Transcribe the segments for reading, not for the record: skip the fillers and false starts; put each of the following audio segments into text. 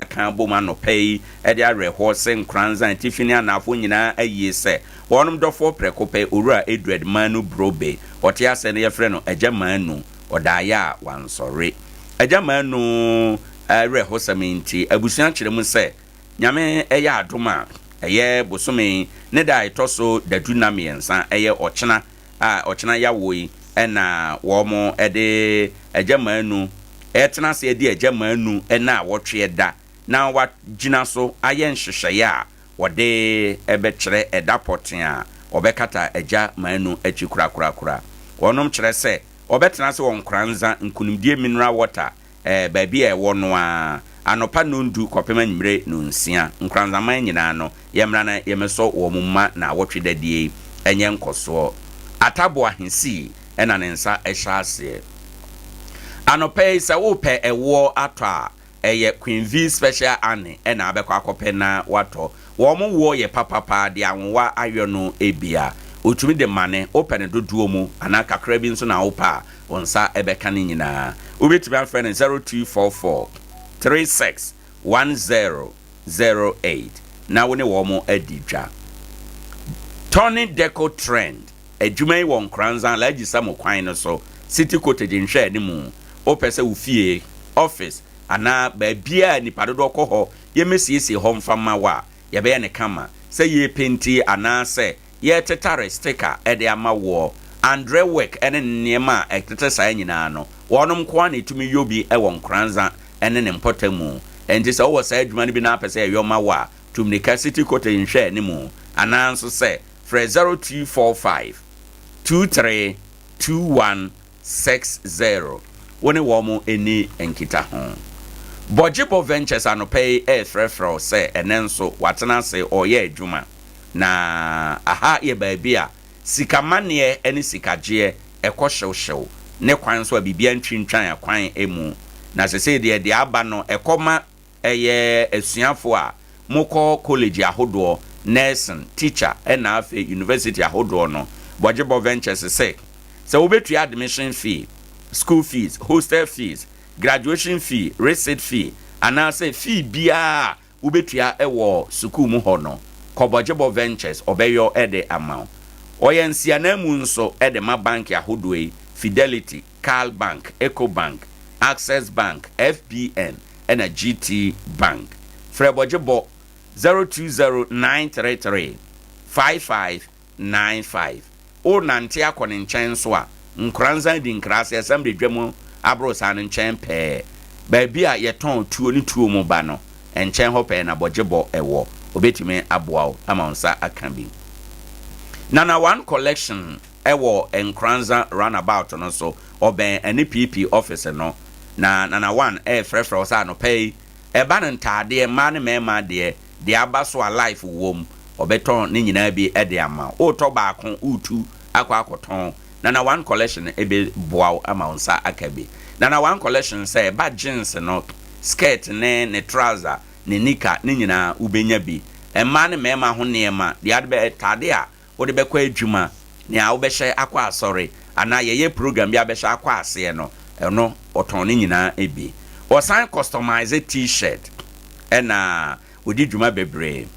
kan boma no pay e de Revocation Nkoranza Tiffany anafo nyina ayi se wonom dofo prekope owura Edward Manu Brobe ote ase ne yefre no agya manu odaya wansore agya manu Revocation nti abusuan kire mu se nyame eya adoma eye bosome ne da itoso dadu na miensa eye ochena ochena yawoyi ena womo ede agya manu etena se edi agya manu ena wotwe da na wa gina so ayen hwehweye a wode ebekere edapoten a obekata agya manu achi kura wonom kire se obetena se won Nkoranza nkunimdie mineral water baabi e wo no a anopa no ndu kopema nyimre no nsia Nkoranza man nyina no yemra na yemeso wo mumma na wotwe dadie enye nkoso atabo ahensi ena ne nsa ehya ase anopa isa wo pe ewo atwa eye Queen V special ane ena abekwa akope na wato wo mo wo ye papapa de anwa ayo no ebia otumi de mane open doduo mu ana kakra bi nso na opa onsa ebeka ne nyina obetumi afre ne 0244 361008 na woni wo mo adidwa Tony Deco Trend adwumai won Nkoranza laji samo kwan no so city cottage nhwe ani mu opese ufie office ana baabia ni padodo koho yemesiesie ho mfama wa yebe ne kama se ye penti ana se ye tetare sticker ede ama wo andre work ene niema ekete sa nyina no wonom kwa na etumi yobi e won Nkoranza ene ne mpotamu enti se wo sa adwuma ni bi na apese yoma wa tumnika city cottage nhwe ani mu ana nso se 0345 232160 woni wo mo eni enkita ho Bojibo Ventures anopay frefro se enenso watena se oye adwuma na aha ye baabia sikamane eni sikaje ekohwehwew ne kwan so bibia ntwintwan akwan emu na sese de aba no ekoma eye asuafo a moko college ahodo nursing teacher ena afi university ahodo no Bojibo Ventures se obetu admission fee school fees hostel fees graduation fee receipt fee ana say fee bia ubetua ewo school mu hono Bojibo Ventures obeyo ede amount oyensia na mu nso ede ma bank ahodoi Fidelity, Carl Bank, Eco Bank, Access Bank, FBN and a GT Bank Bojibo 0209335595 o nante akone nchen so a Nkoranza di nkrase assembly dwemu abrosa no nchen pe baabi a yeton tuo ni tuo mu ba no nchen ho pe na Bojibo ewo obetime aboa amansa akambi Nana One Collection ewo Nkoranza runabout no so oben NPP office no na Nana One frefre sa no pay eba ntade ma ne mema de abaso a life wom obeton ni nyina bi ede ama o to ba ko utu akwa akoton Nana One Collection ebe boa amansa akabi Nana One Collection say ba jeans no skirt ne trouser ne nika ne nyina ubenya bi emma ne mema ho neema de adbe tade a wo de bekwa adwuma ne a wo be hye akwa asori ana ye program bi abehye akwa ase no eno oton ne nyina ebi o sign customize t-shirt ena odi dwuma bebre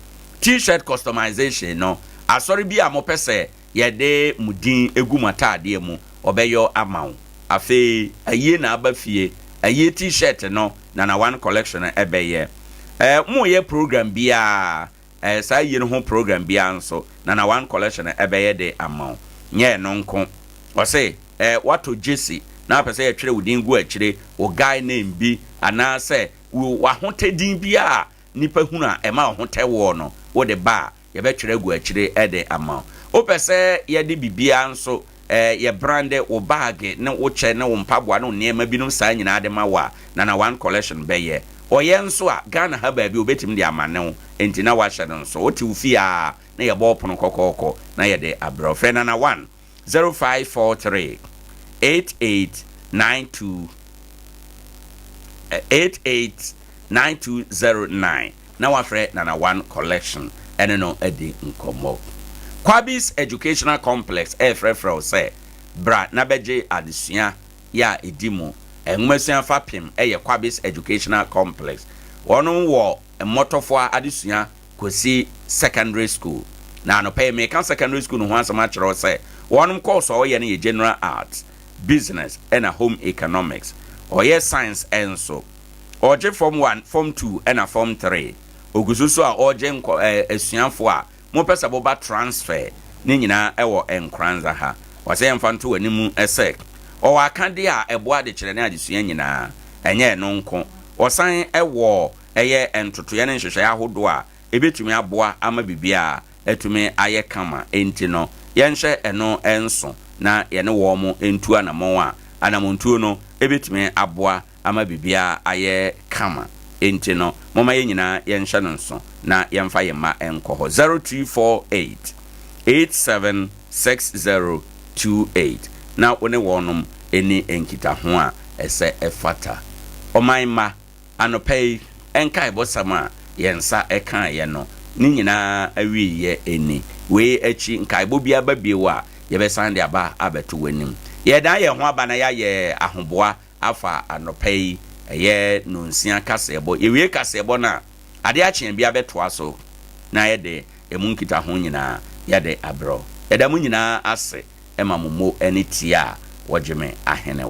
t-shirt customization no asori bi amopese ye de mudin egu matade mu obeyo amaw afi aye na abafie aye t-shirt no Nana One Collection ebeye mo ye program bia sa ye no ho program bia nso Nana One Collection ebeye de amaw nye no nko o say wato jesi na apese ye twere udin gu akire o guy name bi ana say wa hotedin bia nipa huna ema hotewo no wo de ba ye be twere gu akire ede amaw o pese ye de bibia nso ye brande o bag ne wo che ne wo mpaboa no neema bi no sa nyina de ma wa Nana One Collection beye oye nso a Ghana ha ba bi obetim de amane wo enti na wa hye nso o ti ufi a na ye bo pono kokoko na ye de abro friend Nana One 0543 889209 na wa friend Nana One Collection ene no edi nkomo Kwabis Educational Complex frefre say bra na beje adesua ya edimu enwemasuan fapim Kwabis Educational Complex wɔnom wɔ mmɔtɔfoɔ adesua kɔsi secondary school na anɔpɛ meka secondary school no ho asɛm akyerɛw sɛ wɔnom course a ɔyɛ no yɛ general arts, business ɛna home economics. Ɔyɛ science ɛnso ɔgye form 1 form 2 ɛna form 3 ogusu so a ɔgye asuafoɔ a mopɛ sɛ boba transfer ne nyinaa ɛwɔ Nkoranza ha. Wɔsɛ yɛmfa nto w'anim ɛsɛ ɔwɔ akade a ɛboa de kyerɛ ne adesua nyinaa ɛnyɛ ɛno nko. Ɔsan ɛwɔ ɛyɛ ntotoyɛ ne nhyehyɛeɛ ahodoɔ a ebetumi aboa ama bibia etumi ayɛ kama. Enti no yɛnhyɛ ɛno ɛnso na yɛne wɔ mo entu anamɔn a anamontuo no ebetumi aboa ama bibia ayɛ kama. Enti no moma yɛ nyinaa yɛnhyɛ no nso na yɛmfa yɛma ɛnkɔ hɔ. 0348 876028 na wone wɔnom eni enkita ho a ɛsɛ ɛfata. Ɔman ma anɔpɛi ɛnka ɛbɔsam a yɛnsa ɛka yɛ no ne nyinaa awie yɛ eni wei akyi nkaebɔ bia ba biewo a yɛbɛsan de aba abɛto w'anim. Yɛdan yɛ ho aba na yɛayɛ ahoboa afa anɔpɛi ɛyɛ nonsia kasɛbɔ. Yɛwie kasɛbɔ na Adea Akye Abia bɛtoa so na yɛde emu nkita ho nyinaa yɛde abrɔ. Yɛda mu nyinaa ase ɛma mo ɛne tia a wɔgye me ahene.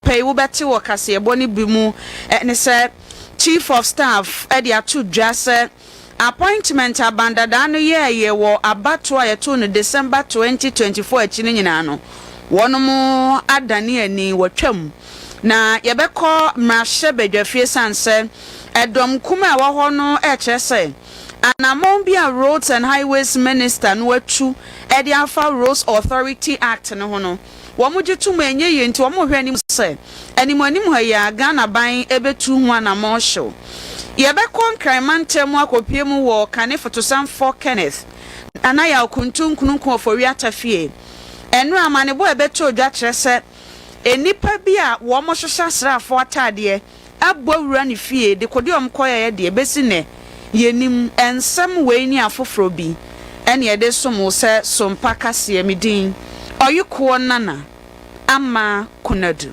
pay wo beti wo kase boni bimu ne se chief of staff edi atu dwase appointment abandada no ye wo abato ayeto no December 2024 akini nyina no wono adane ani watwam na yebekọ mrahye bedwafie sanse edom kuma wa ho no echese anamon bia roads and highways minister no atu edi afa roads authority act no ho no wo mo gyetum enye ye nti wo mo hwani se animanim ha ya Ghana ban ebetu ho anamon hyew yebekọ nkraimantem akopie mu wo kane fotosam for Kenneth anaya okuntun kununku ofori atafie enu amane bo ebetu odwa kyerese enipa bia wo mo hwehwe srafo atade abɔ wura ne fie de kodiom koye de besi ne yenim ensem we ni afoforo bi ene yede somo se sompa kase amidin oyuko nana ama kunadu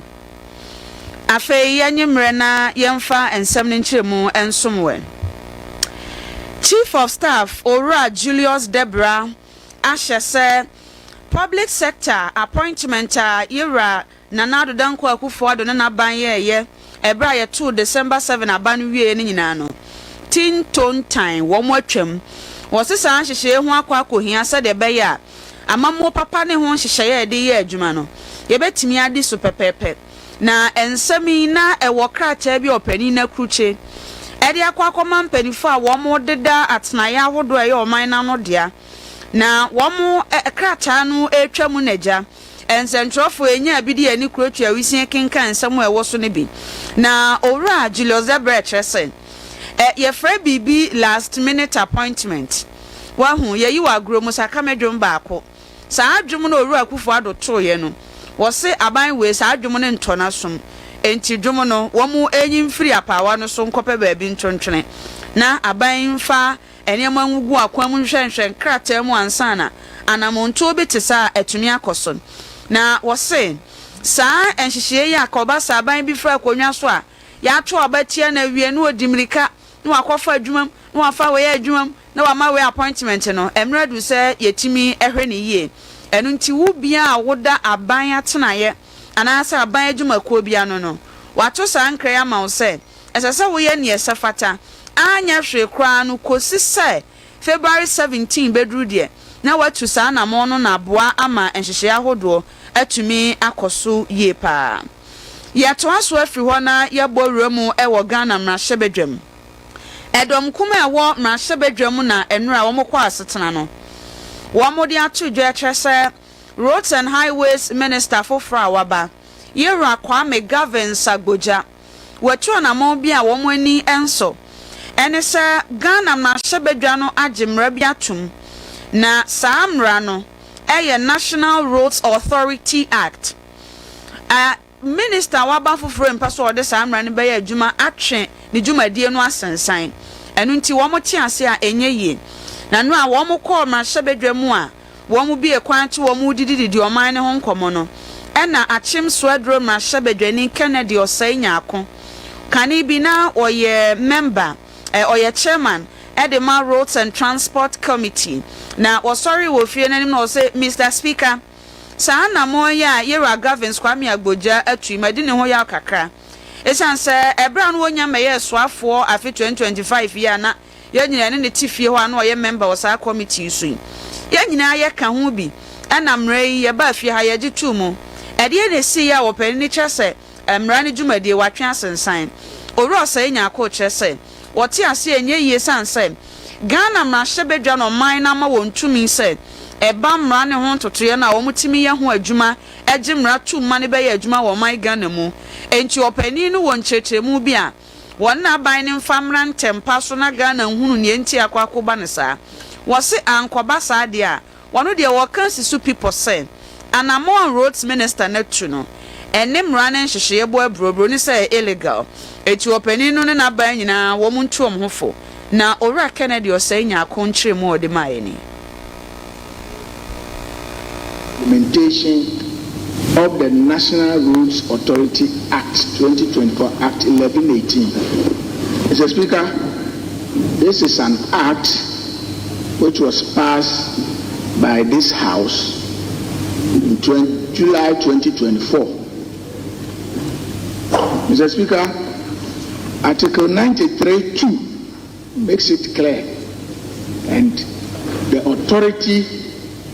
afei yanyemre na yemfa ensem ne nkyeremu ensomwe Chief of Staff Ora Julius Debra ahyese public sector appointment yera Nana Danko Akufo Addo na ban ye ebra ye 2 December 7 aban wie ni nyina no tin ton time wo mo atwam wo sesa anhyehye ho akwa akohia se de be ya amammo papa ne ho hyehye ye de ye adwuma no ye betimi ade so pepepe na ensami na ewo kracha bi opani na kruche ede akwa akoma mpanifo a wo mo deda atenaya hodo ye oman na no dia na wo mo kracha no etwam naja ensentrofo enya abidi ani krotua wisie kenkan nsam ewo so ne bi na owura Julius Zebra Chesen ye frɛ bibi last minute appointment wa hu ye yi wa gromu saka medwom baako saa adwom na owura Akufo Addo to ye no wo se aban we saa adwom ne ntona som enti dwom no wo mu enyim firi apawa no so nkɔpɛ baabi ntwontwene na aban fa enema ngugu akwam nhwenhwen krata mu ansana anamonto betisa atumi akoso na wo se saa enhyehye ya akoba saa aban bi fra akonwa so a ya to abatia na wie no odimrika no akofa adwumam no afa we adwumam na wama we appointment no emradu se yetimi ehwe ne yie enu nti wo bia a woda aban atenaye anasa aban adwuma ko bia no wato saa nkra ya ma wo se esese wo ye ne esafata anya hwe kra no kosi se February 17 bedru de na watu saa na mo no na boa ama enhyehye ahodo atumi akoso ye pa yato aso afri ho na yebo wuramu ewo Ghana mrahye bedwam edom kuma ewo mrahye bedwam na enura wo mokɔ asetena no wo modi atu dwa kyerese roads and highways minister for Waba yera Kwame Gavin Sagboja watu na mo bia wo mo ani enso ene se Ghana mrahye bedwa no agimra bi atum na samra no eye National Roads Authority Act minister waba foforo mpaso ode samra ne be adwuma atwe ne dwumadie no asensan enu nti wo mo ti ase a enye yie na no a wo mo call ma hyebedwamu a wo mo bi ekwanche wo mo dididi oman ne ho nkomo no ena achim soadro ma hyebedwani Kennedy Osanya ako kani bi na oye member oye chairman Edema Roads and Transport Committee na sorry wo fie nanim na say Mr. Speaker saa na mo ya yera Gavin Kwame Agboja atu madine ho ya kakra esan se ebra no wonya meye soafo afi 2025 ya na ya nyina ne tifie ho ana oye member wo saa committee so ya nyina ye ka ho bi ana mrai ye ba fie ha ye gitu mu ede ne si ya wo pani ni kyerese mra ne dwumadie watwe asensan owura sai nya akọ kyerese wote ase enye yie sanse Ghana mrahye bedwa no man na ma wontumi se eba mra ne ho totoye na wo mutimi ye ho adwuma eje mra tu ma ne be ye adwuma wo man Ghana mu enti opani no won kyerkyeremu bi a won na ban ne mfamra ntempa so na Ghana hunu ne enti akwakoba ne saa wo se ankoba saa de a wono de wo kan sisu people say anamon roads minister na tu no enim run and shye bo abrobro ni say illegal eti opani no na ban nyina wo muntu omhofo na owura Kennedy Osanya akonkyere mu ode maani implementation of the National Roads Authority Act 2024 Act 1118. Mr. Speaker, this is an act which was passed by this House in July 2024. Mr. Speaker, Article 93(2) makes it clear, and the authority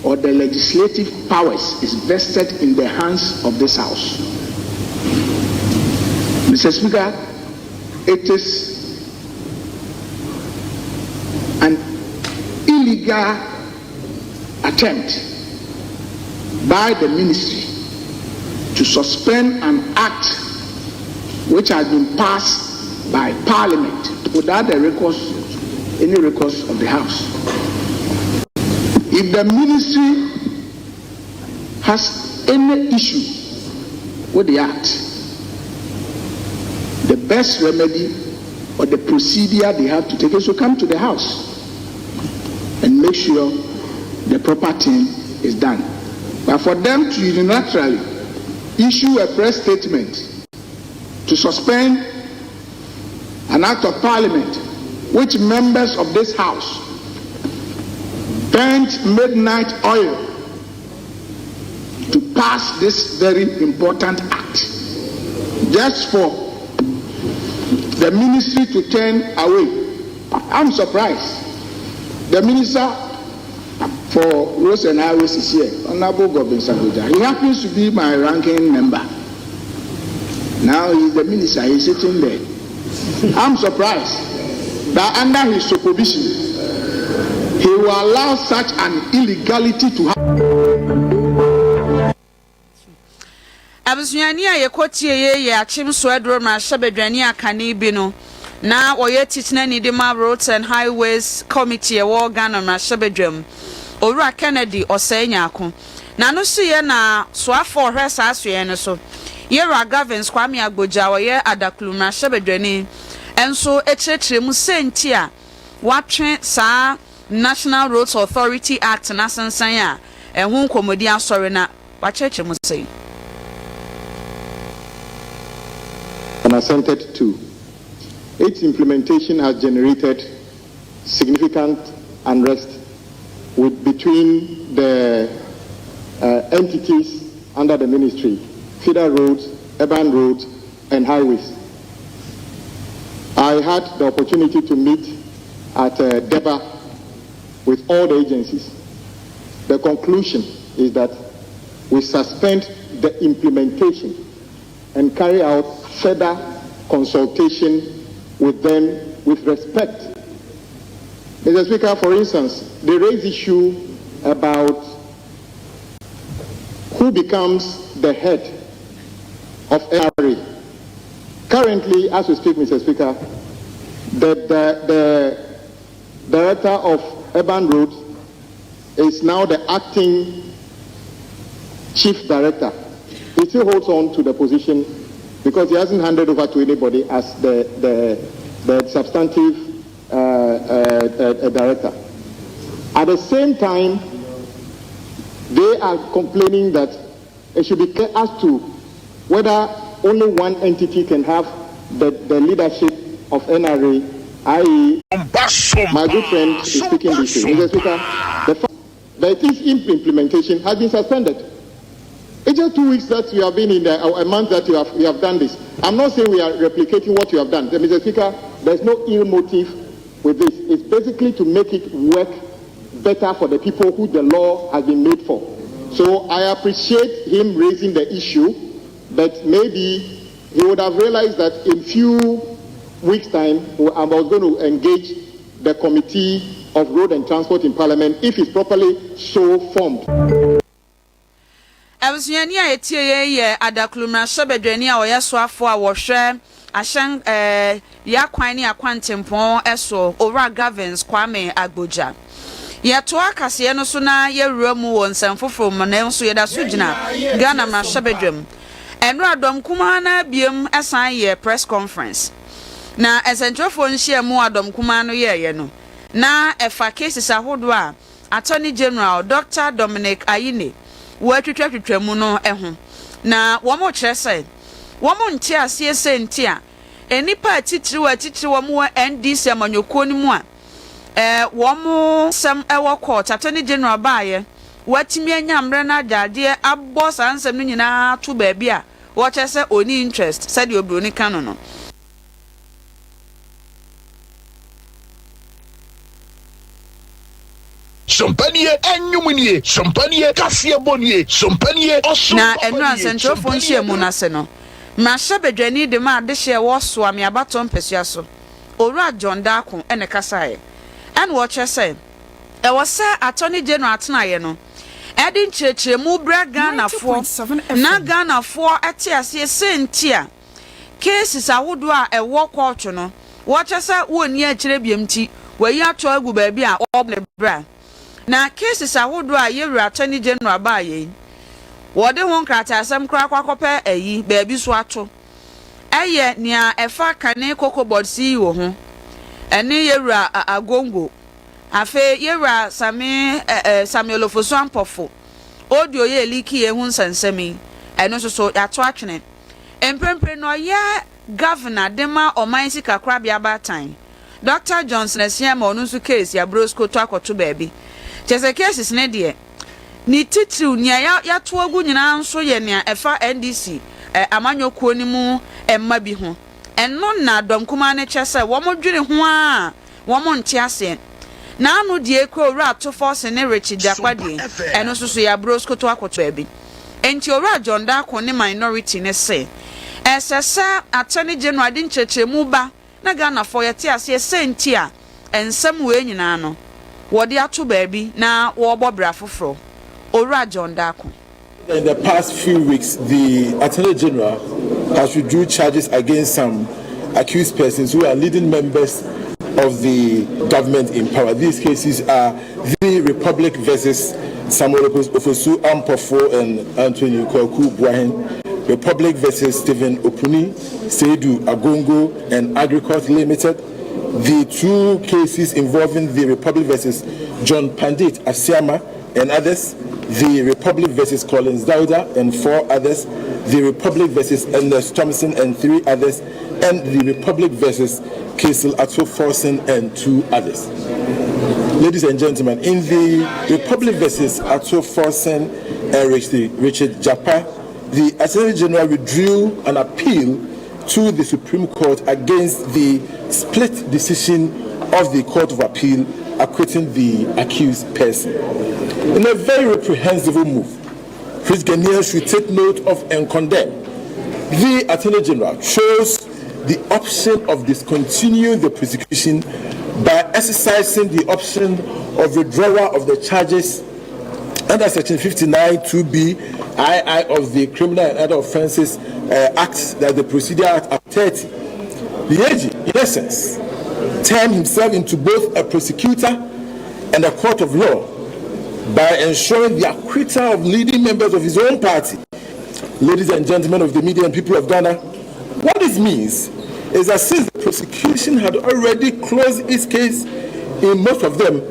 or the legislative powers is vested in the hands of this House. Mr. Speaker, it is an illegal attempt by the ministry to suspend an act which has been passed by Parliament without the any recourse of the House. If the ministry has any issue with the act, the best remedy or the procedure they have to take is to come to the House and make sure the proper thing is done. But for them to unilaterally issue a press statement to suspend an act of Parliament which members of this House burnt midnight oil to pass this very important act, just for the ministry to turn away. I'm surprised. The Minister for Roads and Highways is here, Honorable Governor Sagoja. He happens to be my ranking member. Now he's the minister, he's sitting there. I'm surprised that under his supervision, he will allow such an illegality to happen. Abusuani a yekotie ye achim so edro ma hyebedwani akane bi no na woye titina ni de ma Roads and Highways Committee e wo Ghana ma hyebedwam Owura Kennedy osenya ako na no so ye na so afọ hwe sa so ye no so Yera Gavins Kwame Agboja woye adaklu ma hyebedwani enso ekyerkyere mu senti a watwe sa National Roads Authority Act na sensan a ehun komodi asore na wakyerkyere mu sei assented to. Its implementation has generated significant unrest between the entities under the ministry, feeder roads, urban roads, and highways. I had the opportunity to meet at Deba with all the agencies. The conclusion is that we suspend the implementation and carry out further consultation with them with respect. Mr. Speaker, for instance, they raise issue about who becomes the head of NRA. Currently, as we speak, Mr. Speaker, the director of urban roads is now the acting chief director. He still holds on to the position because he hasn't handed over to anybody as the substantive director. At the same time, they are complaining that it should be clear as to whether only one entity can have the leadership of NRA, i.e., my good friend is speaking this way. Mr. Speaker, the implementation has been suspended. It's just 2 weeks that you have been in there, a month that you have done this. I'm not saying we are replicating what you have done. Mr. Speaker, there's no ill motive with this. It's basically to make it work better for the people who the law has been made for. So I appreciate him raising the issue, but maybe he would have realized that in few weeks' time, I was going to engage the Committee of Road and Transport in Parliament if it's properly so formed. Abusuani a etie ye adaklumra hyebedwani a oyeswafo a wohwe ahyan ya kwan ne akwantempon eso Owura Gavins Kwame Agboja ye to akase no so na ye wuramu won sanfofo mo na enso ye da so gina Ghana ma hyebedwam enro adom kuma na biem esan ye press conference na esentrofo nhia mu adom kuma no ye no na efa cases ahodo a Attorney General Dr. Dominic Ayine watwitwatwitwamu no eho na womo kyerese womo nti asiese nti a enipa atitiri womo NDC amanyoko ni mu a womo sam ewo court Attorney General baaye watimi anyamre na adade abbo sansem no nyina to baabi a watch say oni interest said you broni kanu no Sompanie enyumunie sompanie kasie bonie sompanie oso na enu asentofo nhye mu na se no mrahye bedwani de ma de hye wo so ame abato mpesua so owura John Dako ene kasae en watch say e was attorney general atenaye no edin chirechiremu bra Ghana fo na Ghana fo ate ase sentia cases awodo a ewo court no watch say woni a kire biamti wayi ato agu ba bi a obne bra na cases awodo a yewura attorney general ba ye wode ho nkrata asem kra kwakope ayi ba bi so ato eye nia efa kane kokobod CEO ho ene yewura agongo afe yewura Samuel Ofosu Ampofo audio ye liki ehun sansemi eno so yato atwene emprempre no ya governor dema omansi kakra bia batan Dr. Johnson Asiama onu su case ya brosco to akoto baby chese cases ne de ni titru nia ya to agu nyina nso ye nia efa NDC amanyokuo ni mu emma bi ho eno na dom kuma ne chese wo mo dwene ho a wo mo nte ase na anu die ko owura to force ne Richard Jakwadie eno so ya brosco to akoto ebi enti owura John Dako ne minority ne se esesa attorney general din chechemu ba na Ghana for yete ase senti a ensem we nyina no wode ato baabi na wo bobra foforo owura John Dako. In the past few weeks, the Attorney General has withdrawn charges against some accused persons who are leading members of the government in power. These cases are the Republic versus Samuel Ofosu Ampofo and Anthony Owoahene, Republic versus Stephen Opuni, Seidu Agongo and Agriculture Limited. The two cases involving the Republic versus John Pandit Asiama and others, the Republic versus Collins Dauda and 4 others, the Republic versus Ernest Thompson and 3 others, and the Republic versus Kaisel Atso Forsen and 2 others. Ladies and gentlemen, in the Republic versus Atso Forsen and Richard Japa, the Attorney General withdrew an appeal to the Supreme Court against the split decision of the Court of Appeal acquitting the accused person. In a very reprehensible move, which Ghanaians should take note of and condemn, the Attorney General chose the option of discontinuing the prosecution by exercising the option of withdrawal of the charges under Section 59 2B II of the Criminal and Other Offences Act, that the Procedure Act of 30. The AG, in essence, turned himself into both a prosecutor and a court of law by ensuring the acquittal of leading members of his own party. Ladies and gentlemen of the media and people of Ghana, what this means is that since the prosecution had already closed its case in most of them,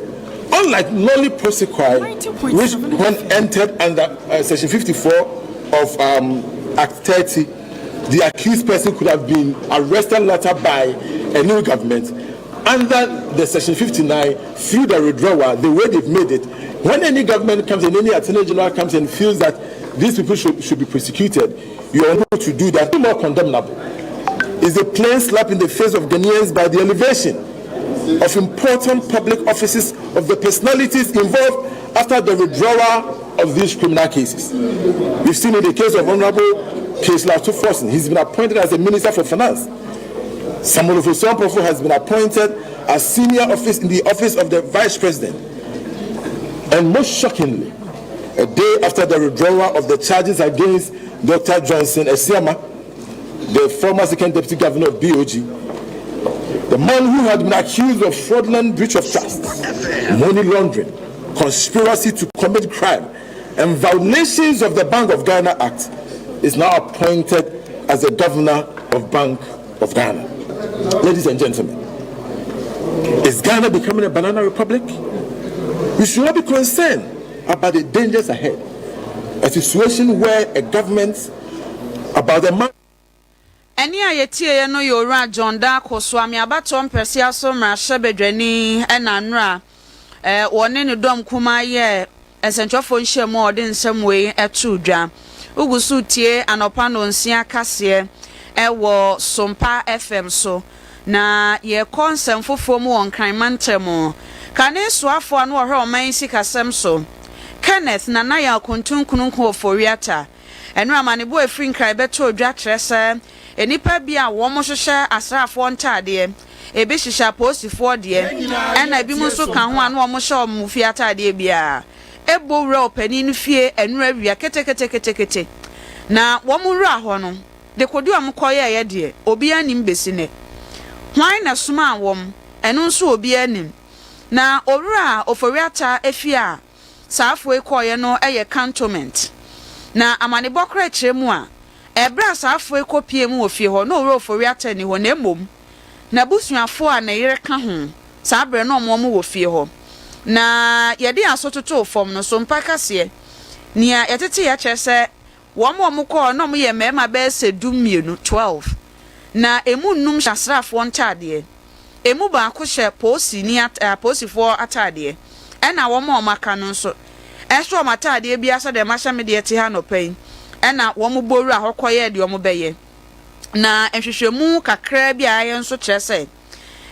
unlike Lolly Prosequi, which when entered under Section 54 of Act 30, the accused person could have been arrested later by a new government. Under the Section 59, through the withdrawal, the way they've made it, when any government comes and any Attorney General comes and feels that these people should be prosecuted, you are able to do that. More condemnable is a plain slap in the face of Ghanaians by the elevation of important public offices of the personalities involved after the withdrawal of these criminal cases. We've seen in the case of Honorable Kaisel Atso Forsen, he's been appointed as the Minister for Finance. Samuel Ofosu Ampofo has been appointed as senior office in the office of the Vice President. And most shockingly, a day after the withdrawal of the charges against Dr. Johnson Asiama, the former second deputy governor of BOG, the man who had been accused of fraudulent breach of trust, money laundering, conspiracy to commit crime, and violations of the Bank of Ghana Act, is now appointed as the governor of Bank of Ghana. Ladies and gentlemen, is Ghana becoming a banana republic? We should not be concerned about the dangers ahead. A situation where a government about the man. Eni ayetie no yora John Dako swami abato mpesia so mrahye bedwani enanra wone ne dom kuma ye esentwafo nhye mo ode nsem we etu dwa ugusu tie anopa no nsia kase ewo Sompa FM so na ye konsem fofo mu won kan mantemu kane soafo anu ohwe oman sikasem so Kenneth na ya kontun kununku oforiata enu amane bo afri nkrai beto odwa trese enipa bia wo mo hwehwe asrafo ntade ebe hwehwe posifo de ena bi mu so kan ho anu wo mo hwe mu fi atade bia ebo wura opani no fie enu awia kete na wo mu wura ho no de kodu am koye ye de obi anim besine hwan na suma awom enu nso obi anim na owura oforiata efia saafo ekoye no eye cantonment na amane bokra chiremu a ebra saafo ekopie mu ofie ho no owura oforiata ni ho na emom na busuafo a na yere ka ho saabre no omo wo fie ho na yede asototo fom no so mpaka se nia yetete ya kyerese wo mo ko no mo ye mema be se dumienu 12 na emu num hyasrafo ntade emu ba ko hye posi ni posifo atade ena wo mo maka no so eso matade bia so de mahya me de te ha no pen ena wo mo boru ahokoye de wo mo beye na ehwehwemu kakra bia ayen so kyerese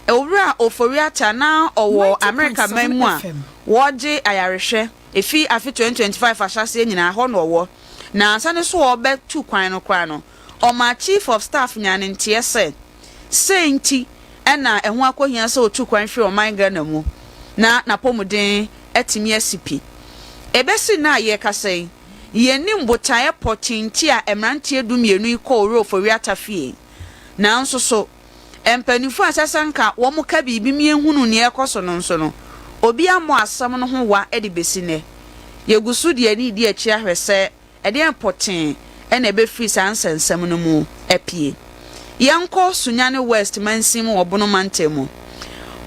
ewura oforiata na owo America memu a woje ayarehwe efi afi 2025 ahyase nyina ho no wo na sane so obe tu kwan no kwa no o ma chief of staff nyane ntie senti ena ehu akohia se otu kwan hwe o man Ghana mu na pomuden atimi asipi ebesi na ye kasai ye nim botaye potinti a emrantie dumienu iko oro oforiata fie na nso so empanifu asasanka wo mu ka bibi mi ehunu ne ekoso no nso no obi amo asam no ho wa edi besine yegusu de ani di achi ahwese ede empotin ena ebe free sansensem no mu apie yanko sunyane west mansim obono mantemu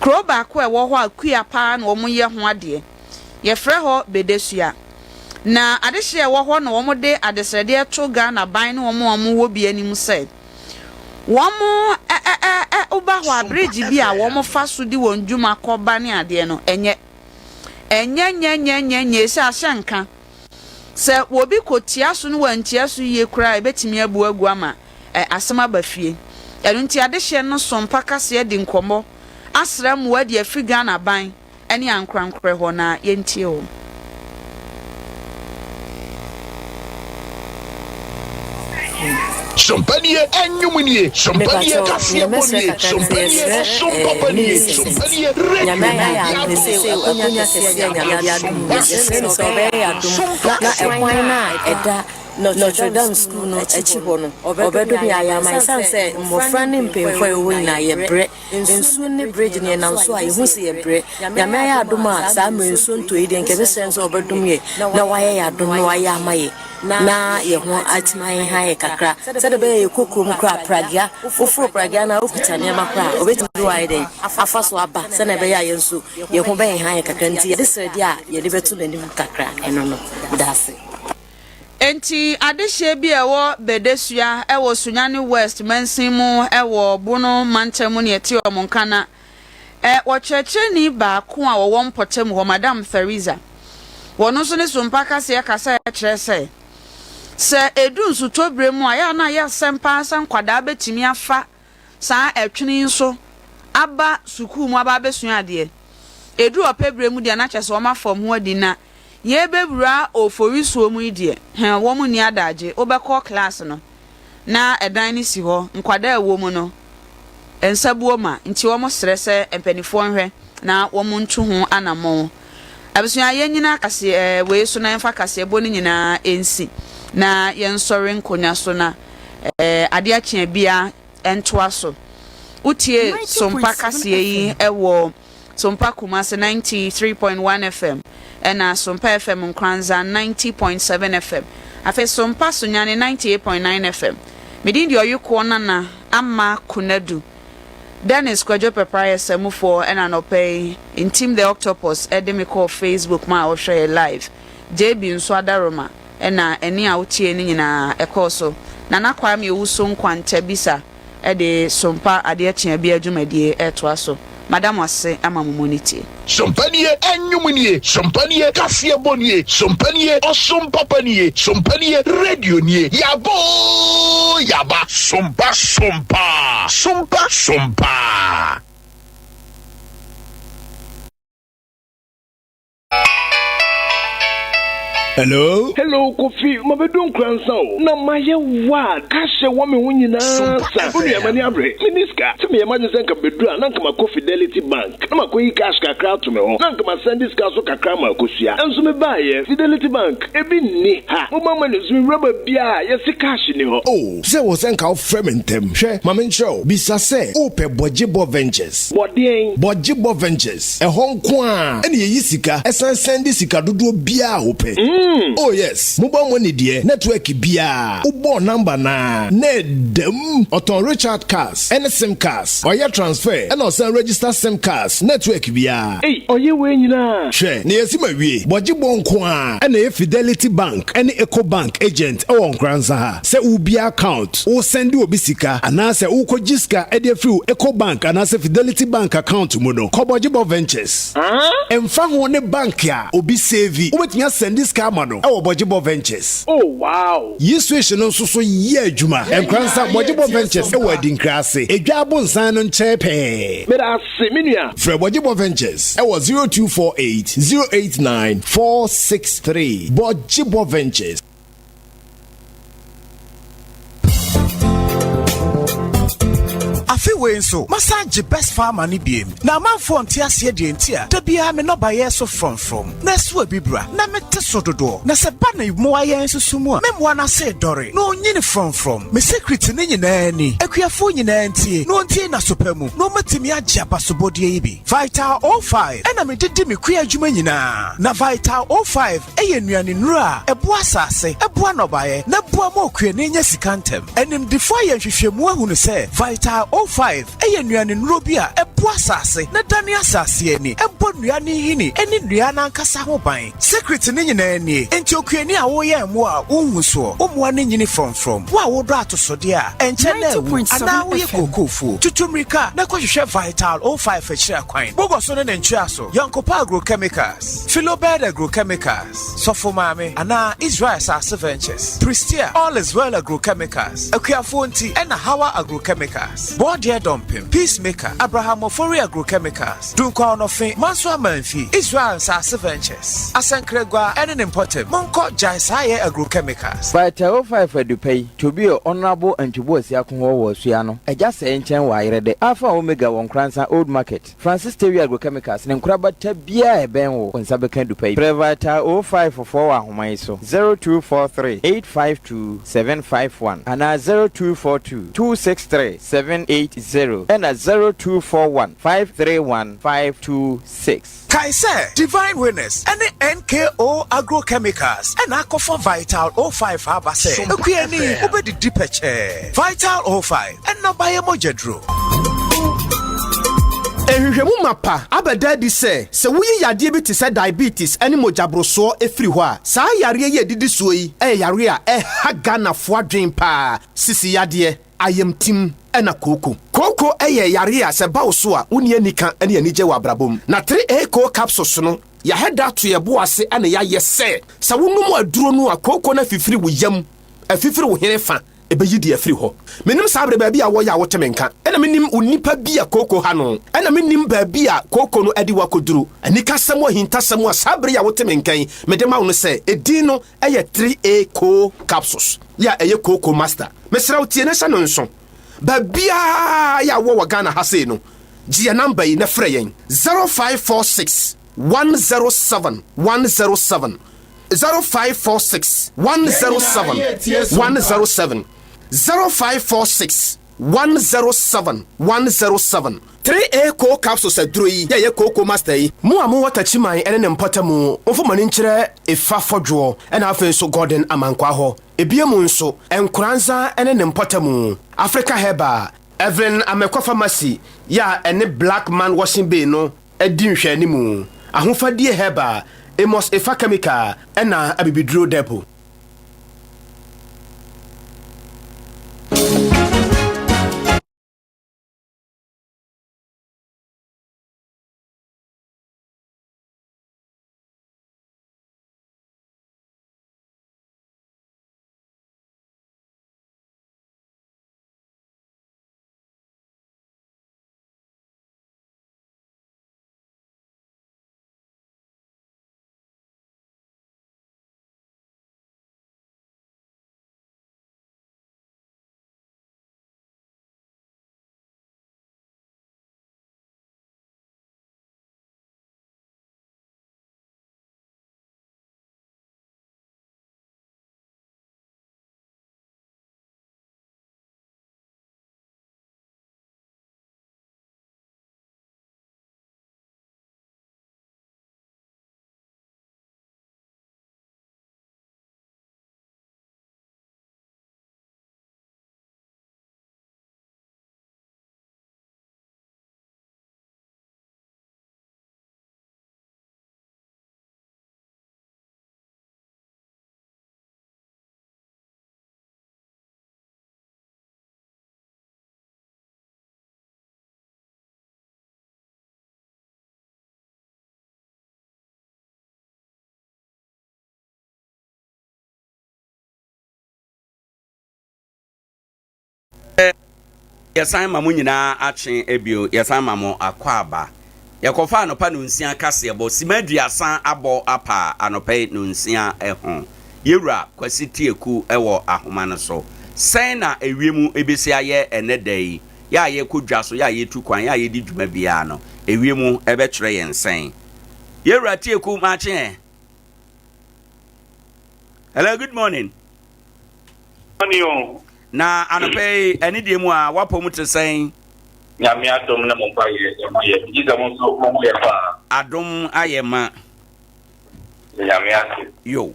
kroba ko ewo ho akua pa na wo mu ye ho ade ye frɛ ho bedesua na adehye ewo ho na wo mu de adesrede eto Ghana ban na wo mu wo bi anim sɛ womo uba ho bridge bi a womo fa so di won dwuma koba ne ade no enye se ahyenka se wobi kotia so no wantia so ye kura ebetimi abu agu ama asema bafie enu nti ade hye no Sompa kase de nkomo asram wadi afri Ghana ban ene ankrankre ho na yentie o Sompanie enyumunie sompanie kasie bonie sompanie sompanie sompanie nyamaya pese onya kese nyamaya dum so be adum na ekwan na eda Notre Dame school no echi ho no obedo bi ayama sanse mofra ne mpemfo ewo na ye bre nsu ne bridge ne na nso a yehu se ye bre nyamaya adum a sa menso nto ide nke sense obedum ye na waye ya adum no waye amaye na ye ho atman haye kakra se de be ye kokom kra pragia ofuro pragia na okutane makra obetumi do waye den afaso aba se na be ya ye nso ye ho be haye kakra nti ye de sredi a ye de betu nanim kakra eno no dase enti adehye bi ewo bedesua ewo sunyane west mansimu ewo bono mantemu ne eti omonkana wo checheni ba ko a wo mpotem ho Madam Theresa wono so ne Sompa kase kasa kyerese se edun su tobremu a ya na ya sempa san kwada betimi afa sa etwene nso aba suku mu aba besua ade edu opebremu de na kyese wo mafom ho adina ye bebura ofori so mu idie wo mu ni adaje obekọ class no na edan ni si ho nkwada ewo mu no ensabuo ma nti wo mo stresse empanifo nhwe na wo mu ntu ho anamon abusua ye nyina kase we so na emfa kase ebo ni nyina ensi na ye nsori nkonya so na Adea Akye Abia entoa so utie Sompa kase yi ewo Sompa Kumase 93.1 FM ena Sompa FM Nkoranza 90.7 FM afi Sompa Sunyane 98.9 FM medindi oyuko na ama kunadu Dennis Kwajo Pepaya Semufo ena no pay in team the octopus edemiko Facebook ma o share live JB nso adaroma ena eni a utie ni nyina ekoso na nakwam ye wuso nkwanta bisa ede Sompa Adea Akye Abia dwumadie etoa so madam wase ama momonity Sompanie enyumunie, sompanie kasie bonie, sompanie osompapanie, sompanie radio nie. Yaba, sompa. Hello, Kofi. Mabedu Nkoranza. Na maye wad. Kashe wame hunyina. Unu yamani abre. Miniska. Tumi yamani zenka bedua. Nanka mako Fidelity Bank. Na mako yi cash kakra tume ho. Nanka ma sendis kaso kakra ma kosia. Enso me baye Fidelity Bank. Ebi ni ha. Mama nezumi rubber bia. Yesi cash ni ho. Oh, se wo zenka o frementem. She, mama show. Bisa se. Ope Bojibo Ventures. Bodien. Bojibo Ventures. E honkwa. Eni ye sika. Esan sendi sika dudu bia ope. Oh yes, mobile money dear network bia. Ubo number na nedem oton Richard cars, NSM cars, or your transfer, and also register SIM cars, network bia. Hey, oye we nyina. She, ne yesi mawie. Bojibo nkwa, ene Fidelity Bank, ene Eco Bank agent e won Nkoranza ha. Se ubi account, o sendi obi sika, anase uko jiska ede free Eco Bank anase Fidelity Bank account mu no. Ko Bojibo Ventures. Emfa ho ne bank ya obi save. Ubetnya sendi ska ma no. E Bojibo Ventures. Oh wow. Yiswation no so ye adwuma. Nkoranza Bojibo Ventures e wadi nkrase. Edwa bonsan no nchepe. Meda se menua. Fre Bojibo Ventures e 0248 089 463. Bojibo Ventures. Afi we nso massage best farmer ni biem na amanfo nte ase de ntia da bia me no ba ye so from na so abibra na mete so dodo na se ba na mo aye susumu a me mo na se dore no nyini from me secret ni nyina ni akuafo nyina ntie no ntie na sopamu no matimi agya basobodie yi bi Vital 05 ena me didi me kua adwuma nyina na Vital 05 eye nuane nura ebo asase ebo no ba ye na bo ma okua ne nya sikantem enim defo ye hwehwemu ahunu se Vital 05 eye nuane nuro bi a ebo asase na dane asase ani ebo nuane hini eni nuane ankasa ho ban secret ni nyina ni enti okuani a wo ye mo a unhu so omoa ne nyini from wo a wo do atosode a enche na ewu ana wo ye kokofu tutumrika na kohwehwe Vital 05 achira kwan bogoso ne nchia so Yankopa Agrochemicals Philobed Agrochemicals Sofomame ana Israel Sase Ventures Pristia All is Well Agrochemicals Akuafonti ena Hawa Agrochemicals Bodia Dumping Peacemaker Abraham Ofori Agrochemicals Dunkwa Onofe Manso Amanfi Israel Sase Ventures Asankregwa ene Importem Monko Jaisaye Agrochemicals Vital 05 edupay to be honorable and to boss yakunwo wo suano eja se enchen wa yerede Alpha Omega won Nkoranza Old Market Francis Terry Agrochemicals ne nkorabata bia ebenwo onsabe kan dupay Vital 05 for wa homan so 0243 852 751 ana 0242 263 780 and 0241 531 526 Kaise Divine Winners and NKO Agrochemicals and Akofa Vital 05 abase okuani obedi dipeche Vital 05 and no buy mojedro ehwehwemu mapa abeda di se wuyi yade bi te se diabetes ene mojabroso efiri ho a saa yare ye didi so yi yare a haga na fo adwen pa sisi yade ayamtim ena koko yare a se bawo so a woni anika ene anije wa brabom na 3A co capsules no ya heda to ye boase ene ya yese se wonum aduro no a koko na fifiri wo yam afifiri wo herefa ebeyi di afiri ho menim sabre baabi a wo ya wotemenka ena menim onipa bi a koko ha no ena menim baabi a koko no edi wakoduru anika samo hinta samo a sabre ya wotemenkan medema wo no se edi no 3A co capsules ya koko master mesra wotie na sha no nso babia ya wo Ghana ha sei no gia number yi na frɛ yen 0546 107 107 0546 107 107 0546 107 107 3A co capsules adroyi ye koko master yi mu amu watachiman ene ne mpatamu ofo mani nkyerɛ efa fodwo ena afen so Gordon amankwa ho ebiemu nso Nkoranza ene ne mpatamu Africa Herba Evelyn Amekwa Pharmacy ya ene Black Man Washing Bay no edi nhwani mu ahofadie Herba Amos Efa Chemical ena abibiduro depot Yesan mamu nyina achen ebio yesan mamu akwaba yakofa anopa no nsia kase bo simaduasan abo apa anopa no nsia ehon yewura kwasi tieku ewo ahoma no so sen na ewiemu ebesi aye enedai ya ye kodwa so ya ye tukwan ya ye di dwuma bia no ewiemu ebe kyerɛ yen sen yewura tieku machen. Hello, good morning. Morning. Na anope eni die mu a wapo mu te sen nyame adom na mo baye ye jiga mo so mo ye fa adom ayema nyame ase yo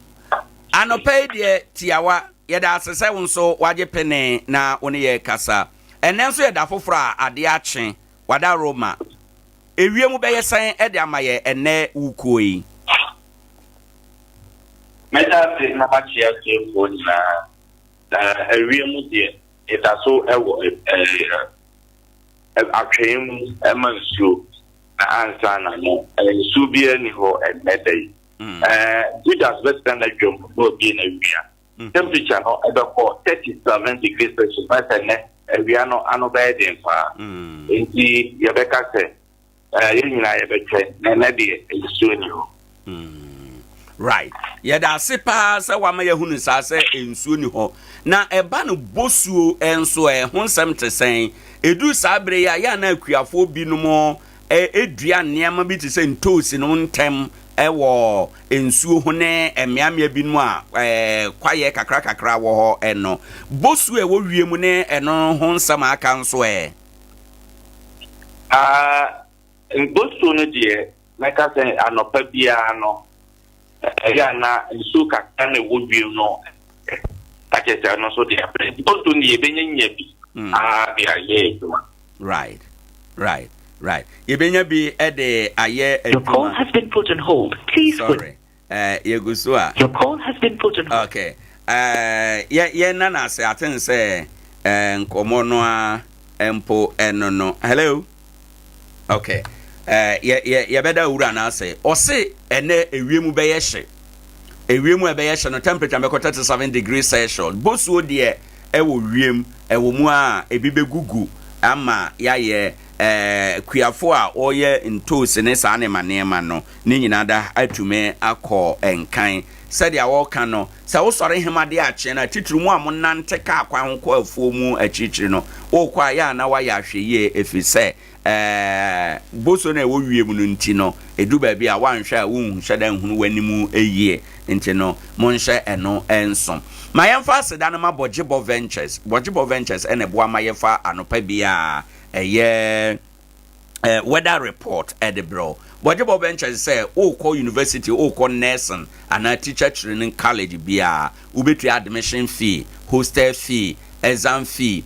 anope die tiawa ye da asese wonso waje pene na woni ye kasa enenso ye da foforo a ade ache wada Roma ewiem be ye sen e de amaye ene wukoyi meta se na ba chia se ko na ewiem die itaso ewo atwem emansuo na ansa na no nsu bia ni ho emedai Judas Western Drum no bi na wia temperature no ebeko 37 degrees Celsius na ne wia no ano ba den fa enti yebeka se yenyina yebetwe na de nsuo ni ho right yeda sepa se wa ma yehunu sa se ensuo ni ho na eba no bosuo enso honsem te sen edu sabre ya na akuafo bi no mo edua niam bi te se ntosi no ntem ewo ensuo ho ne emiamia bi no a kwaye kakra wo ho eno bosuo wo wiem ne eno honsem aka nso bosuo no de meka se anopa bia no ya na nsu kakra na wo wiem no akese no so de apre bosuo ni ebenya bi dia ye right yebenya bi ede aye Your call has been put on hold. Please sorry yegusua Your call has been put on hold. Okay ye nana se aten se nkomo no a empo enono hello okay ye beda wura na se o se ene ewiemu be ye hye ewiemu be ye hye no temperature be 37 degrees Celsius bosuo de ewo wiem ewo mu a ebibe gugu ama yaye kuafo a oye ntosi ne sa ne manema no ne nyina da atume akọ enkan sede a wo ka no se wo sore hemade a che na tituru mu amonante ka akwan ko afuo mu achichiri no wo kwa ya na wa ya hweye efise boso na wo wiem no nti no edu ba bi a wanhwe a wo nhwe da nhunu wanimu eyie nti no mo nhwe eno enso mayemfa seda no ma Bojibo Ventures ene boa mayefa anopa bia weather report edebro Bojibo Ventures say o university o nursing and teacher training college bia ubetu admission fee hostel fee exam fee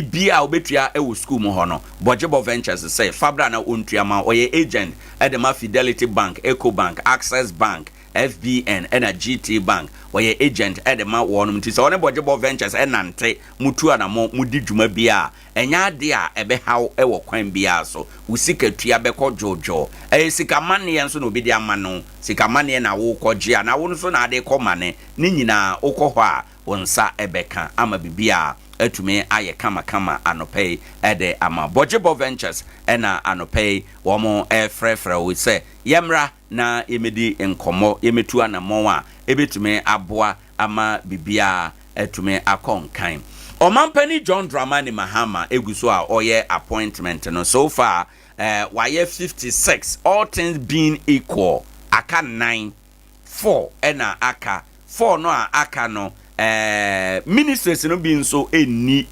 bia ubetua ewo school mo hono Bojibo Ventures say fabra na ontuama oye agent edema Fidelity Bank, Eco Bank, Access Bank, FBN and a GT Bank where agent edema wonum ti so ne Bojibo Ventures enante mutu ana mo mudi dwuma bia enya de a ebe haw ewo kwan bia so usika tua beko jojo sika mane enso no obi ama no sika mane na wo kogye na wo so na ade komane ni nyina ukọ ho a wonsa ebeka ama bibia atume aye kama anopay ede ama Bojibo Ventures ena anopay womo frefre we say yemra na yemedi enkomo yemetu anamon a ebetume aboa ama bibia atume akonkan Omampani John Dramani Mahama eguso a oye appointment no so far waye 56 all things being equal aka 9 4 ena aka 4 no a aka no ministers no bi nso eni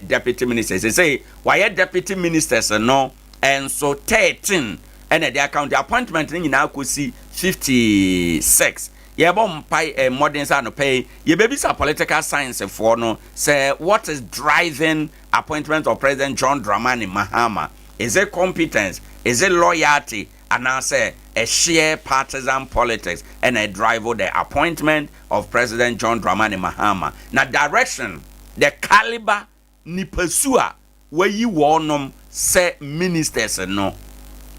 deputy ministers say waye deputy ministers no enso 13 ena the account appointment ni nyina akosi 56 ye bom pai modern sa no pay ye baby sa political science for no say what is driving appointment of President John Dramani Mahama? Is it competence? Is it loyalty? And I say a sheer partisan politics and a drive of the appointment of President John Dramani Mahama. Now direction, the caliber ni pursue where you want say ministers no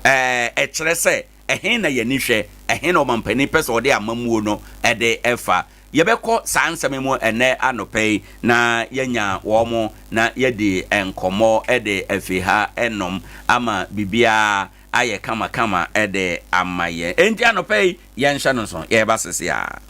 say ehina ye nihwe ehina omampani pese ode amamuo no ede efa yɛbɛkɔ saa nsɛm mu ɛnɛ anɔpɛ na yɛnya wɔn na yɛde nkɔmɔ ɛde afiha ɛnom ama bibia ayɛ kama ɛde amayɛ enti anɔpɛ yɛnhyɛ no so yɛba sese a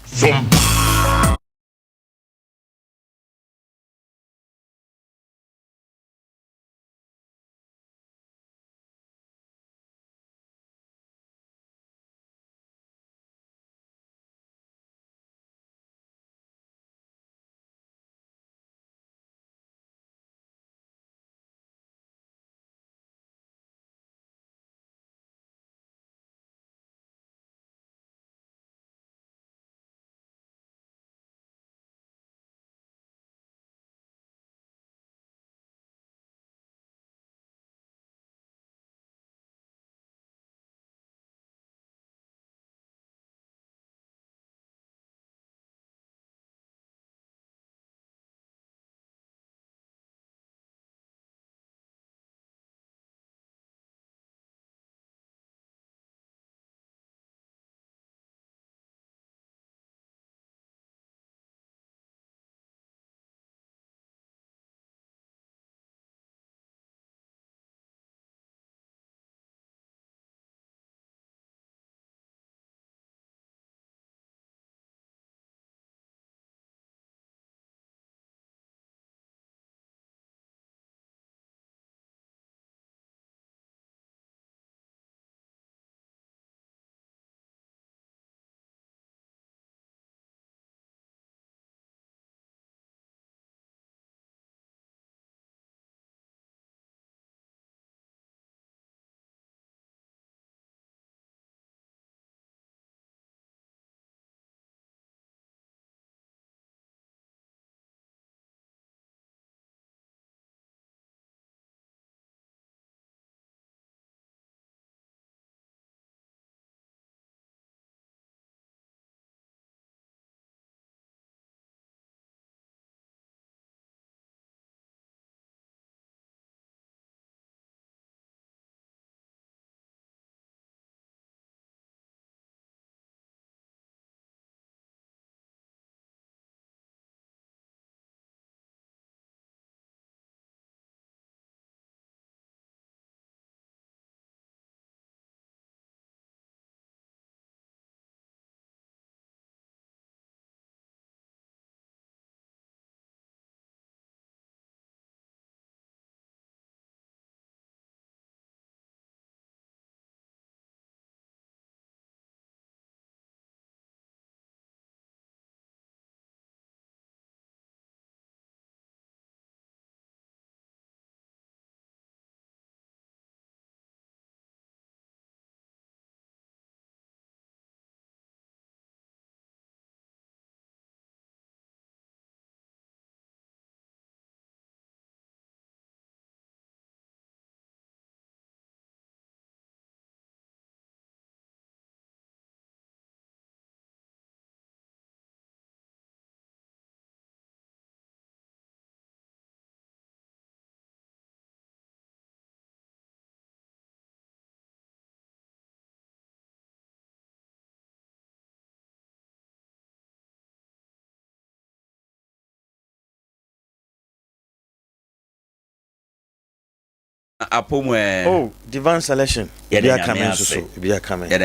apomwe oh divine selection yɛde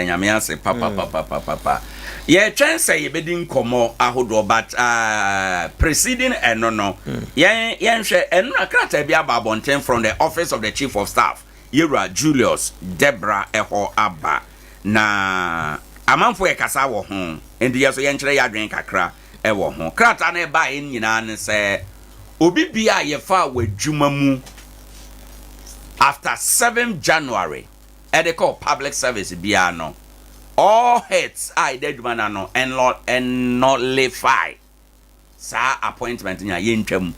nyame ase papa yɛtwɛn sɛ yɛbɛdi nkɔmmɔ ahodoɔ but preceding ɛno no yɛnhwɛ ɛno na krataa bi aba abɔnten from the office of the chief of staff yɛwura Julius Debra ɛhɔ aba na amanfo yɛkasa wɔ ho enti yɛ so yɛnkyerɛ yɛ adwen kakra ɛwɔ ho krataa no ɛbaa yɛn nyinaa ne sɛ obi bia yɛfa w'adwuma mu after 7 January call public service biano all heads I did manano and nullify sa appointment nya yentwam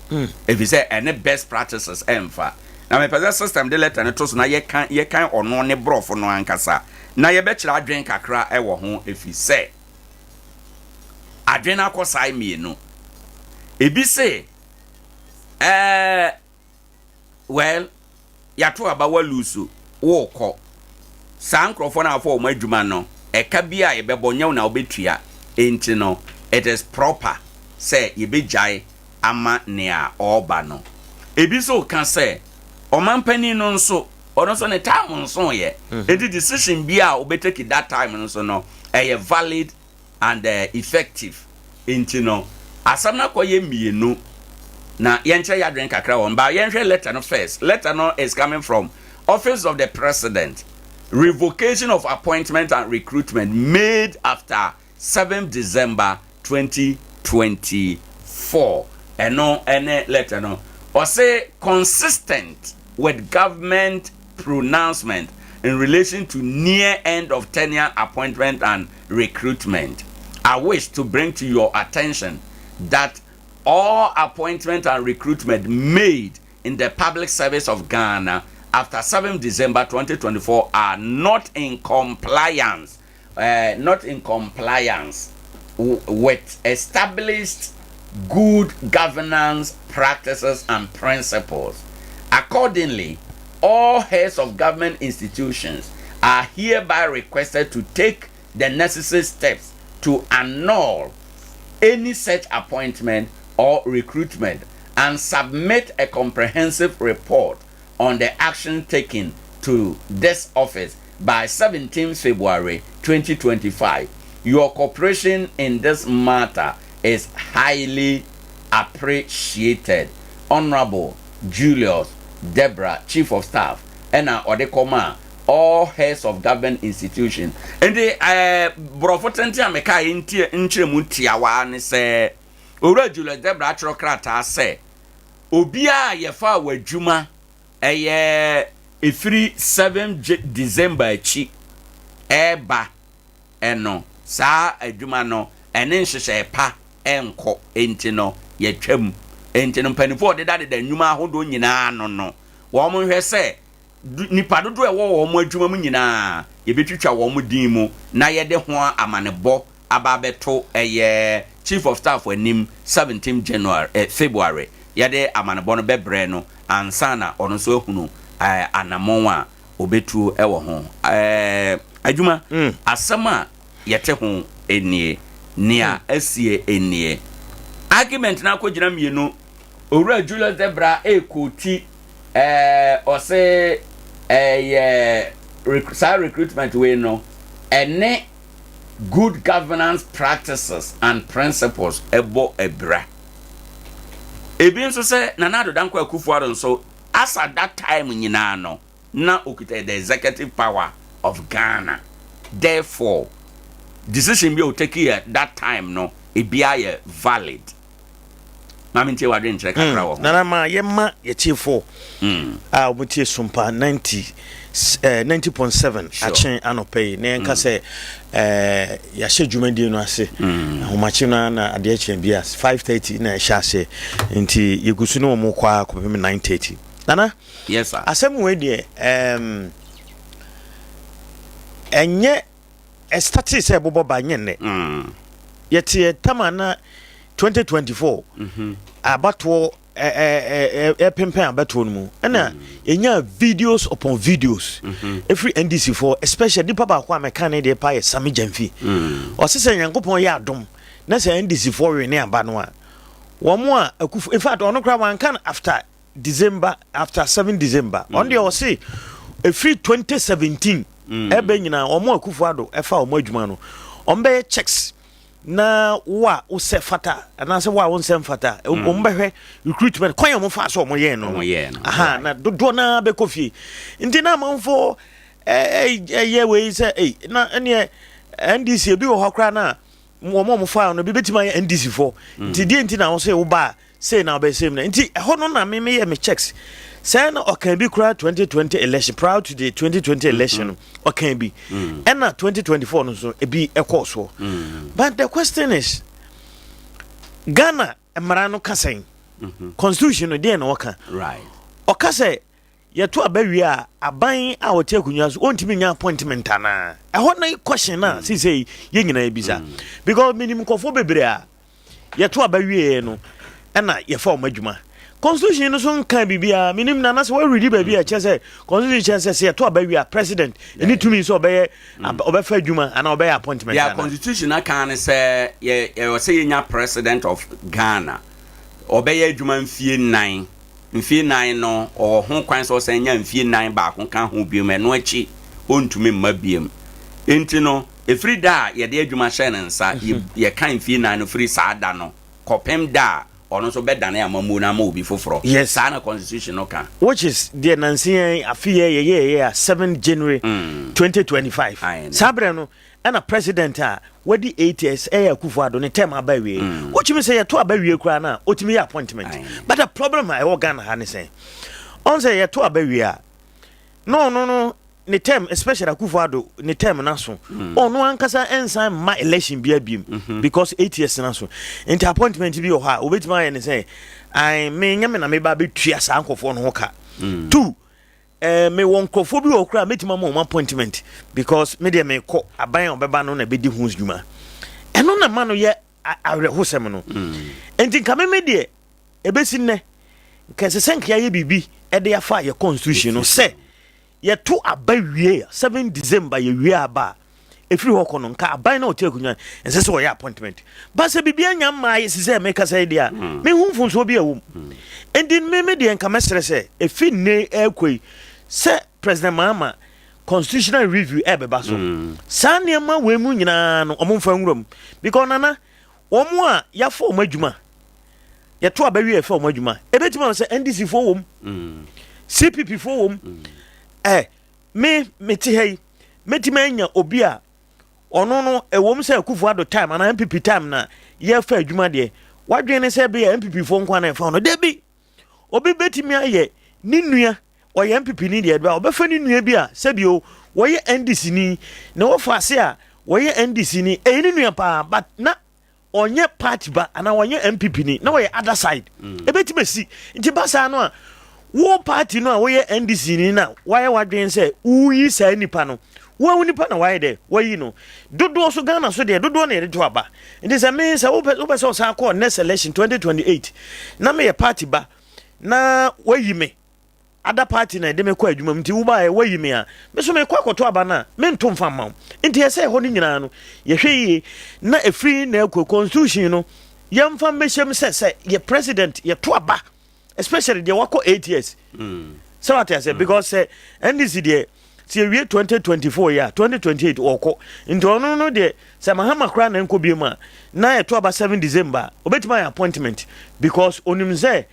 if you say any best practices emfa na me pese system de letter ne to so na ye kan ono ne brofo no ankasa na ye be kira adwen kakra e wo ho efi say adwen akosai mienu ebi say well yato abawa luso wo kɔ saa nkrɔfo na afɔ o madwuma no ɛka bia ye bɛbɔ nyaw na obetua enti no it is proper say yebejai ama nea oba no ebi so kan say omampani no nso ono so ne time nso ye edi decision bi a obetake that time nso no valid and effective into no asam na koye mienu na yenche ya drink kakra won ba yenhwe letter no first. Letter no is coming from Office of the President. Revocation of appointment and recruitment made after 7 December 2024. And no any letter no. Or say consistent with government pronouncement in relation to near end of tenure appointment and recruitment. I wish to bring to your attention that all appointment and recruitment made in the public service of Ghana after 7 December 2024 are not in compliance with established good governance practices and principles. Accordingly, all heads of government institutions are hereby requested to take the necessary steps to annul any such appointment or recruitment and submit a comprehensive report on the action taken to this office by 17 February 2025. Your cooperation in this matter is highly appreciated. Honorable Julius Deborah, Chief of Staff, and Odekoma, all heads of government institutions. And the Brofotenti Ameka Inchemutia ne say, Ora Julius Deborah Chokrata say, Obia yefa wajuma free 7 December chi eba eno sa adwuma no ene nhyehyɛ pa enko enti no yetwam enti no mpanifo de dade da nnwuma ahodo nyinaa no wo mo hwɛ sɛ nipa dodo ɛwɔ wo mo adwuma mu nyinaa yebetwitwa wo mo din mu na yɛde ho amanebɔ aba beto Chief of Staff anim 17 February yɛde amanebɔ no bebrɛ no ansana ono so ehunu anamon a obetu ɛwɔ ho adwuma asama yete ho enie nia asie enie argument na ko gina mienu owura Julius Debra ekoti ose recruitment we no ene good governance practices and principles ebo ebra ebi nso se Nana Dankwa Akufo-Addo nso as at that time nyina no na okita the executive power of Ghana. Therefore decision be take here that time no e be valid. Mami ntie wadwe nkyerɛ kakra wo. Nana ma yema ye chiefo obutie Sompa 90.7 achen anopay na enka se ya hye dwumadi no ase ahomachi na Adea Akye Abia 5:30 na hye ase nti yegusu no mo kwa kopem 9:30. Nana? Yes sir. Asem we de enye estati se bobo ba nyenne. Yete tamana 2024 abato pempen abato no mu na enya videos upon videos every NDC for especially the papa kwa meka ne de pa ye Sami Jamfi o se Nyankopon ya adom na se NDC for we ne aba no a wo mo a akufu in fact ono kra wan kan after 7 December on the o se every 2017 ebe nyina o mo Akufo-Addo e fa o mo adwuma no on be checks na wa wo se fata na se wa wo nsem fata o mbehwe recruitment kwan mo fa so mo ye no aha na dodo na be kofi nti na manfo ye we se na ene NDC bi wo hokra na mo fa no bi betima NDC for nti die nti na wo se wo ba say na be same na nti ho no na me ye me checks say na okan bi kura 2020 election proud to the 2020 election okan bi and na 2024 no so e bi ekoso but the question is Ghana emara no kasen constitution no dey na waka right okase yeto abawi a aban a wote akunya so ontimi nya appointment ana ho na question na say ye nyina ebisa because minimum kofo bebre a yeto abawi no na ye fa o madwuma constitution no so nka bibia minim na se we read baby a che say constitution say to abawia president any to me so obey obefa adwuma and obey appointment yeah constitution aka say ye say nya president of Ghana obey adwuma mfie 9 no o ho kwan so say nya mfie 9 ba ko kan ho biom no achi ontumi mabiem enti no efri da ye de adwuma hye ne nsa ye kan mfie 9 no free saada no kopem da ono so bedane amamu na ma obi foforo yes na constitution no kan which is the nansi afie ye 7 January 2025 sabre no and a president wadi 8 years Akufo-Addo ne term abawie which means say to abawie kura na otimi appointment but the problem I organ ha ne say on say to abawie no ne term especially Akufo-Addo ne term na so ono ankasa ensan ma election bia biem because 8 years na so into appointment bi o ha obetima ne say I me nyame na me ba betua sa ankofo no ho ka 2 me won krofo bi okra metima mo appointment because me de me ko aban obeba no na bedi hu djuma eno na ma no ye awrehosem no enti nka me de ebesi ne nka sesenka ye bibi e de afa ye constitution no se ye to abawie 7 December ye wie aba efiri hoko no nka aban na otekunyan ense se wo ye appointment ba se bibi anya ma ye se me kasa dia me hu mfunso bi awum enti me de nka mesere se efi ne ekoi se president Mahama constitutional review ebeba so sane ma we mu nyina no omfa nwuram because nana omo a ya fo omadwuma ye to abawie fa omadwuma ebetima se NDC fo wom CPP fo wom me ti hey metima anya obi a ono no ewom se Akufo-Addo time ana MPP time na ye fa adwuma de wadwene se be MPP fo nkwa na fa no debi obi betimi aye ni nua oye MPP ni de ba obefa ni nua bi a sebio woye NDC ni na wo fa se a woye NDC ni ni nua pa but na onye party ba ana wonye MPP ni na woye other side ebetimi si nti basa no a wo party no a woye NDC ni na waye wadwen se uyi sa nipa no wo nipa na waye de wayi no dodo so Ghana so de dodo na de to aba nti se me se wo pe so sa call next election 2028 na me ye party ba na wayi me other party na de me kwa adwuma mti wo ba ye wayi me a me so me kwa koto aba na me ntom fa ma nti ye se ho ni nyina no ye hwe na efri na ekwo constitution no ye mfa meshem se ye president ye to aba especially the wako 8 years so what I say because NDC the see we 2024 year 2028 wako into ono no de say Mahama kra na nko biema na to aba 7 December obetima appointment because onim say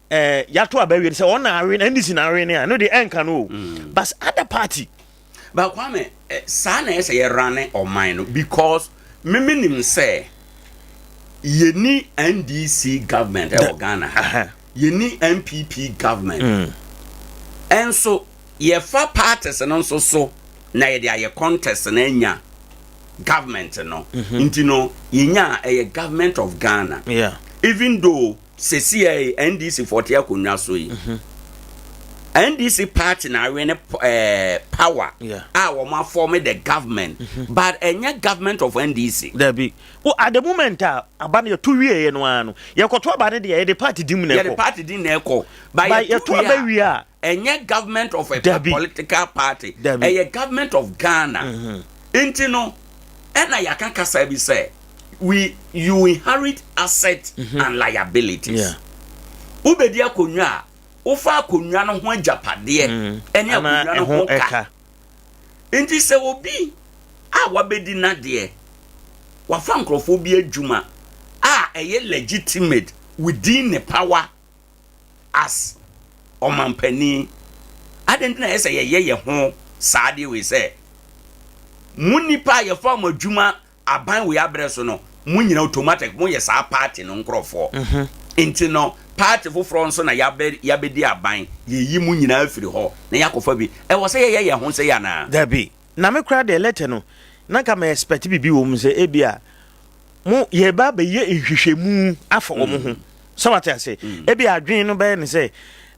ya to aba we say ona awe NDC na awe na no de enka no but other party but kwame sa na say ye run o mine because me nim say ye ni NDC government e Ghana ye ni MPP government and so ye fa parties no so na ye dia ye contest na nya government no nti no ye nya a government of Ghana even though CCA NDC 40 akonwa so yi NDC party na we power wo ma form the government but enya government of NDC there be at the moment abana ye to wie no ano ye koto abane de ye the party dim na ye the party dim na ekọ by ye to abawie a enya government of a political party a government of Ghana enti no ena yaka kasa bi say you inherit assets and liabilities ubedi akonwa ofa akonwa no ho ajapade ene akonwa no ho ka enti se obi a wabedi na de wafa nkrofo bi adwuma a eye legitimate within the power as omampani adentina ese ye ho saade we say munipa ye fa adwuma aban we abreso no munyina automatic mo ye sa party no nkrofo enti no party for France na yabedi aban ye yi munyina afiri ho na yakofa bi e wo say ye ho say ya na there be na me kra de letter no na ka me expect bibi wo mu say ebia mo ye ba be ye nhwehwemu afa wo mo ho so what I say ebia adwen no be ne say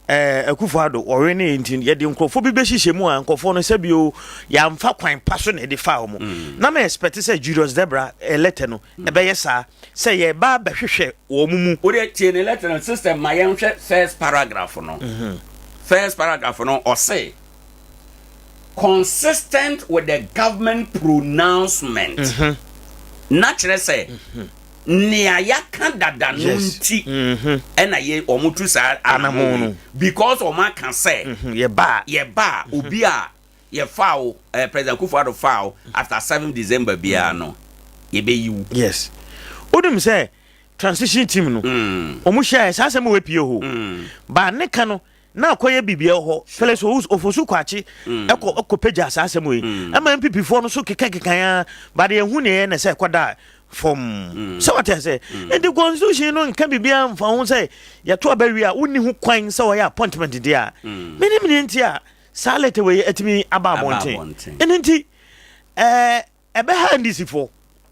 Akufo-Addo ɔre ne ntin ye de nkrofo bi be hihye mu a nkrofo no sebio ya mfa kwan paso na de fa omo na me expect say Julius Debra letter no e be yesa say ye ba behwehwe wo mumu o de tie ne letter no system ma yen hwe first paragraph no first paragraph no or say consistent with the government pronouncement naturally say nia yaka dada no nti ena ye omutu sa anamu because o man can say ye ba obi a ye foul President Akufo-Addo foul after 7 December bia no ye be you yes odum say transition team no omu share sa asem we pie ho ba ne ka no na akoye bibia ho fellows ofosu kwachi eko page sa asem we ama MPP for no so keka ba de hu ne na say kwada from so what I say and the constitution no can be bia mfa ho say ya to abawi a woni hu kwan say we appointment dia mini ntia salete we etimi aba bonten enti ebe ha ndisifo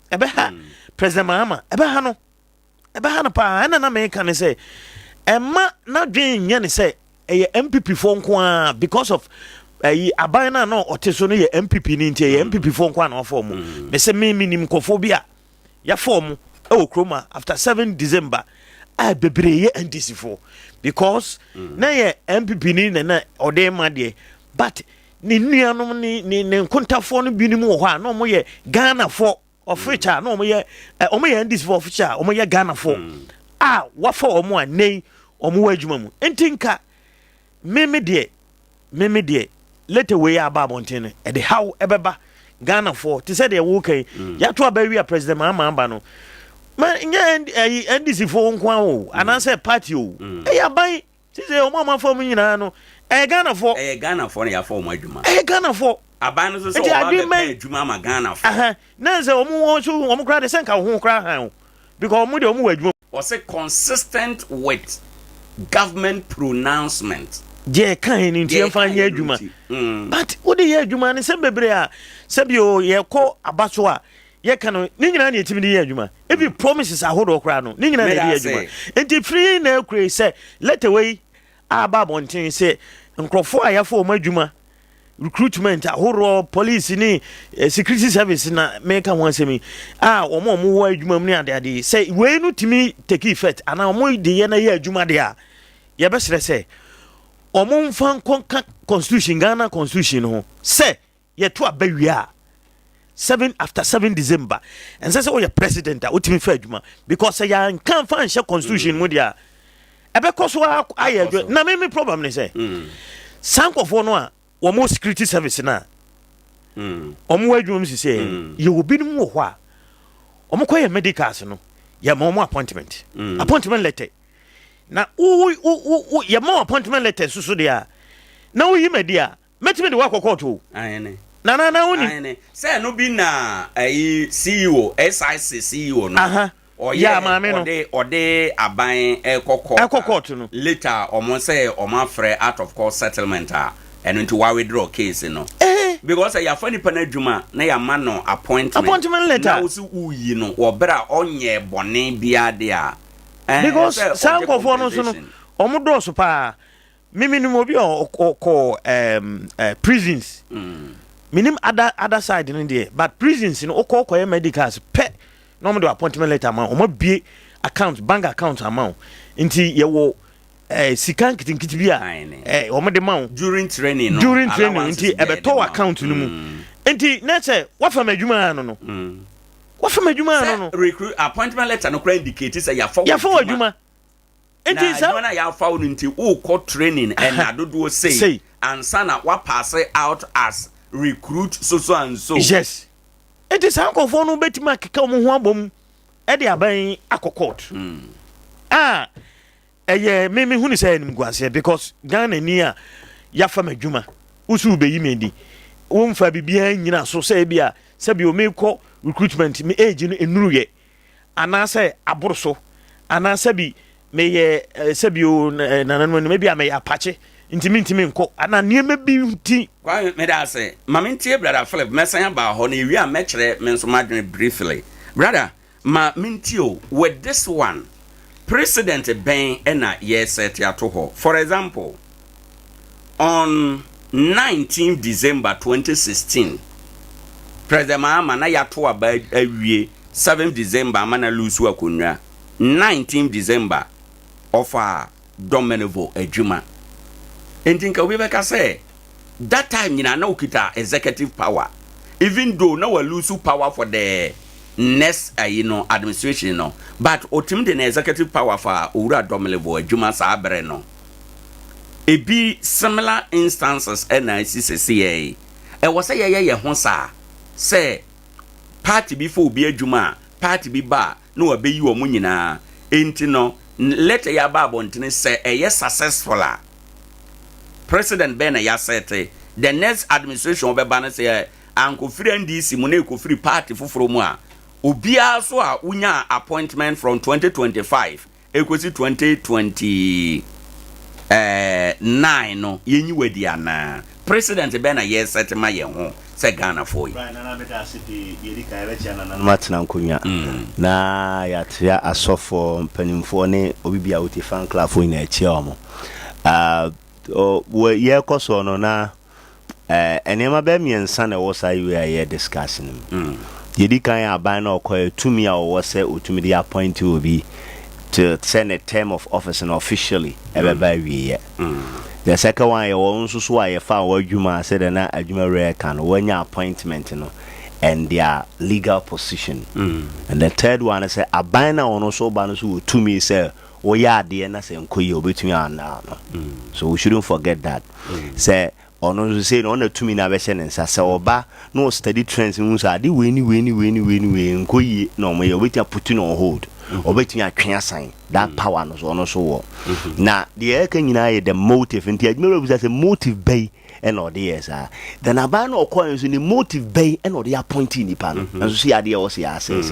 ebe ha president Mahama ebe ha no pa na me kan say emma na dwen nya ne say MPP for nko because of aban na no oteso no ye MPP ni ntia ye MPP for nko na form me say me minim kofobia ya form kroma after 7 December I bebreye NDC4 because na ye MPP ni na ode ma de but ni nuanom ni nkontafo no binim wo ha na mo ye Ghana for official na mo ye NDC4 official mo ye Ghana for wa for omo anei omo wa adwuma mu entinka meme de let away aba bonten e de how ebeba Ghana for to say they okay ya to abawi a president Mahama no man nya NDC for nko o ana say party o ya ban say o mama for nyina no Ghana for na ya for mo adwuma Ghana for aban no so o ba be adwuma ma Ghana for na say omo kra de senka ho kra han because omo de omo adwuma o say consistent with government pronouncement je kan ni ntia fa nya adwuma but wo de ye adwuma ne se bebre a se bi o ye ko abaso a ye kan ni nyina na etimi de ye adwuma e bi promises ahodo okra no ni nyina na de ye adwuma enti free na ekure se let away aba bonten se nkrofo a yafo o adwuma recruitment ahoro police ni security service na make one semi omo wo adwuma mu ni ade se we no timi take effect ana omo de ye na ye adwuma de a ye be sere se omo mfan konka constitution Ghana constitution ho say ye to abawia 7 after 7 December and say we president a utimi fa adwuma because ya kan fan she constitution mu dia ebe koso aye na me problem ne say sankofo no a omo security service na omo adwuma si say ye obi no ho a omo koye medicals no ya mo appointment letter na ya mo appointment letter so dia na wo yima dia metime de wakọ to ayene na woni ayene say no bi na CEO SIC CEO no ya maame no ode aban ekọkọ no later omo say omo afre out of court settlement and into wa withdraw case no because ya fani pana adwuma na ya ma no appointment letter na wo si uyi no wo bra onye bone bia de a because sankofo no so no omo do so pa minim obi ko prisons minim other side no there but prisons no ko medicals pe no mo do appointment letter ma omo bie account bank account amount nti ye wo sikan kitikiti bia omo de ma during training nti ebeto account no mu nti na say wa fa madwuma no recruit appointment letter no kra indicate say ya for adwuma enti sa na ya fa nti wo ko training and adodo say and sana wa pass out as recruit so and so yes enti sa nkofo no betima keka mo ho abom e de aban akokot me hu ni say enim guase because Ghana ni a ya fa madwuma usu be yi medi wo mfa bibia nyina so say bia se bi o me ko recruitment me age no enuruye ana say aboroso ana sabi me ye sabi o nananu me bia me apache ntimi nko ana niema bi nti kwa me da say mama ntie brother Philip mesan ba ho na ewi a me kire me nso madwene briefly brother ma mentio with this one president ben ena yes set ya to ho for example on 19 December 2016 President Mahama na yato aba awie 7 December amana lusu akonwa 19 December offer Dominivo Ejuma entinka we beka say that time nyina na ukita executive power even though na we lose power for the next administration but otim the executive power for Owura Dominivo Ejuma sa abere no ebi similar instances NICCA e was say ye ho sa say party before be adwuma party bi ba no abeyi wo nyina enti no letter ya ba bontene say e successful president Ben ya sete the next administration obeba na say anko free NDC mu na ko free party foforo mu a obia so a unya appointment from 2025 ekosi 2020 9 no yenyi wedi ana president Ben ya sete ma ye ho se Ghana for you right na me da city yedi ka election na matina nkonya na ya tia asofo mpanimfo ne obibia uti fan club fo ina echi omo we ye koso no na enema be miensa na wo sai we aye discussion yedi kan aban na okoy tumi a wo se otumi dey appoint obi to send a term of office and officially everybody we the second one you also so I found what you ma said na adwuma rare can when your appointment and their legal position and the third one is say abana ono so ba no so to me say o ya de na say nkoyi obetumi ana so we shouldn't forget that say ono say no na tumi na be hye nsa say oba no study trends mu so ade we nkoyi no mo ye obetumi put on hold obetumi atwe asan that power no so ono so wo na the eka nyina the motive nti adwuma be say motive bay and or yes then aban no coin so the motive bay and or the appointee nipa no so see ade o say assess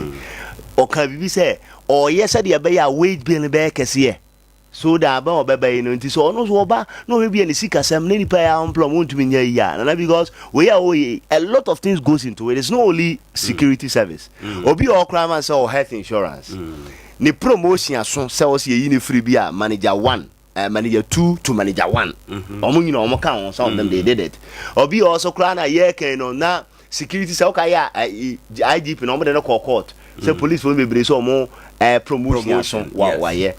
o ka bibi say o yes ade bay a wage bill be kese so da ba obeba no nti so ono so oba no we be ni sika sam na nipa ya employ won't be nya ya na because we are a lot of things goes into it. It's not only security service obi o crime and so health insurance ni promotion aso se o se yi ni free bia manager 1 manager 2 to manager 1 omo nyina omo kan on some of them they did it obi also cry na ye kan no na security se o ka ya IGP no omo de no court say police for be so omo promotion aso wa ye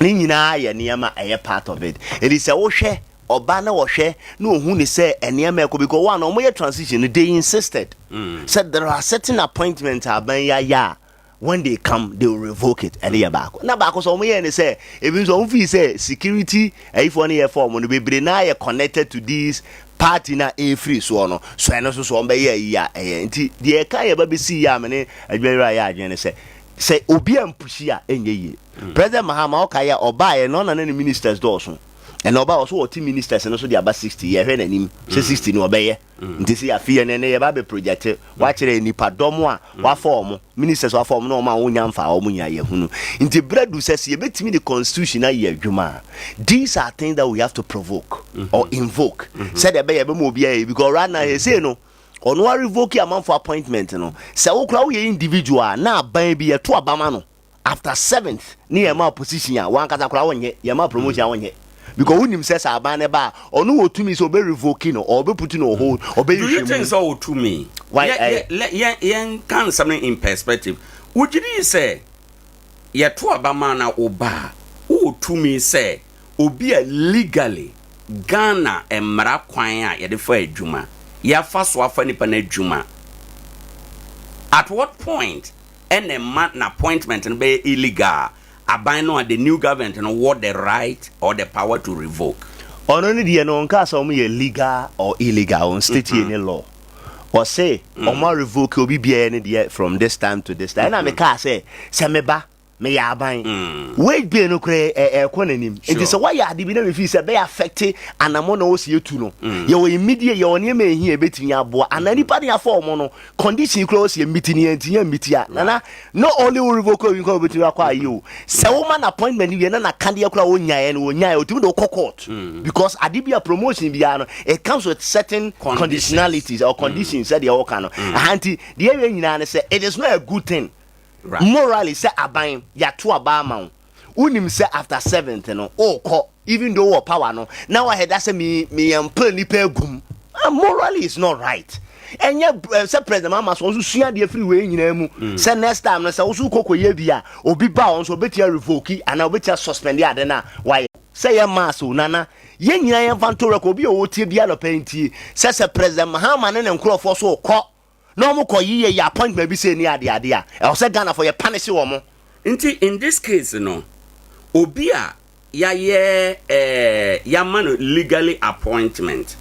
ni nyina ya niama aye part of it it is a wo hwe oba na wo hwe na ohun ni say eniama ko because one omo ye transition they insisted said there are certain appointments aban ya when they come they will revoke it and they back na back so omo ye say even so feel say security if one year form no be na ye connected to this party na free so no so eno so so mbe ye ya nti de ka ye ba be si ya me adwera ya adwene say obi ampushi a enye ye president Mahama okaya oba ye no na na ministers do so and oba also what ministers no so dey about 60 ye hwe nanim say 60 no obeye nti say afie ne ye ba be project wa kire nipa dom a wa form ministers wa form no ma wonya mfa o munya ye hunu nti bredu says ye betimi the constitution na ye adwuma these are things that we have to provoke or invoke said e be ye be mo bia because right now he say no ono wa revoke amount for appointment no say wo kra wo ye individual na ban bi ye to abama no after 7th ni ye ma position a wan kata kra wonye ye ma promotion wonye because when him says abane ba onu otumi so be revoking or be putting on hold or be do you think so to me why yen can something in perspective would you say ye to abama na oba o to me say obi a legally Ghana emra kwan a ye de fa adwuma ya fa so afa nipa na adwuma at what point any man appointment and be illegal aban no the new government no what the right or the power to revoke only the no nka so mo legal or illegal on state any law or say o ma revoke obi bia any there from this time to this time na me ka say meba me ya aban wait be no kre konanim it is why ya de bi na me fi say be affect anamo na o se etu no ye wo immediate ye woni ma ehia betini abo anani pa ya form no condition kro o se mitini antinya mitia na not only we revoke we go betini akwa yi o se wo man appointment bi na kan de akwa onyae no onyae otimi do court because adibia promotion bia no it comes with certain conditionalities or conditions that they all can anti the area nyina na say it is not a good thing. Right. Morally say aban ya to abama unim say after 7th no ko even though power no now I had that say me am plan nipa gum morally is not right. And yet say president mama so sua de free way nyina mu say next time no say wo kokoye bia obi ba on so betia revoke and obetia suspend ya de na why say ya maso nana ye nyina ye fanto record bi o tie bia no penti say president mahama ne nkrofo so ko no mo koyi ye appointment bi say ni ade a e say Ghana for ye punish wo mo. Nti in this case no obi a ya man legally appointment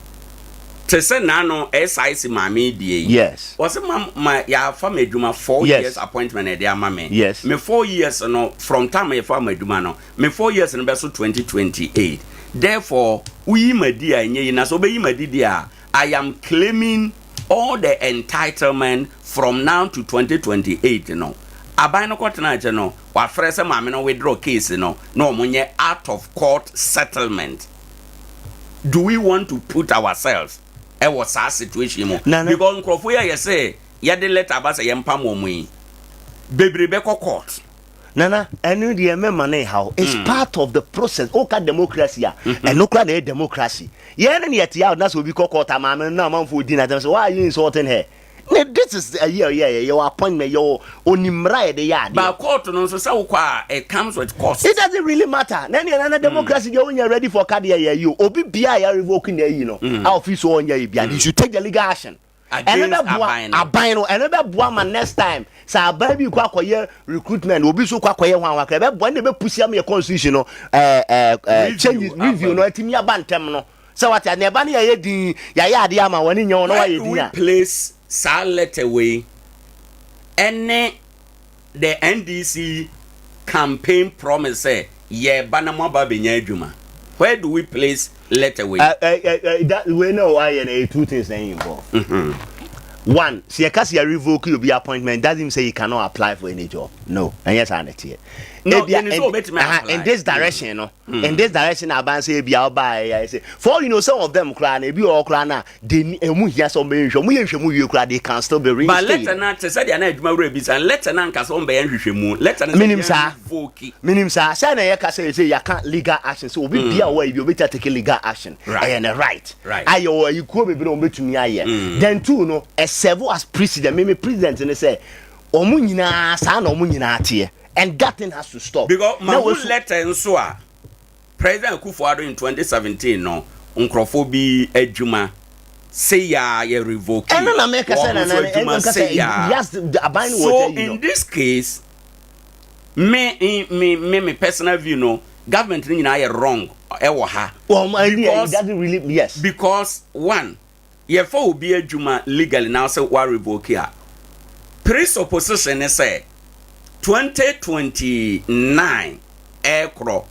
to say nano SIC mami die. Yes. Was my ya fa meduma 4 years appointment e dia mame. Yes. Me 4 years no from time e fa meduma no. Me 4 years no be so 2028. Therefore, we madi anye na so be madi dia. I am claiming all the entitlement from now to 2028 no. Abai no kwatena je no wa frese mame no withdraw case no omunye out of court settlement. Do we want to put ourselves was our situation mo because nkrofo ya say ya de letter ba say yempa mo mu bebrebe court nana enu de memma na how it's part of the process oka democracy and no kra na democracy ye na yet ya na so bi court amam na amamfo di na say why are you insulting her? This is a year your appointment your onimra de ya but court no so say it comes with cost. It doesn't really matter na democracy you when you're ready for card you obi bia ya revoking you know office on ya bia you should take the legal action another abino another boa next time sa baby kwa koye recruitment obi so kwa koye wan wakra be boa na be push am your constitution no change review no atimi abantem no so what na eba na ya din ya ade ama woni nyon no wa ye din a place sa let away any the NDC campaign promise ye banamo ba benya adwuma. Where do we place let away? That we know why and two things involved. One, see a case you revoke your appointment doesn't say you cannot apply for any job. No, and yes, I know. No, in this direction, no. In this direction, I say be out by. I say for some of them crying, be all crying. They yes, they can still be reinstated. But let not say they are not rebis and let an cast on by let minim sir. Say I say you can't legal action. So be aware you better take legal action. And right. I you could be on to me. Then two no serve as president. Me president and they say omunyina sa na omunyina atie. And that thing has to stop. Because my letter and so President Kufuor in 2017 no Nkrofobi Ejuma say ya revoke. And then America say yes so in this case me personal view no government ni na wrong ewo ha. Well it doesn't really yes. Because one ye for obi Ejuma legally now say wa revoke here. Presupposition say 2029 ekro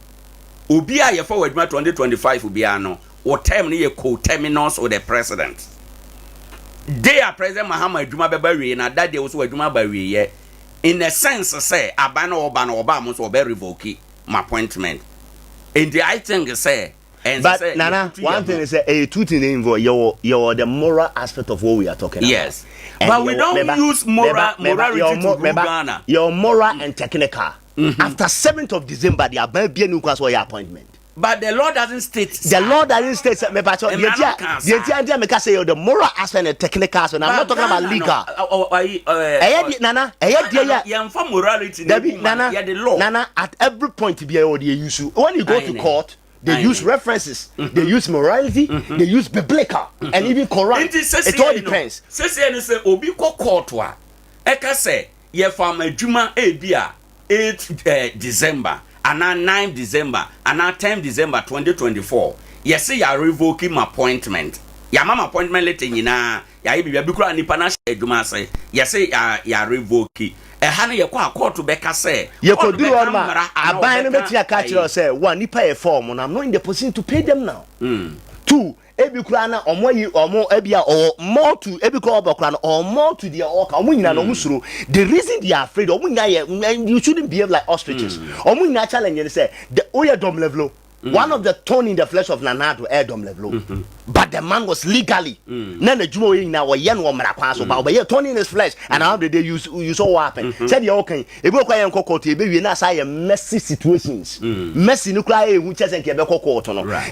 obi a ye forward ma 2025 obi ano o term ni ye co-terminus with the president they are president Mahama adwuma beba wie na that day also adwuma ba wie ye in a sense say abana oba mo so be revoke my appointment and the I think say and but say, Nana one thing is a two thing involved your the moral aspect of what we are talking yes. about. But we don't use morality to Ghana. Your moral and technical. After 7th of December, there will be a new class for your appointment. But the law doesn't state. The law doesn't state. The moral aspect and technical aspect. I'm not talking about legal. Nana, morality. Nana, at every point to be able to use when you go to court. They use references, they use morality, they use biblical, and even Quran. It all depends. Say obi ko court wa. Eka say ye fam adwuma ebia 8 December, ana 9 December, ana 10 December 2024. Ye say ya revoke my appointment. Ya mama appointment letter nyina, ya bibia bi kura nipa na adwuma say. Ye say ya revoke. Hana ye kwa court to beka say ye could do on ma aban no betia catch you say one nipa ye form and I'm not in the position to pay them now. Two ebi kura na omo ebia or more to ebi kura obokra or more to their oka omo nyina no musuro the reason they are afraid omo nyina you shouldn't behave like ostriches omo nyina challenge say the oya dom level One of the thorn in the flesh of Nanado Edom level. But the man was legally. None the Jumo in our yen woman but you're thorn in his flesh. And how did they use so what happened? Said you okay. If you can cocoa, baby, not say messy situations. Messy nuclear, which is in Quebec cocoa.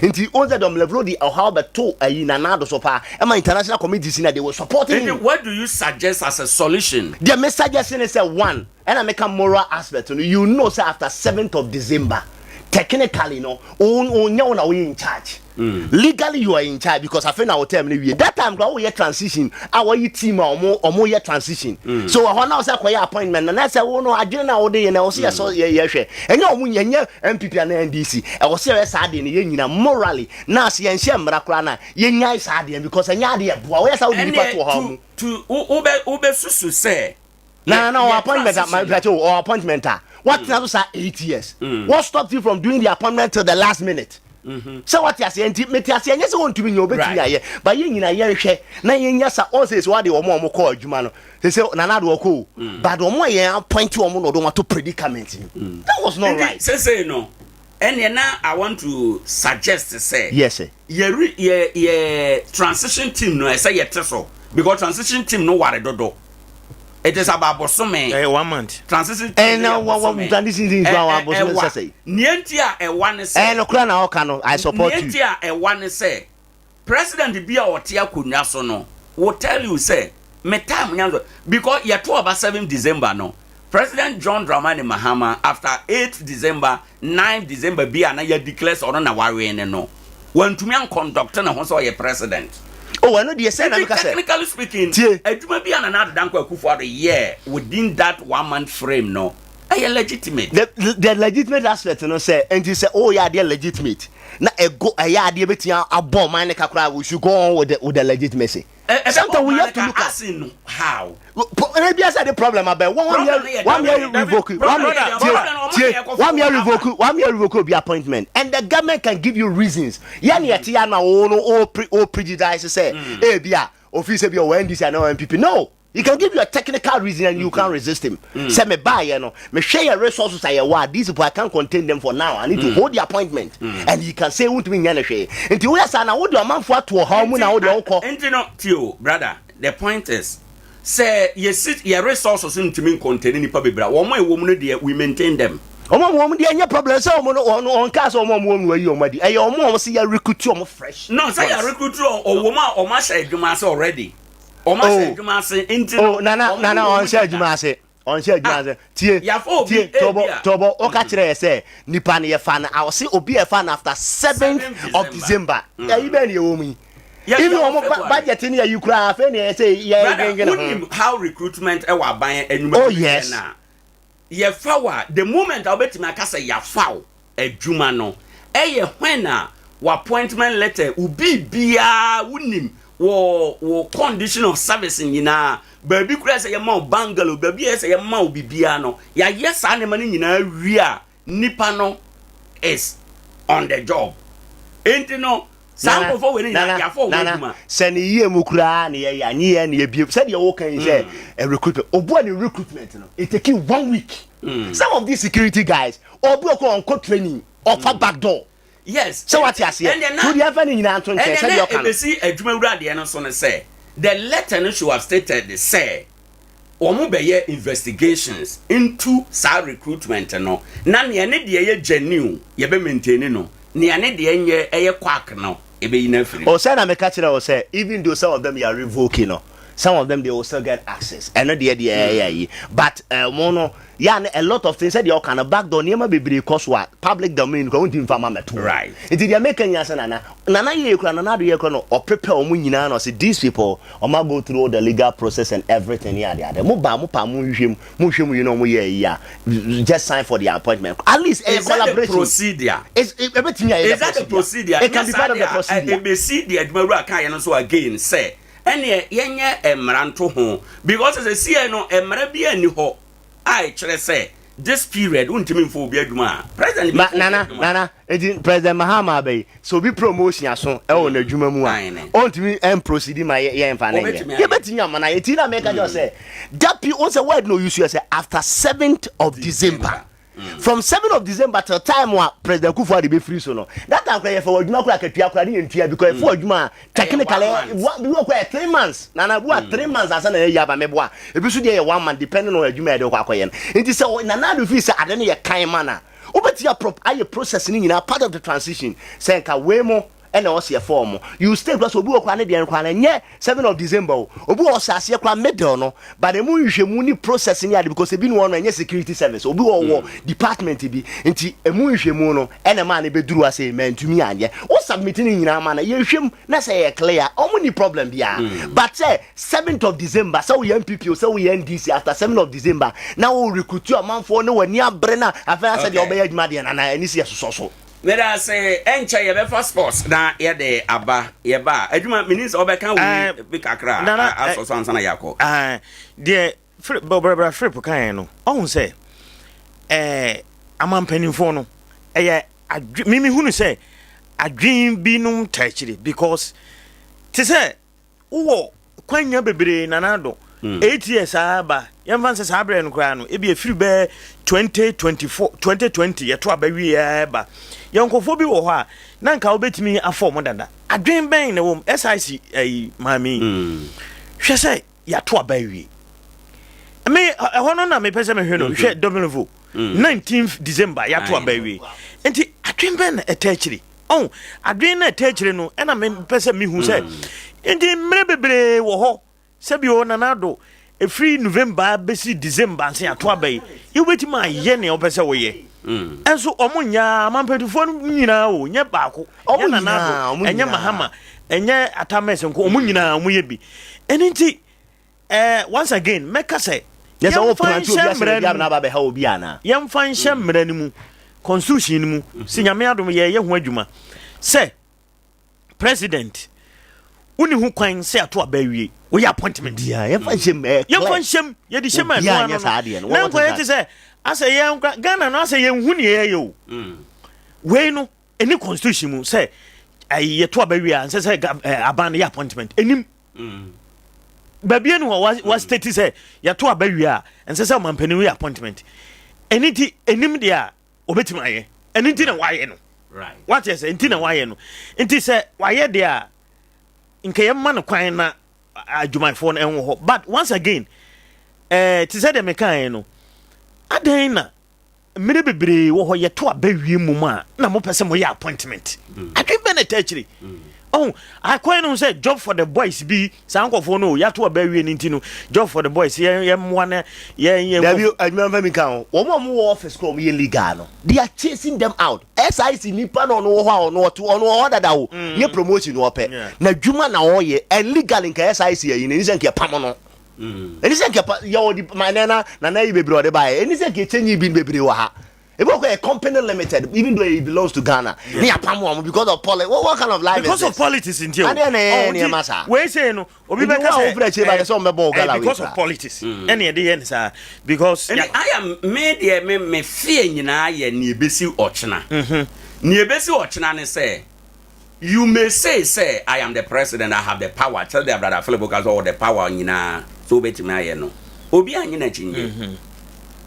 Into all the dom level, the how but two a Nanado so far. And my international committees in they were supporting. What do you suggest as a solution? The message is one, and I make a moral aspect. You know, say after 7th of December. Technically, no, we in charge. Legally, you are in charge because I think I will tell you that time we are transition. Our team or more year transition. So I want to say appointment, and I said, oh no, I didn't know day, and I was here so yeah, and no, when you MPP and NDC, I was serious sad in the morally. Now, see, and share Marakrana, ye sad because I had the where's how did you home to Ube Susu say, no, appointment at my plateau or appointment. What was 8 years? What stopped you from doing the appointment till the last minute? So what you saying? Yes, I want to be your better. But you in a year, now yes, all says what they were more called Jumano. They say Nanado cool, but one more point to a mono don't want to predicament. That was not right. Say no. And now I want to suggest to say yes, sir. Yeah, transition team no I say yet so because transition team no worry do. It is about Bosome. 1 month. Transition. And now what we've done this is our Bosome say. Nientia a one say. And Okrana Okano, I support you. Nientia a one say. President Bia or Tia Kunyaso no will tell you say me time because you're 2 about 7 December no. President John Dramani Mahama after 8 December, 9 December Bia na ye declares or na worry no. When to me conductor na who your president. Oh, I know the essence. Technically speaking, Ejuma be another danko for the year within that 1 month frame. No, are legitimate? The legitimate aspect, you know, say, and you say, oh yeah, they're legitimate. Now, yeah, the betia a bomb, man, we should go on with the legitimacy. Sometimes we have to look at how. Maybe I said the problem about 1 year revoke, 1 year revoke the appointment, and the government can give you reasons. Yani atiana or prejudice say, eh, bia, office be or NDC and MPP. No. He can give you a technical reason and you can't resist him. Say me buy, you know, me share resources I what these people I can't contain them for now. I need to hold the appointment. And he can say won't me nyane share. Until we are saying what do a man for to how now the uncle. Tio, brother, the point is say you sit your resources into me containing the public bra. One way woman there we maintain them. Woman there any problem so on cast or mom where you madi. Eh your mom see your recruit you fresh. No, say your recruit or woman or my side already. Oh, Nana, on share Jumase. On share Jumase. Tobo, Okachre say, Nipani a fan. I will see Obi a fan after 7th of December. Yeah, you been your woman. If you want budget in here, you cry, and say, yeah, how recruitment are buying and oh, yes. Yeah, foul. The moment I'll bet my casa, ya foul, a Jumano. Eh, when appointment letter, Ubi Bia, Wunim. Wo condition of service nyina baby kura say ma bangalo baby say ma obibia no ya yes anema nyina wia nipa no is on the job enti no sample for we ya for we sani ye mu kura na ya nyi ya na bi say wo kan say a recruitment obo the recruitment no it take 1 week. Some of these security guys obo ko on training or for back door. Yes. So what you say? Could you have any answer? And then see a Jumura the answer say the letter should have stated say Omubeye investigations into sa recruitment no. Na ne ne de genuine ye be maintain no. Ne ne de ye quack no. E be ina free. O say na me catch na o say even though some of them are revoking no. Some of them they will still get access. And not the but mono yeah, a lot of things said you can back door near be cause what public domain going to inform right. It did American Nana ye another year or prepare or see these people or go through all the legal process and everything. Yeah, just sign for the appointment. At least a collaboration procedure. Everything is that the procedure. It can be part of the procedure. The so again say any yenye emranto ho because as a see no emra bia ni ho I say this period won't mean for be aduma president nana president Mahama be so be promotion so e won adwuma mu a won't me proceed my ye mfa na ye betinya mana ye ti na make just say that people say word no use say after 7th of December from 7th of December till time wa President Kufuor be free so no that time kra for adwuma kra katua kra ne ntua because for adwuma technically we go 3 months na bo 3 months asa na ya ba mebo a ebi so dey 1 month depending on adwuma e dey kwa koye no nti say na na do fi say ade ne ye kan mana obetia aye process ni nyina part of the transition say nka we mo and also your form. You stay plus obi okwa ne de nkwa na nye 7th of December obi o sase kwa middle no but the mu nhwemu ni process ni ade because ebi no one nye security service obi wo department bi nti emu nhwemu no ene ma na beduru ase mantumi anye o submit ni nyina ma na ye hwem na say ye clear omo ni problem bia but say 7th of December so we MPP so we NDC after 7th of December now we recruit your man for no wani abre na afa say de obeya adwuma de na ani si so Let us say, encha ye be sports na ye de aba ye ba adwuma minis obeka we be kakra aso so ansana yako de bobra frip kan no ohun say amampanimfo no eye mimi hunu say adwin binum tachiri because te say wo kwanya bebre nanado 8 years aba yemfanse sabre no kra no e bi efiri be 2020 ye to abawi aba yonkofo bi wo ho a na nka obetimi afom dada adwen ben na wom SIC mami hwe say ya to abawi me hono na me pese me hwe no hwe dominovo 19th December ya to abawi enti adwen ben na etachiri adwen na etachiri no na me pese me hu say enti mre bebre wo ho sebio nanado e free November besi December anse ato abai you wetima ye ne opese wo ye enso omunya mampetufo nyina o nye baako nanado enye mahama enye atames nko omunyina omuye bi eninti once again make say yes o plan to obi na ba be ha obi ana yem fan hyemra ni mu constitution ni mu sinyame adom ye ho adwuma say president uni hu kwan say ato abawie we appointment yem fan hyem ye di hyem no na ko ye say asa ye Ghana no asa ye hu ne ye yo we no any constitution mu say ye to abawie an say aban ye appointment enim babie no was state say ye to abawie a an say mampani we appointment eniti enim dia obetima ye eniti na waye no right what you say eniti na waye no enti say waye dia nke ye man kwan na adwumayfo no enwo ho but once again ti say dem kan no adan na mere bebre wo ho ye to abawie mu ma na mo pese mo ye appointment adwen benetachiri akwan no say job for the boys be sankofo no ya to abawie ni ntino job for the boys ye mo na ye w adwuma mi kan wo mo office ko mo ye legal no they are chasing them out SIC nipa no no ho no to ono dada wo ye promotion no ope na dwuma na wo ye illegal nka SIC yi ni se nke pam no eni se nke ya wo di manana na yi bebre ode bae eni se nke chenyi bi bebre wa ha a company limited, even though it belongs to Ghana. Because of politics. What kind of life because is of politics in here. We say no. Because of politics. Any day, because I am made me fear ye ni besi ochna. Ni besi ochna ne say. You may say I am the president, I have the power. Tell their brother Philip because all the power nyina so beti me no. Obi anyina chinje.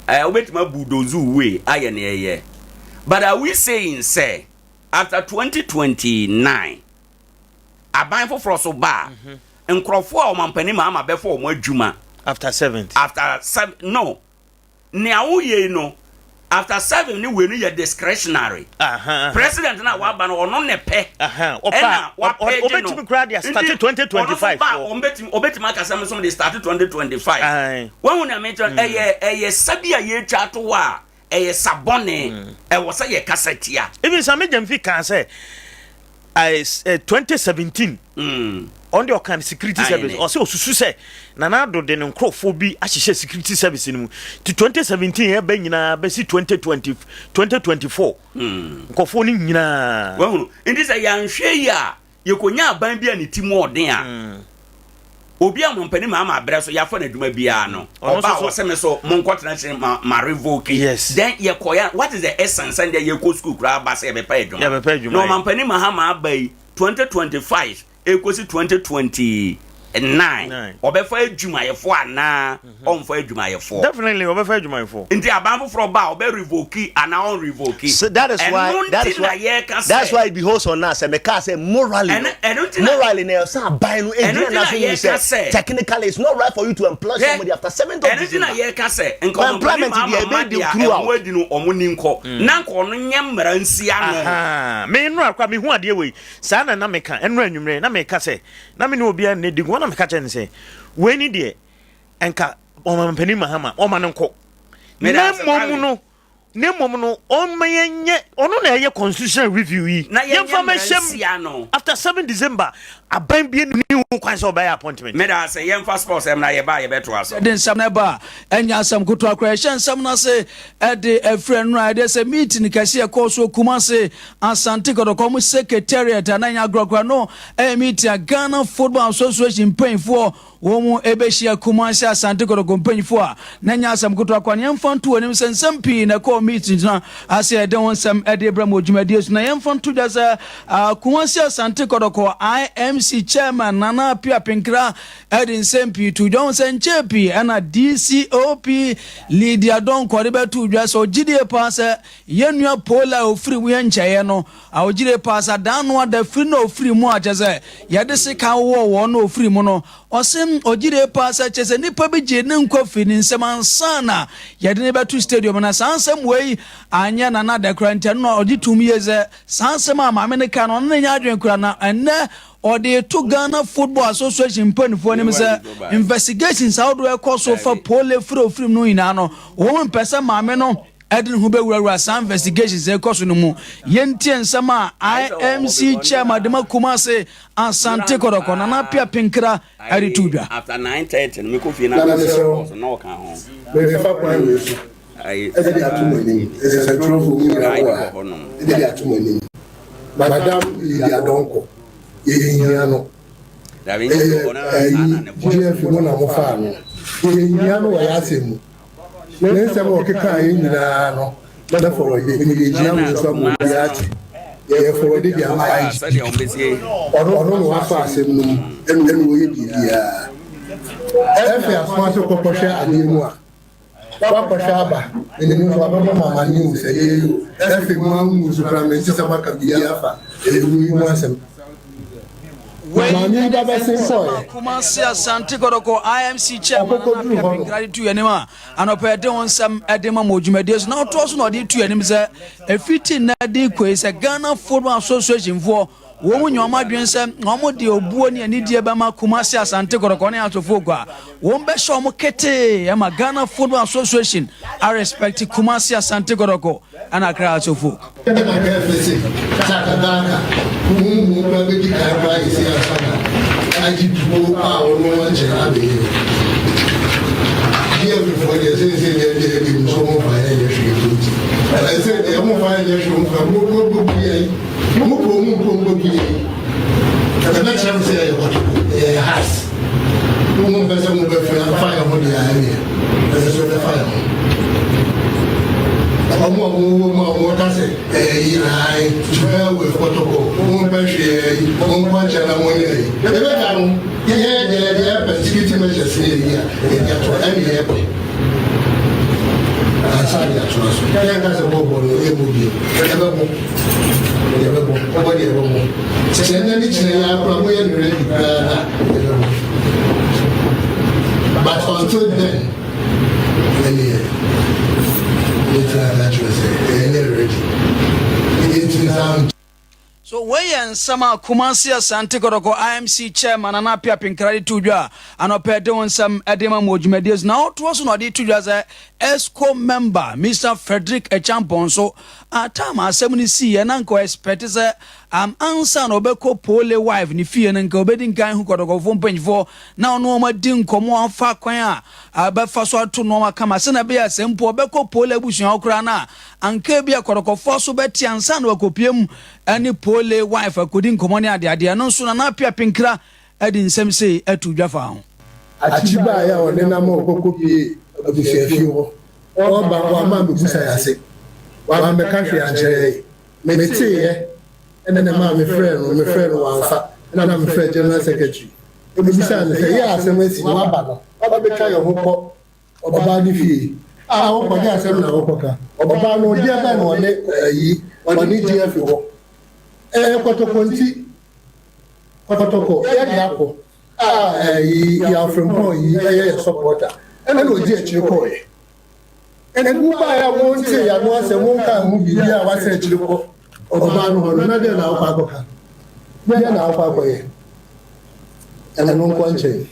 Obetima budozu we aye but are we saying say after 2029 aban for so ba nkrofo a omampani ma ama before mo adwuma after 7 no ne awoye no after 7 ni we no ye discretionary president na wa ba no ono ne pe obetima grad ya start 2025 obetima kasam so they start 2025 when we na mention eye sabia ye twa to wa eye sabone e wo say ye kasatia even some dem fi kan say 2017 on the kind security service or so susu say nanado de nkrofo bi ahihye security service ni mu to 2017 e ba nyina ba si 2024 nkofo ni nyina wahunu ndi say yanhwe ya yekonya aban bi ani timu orden a obi amompani ma abrɛ so yafa na dwuma bia no oba wo se me so monkotena che ma revoke then ye koya what is the essence and ye go school kra ba se be pa edwuma no mampani ma ha ma abai 2025 ekosi 2028 9 obefa adwumayefo ana onfa adwumayefo definitely obefa adwumayefo nti abanfo from ba obe revoke and on revoke so that's why it beholds on us and make say morally na say aban no edina na so say technically it's not right for you to employ somebody after 7th of December na ye ka say employment dey be throughout no omuni nko na nko no nyemra nsia no me no akwa me hu ade we sa na meka enro anwumre na meka say na me no obi an ne na meka chen say we ni de enka omampani mahama o manenko na mom no on mayenye ono na ye constitutional review yi information after 7 December aban bie ni hu kwan so by appointment me da say yem fast sports em na ye ba ye beto aso den sam na ba enya asam kuto akra hye sam na say e de efren right dey say meeting kase e call so kuma say Asante Kodoko secretariat ananya agrokra no e meeting Ghana Football Association paying for womu ebeshia Kumasi Asante Kodoko paying for nanya asam kuto akwa nyemfantu onim sensem pi na call meeting na ase de won sam e de bram odwumade so na yemfantu da say Kumasi Asante Kodoko IMC chairman Nana Pia Pinkra Edin Sempi to Johnson Chepi and a DCOP Lydia Don Kwaribe to just or GD pass Yenua Pola o free we enchayeno our GD pass a downward the free no free more as Yadesika war no free mono or sim or GD pass such as a nipabi jenin coffin in Seman Sana Yadineba to stadium and a some way Anya another quarantine or the 2 years Sansema American on the Yadrian Krana and or the two Ghana Football Association pen for him investigations how do I call so for pole free no inano one person mameno Edin Hube were some investigations a cost no more Yentien Sama IMC chairman Dema Kumase Asante Kodoko Nana Pia Pinkra Erituja after 9:30 me ko fi na no kan ho Madam Yadonko Yeniano GF na mofano Yeniano wa yasemu Nensa mo keka yina no na forward ni Yeniano so mo biati ye forward dia ma ono no afa asem no enu wo yedi dia efe asma so kokoshe adimu a Papa Shaba ene no so ababa mama ni se ye efe mo amu so kramenti se maka biafa ewu mu asem Kumasi Asante Kodoko IMC chairman gratitude anima anopede on some edema modumades now to us no dey to anim say e fiti na dey kwei say Ghana Football Association for wo nyoma dwen say omo de obuo ne ani die ba ma Kumasi Asante Kodoko ne atofo gwa wo be show mo kete e ma Ghana Football Association I respect Kumasi Asante Kodoko ana kra atofo Mungu baby karba isi asana ajibu a ono anjera be here before the say the so fa ya shiri I said the mo fa ya shiri mo bi the next time say what has mo be say mo be fire mo dia area that's so the fire mo ta se ai we protocol mo be hwe mo kwa chala mo ye e be ga no ye security measures here ya to any here asali ya so ya ga se bo no e mo bi e be bo o ye bo se na ni chine ya pra mo ye ready but until then so when sama Kumasi Asante Kodoko IMC chairman Nana Pia Pinkra tudwa anopede won some edema modumades now to us no dey tudwa as ESCO member Mr. Frederick Acheampong so atama asem ni si na nko expect say answer no beko pole wife ni fie na nka obedi nkan hu Kodoko fo mpanjifo na ono ma di nkomo afa kwan a ba fa so ato no ma kama se na be asempo beko pole abusuan okra na anka bia Kodoko fo so beti answer no akopiem ani pole wife akodi nkomo ne ade no so na Pia Pinkra edi nsem sei atudwa fa ho achiba ya one na mo kokopie abusuafi ho o ba wa ma be busa ya se wa me ka hwe anche me tie ye ene na ma me friend wa fa na me friend general secretary ebisa ne sɛ yɛ asɛm asi na waba no waba bɛtwa yɛ ho kɔ ɔbaa ne fie a wɔkɔgye asɛm na wɔkɔka ɔbaa no ɔde aba na ɔne ayi ɔne gye afi hɔ kɔtɔkɔ nti kɔtɔkɔ yɛde akɔ a yɛafrɛmpɔn yi ɛyɛ sɔpɔta ɛna ɔgye akyire kɔɔyɛ ɛna mu baa yɛ a wɔntie yɛ ano asɛm wɔnka ho biribi a wasɛ akyire kɔ ɔbaa no hɔ no na deɛ na wokɔ akɔka deɛ na wokɔ akɔyɛ ɛna no nkɔ nkyɛn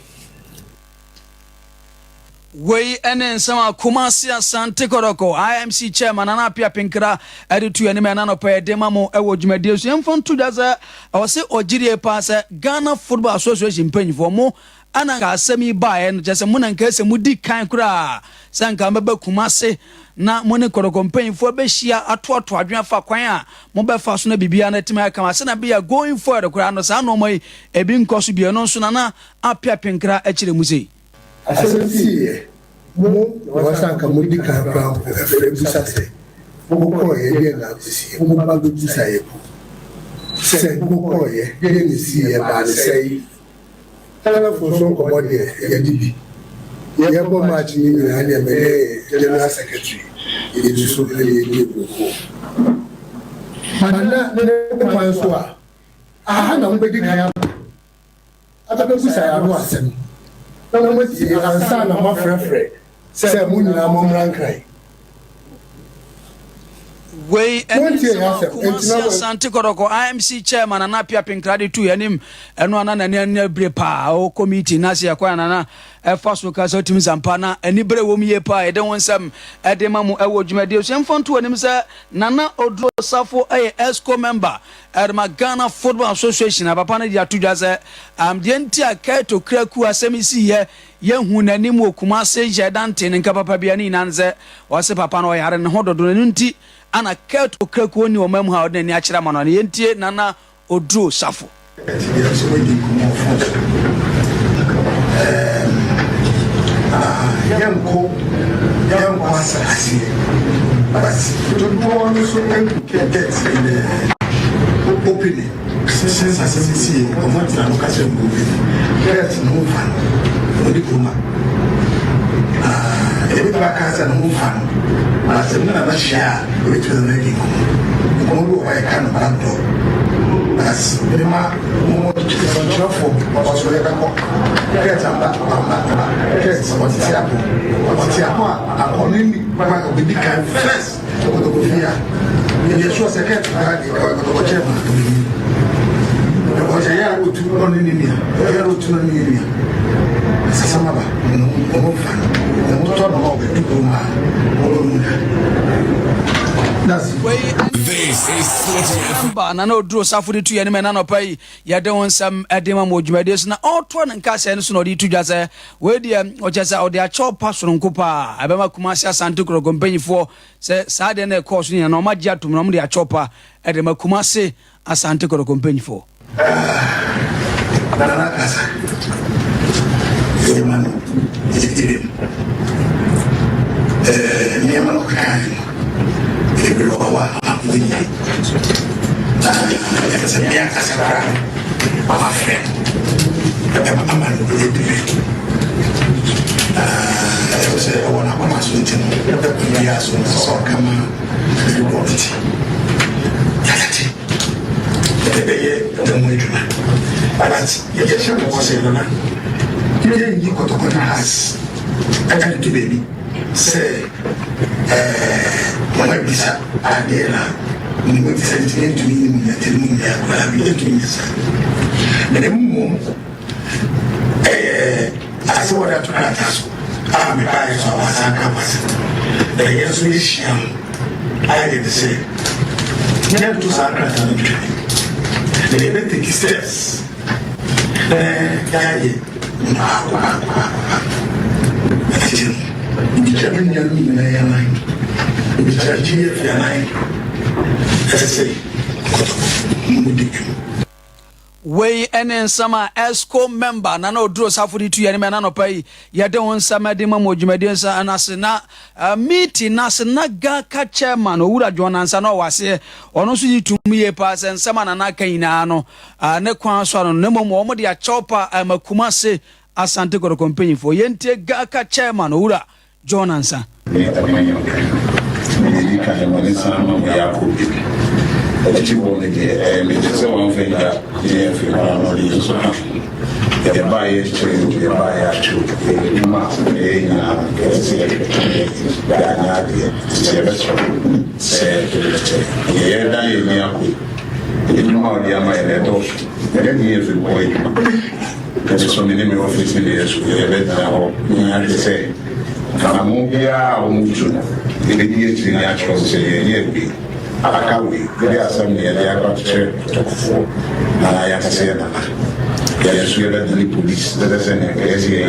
wei ene nsɛm a Kumasi Asante Kotoko IMC chairman Nana Apia Pinkra ɛde tu anim ɛna no pɛ de ma mo ɛwɔ dwumadie so yɛmfa nto dwa sɛ ɛwɔ sɛ ɔgyirie pa sɛ Ghana Football Association mpanyinfoɔ mo ana ka asɛm yi baeɛ no kyɛ sɛ mo na nka sɛ modi kan koraa sɛ nka mɛbɛ Kumasi na mo ne Kotoko mpanyinfoɔ bɛhyia atoato adwene fa kwan a mo bɛfa so na bibia na tim aka ma sɛ na bia going forward koraa no saa nɔma yi ebi nkɔ so bia no nso na Apia Pinkra akyire mu sei asɛmsiɛ mo wasanka modi kan kora ɛfrɛ busa sɛ mokɔɔyɛ deɛ na abesie moba bɛbusa yɛ po sɛ mokɔɔyɛ deɛ ne siiɛ baa ne sɛ yi tanafo so nkɔmmɔ deɛ yɛde bi yɛbɔ match no nyinaa deɛ mɛyɛ general secretary yɛdu so ne yɛdi ɛbrɛko mana ne kwan so a aha na mobɛdi kan aba abɛbusa yɛ ano asɛm na motie ansa na moafrɛfrɛ sɛ mo nyinaa mommra nkran wei ɛne Kumasi Asante Kotoko IMC chairman Nana Apia Pinkra de tu yanim ɛno ana nani bre pa o committee na se akwa nana ɛfa so ka sɛ timi sampa na ani bre wɔ mu ye pa ɛde wɔn nsɛm ɛde ma mu ɛwɔ dwumadie so ɛmfa nto anim sɛ Nana Odro Safo ɛyɛ ESCO member ɛde Ghana Football Association papa no de ato dwa sɛ deɛ nti a kaito kraku asɛm si yɛ yɛhu n'anim wɔ Kumasi hyɛ dante ne nka papa bia ne nyinaa sɛ wɔse papa no ɔyare ne ho dodo no nti ana kaito kraku oni wɔn mu ha ɔde ne akyerɛ ma no ne yɛntie Nana Odro Safo yanko asase but don't want to so get in the opening since asase ọmọ tí a lọ kásẹ̀ ń gbòòrò get no fan odi kuma ebi bá kásẹ̀ no fan asẹ̀ mi nana ṣíà ebi tí o nana di kuma ọmọ bí wọ́n yẹ ká nà bá dọ̀ as mi ma mo ìjọfọ̀ ọ̀sọ̀ yẹ ká kọ́ get amba get ọtí àpò àkọ́ní nípa òbí kan first ọ̀dọ̀kọ̀ fìyà ìyẹn sọ second ọ̀dọ̀kọ̀ chairman ọ̀sẹ̀ yàrá òtún ọ̀nà nìyà yàrá òtún ọ̀nà nìyà sasamaba ọmọ fa ọmọ tọ́ ọ̀nà ọ̀bẹ dúpọ̀ máa ọlọ́run náà. This is Nana Odro Safo de tu ya ne mena no pai ya de won sam ede ma mo dwumade so na oto ne nka se no so no de tu dwa se we de o che se o de a cho paso nko pa abema Kumasi Asante Kotoko mpanyifo se sa de na course ni na o ma gia tum no mo de a cho pa ede ma Kumasi Asante Kotoko mpanyifo Nana kasa yemano yitirim yemano kan Ebilowa apuyi sebia kasabra mama friend mama no edire se wona kama suntino ya so kama report yati ebeye demujuna but yesha ko se lona ile yi Kotoko na has aka to baby say mama bisa Adea ni mo bisa sentiment ni ya temu ya kwa bi to ni sa na mu aso wada to na taso me ba ya so wasa ka wasa da yesu ni shiam ai de say ya to sa ka ta ni ne be take steps ya ye na kwa Ibi nyami na ya nai. Ibi GF ya nai. Ese Kotoko mudiku. we ene nsama esco member na na oduro safodi tu yene na no pai yede won nsama de mamo dwumade nsa anase na meeting na se na ga ka chairman owura jona nsa na wase ono so yitum ye pa se nsama na na kan ina no ne kwan so no ne momo omo de a chopa makuma se asante ko company for yente ga ka chairman owura jona nsa one thing that if you are not used to buy it to buy it to you must pay Akawi, the assembly, and the agriculture, and I can say that. Yes, we have the police, the same as the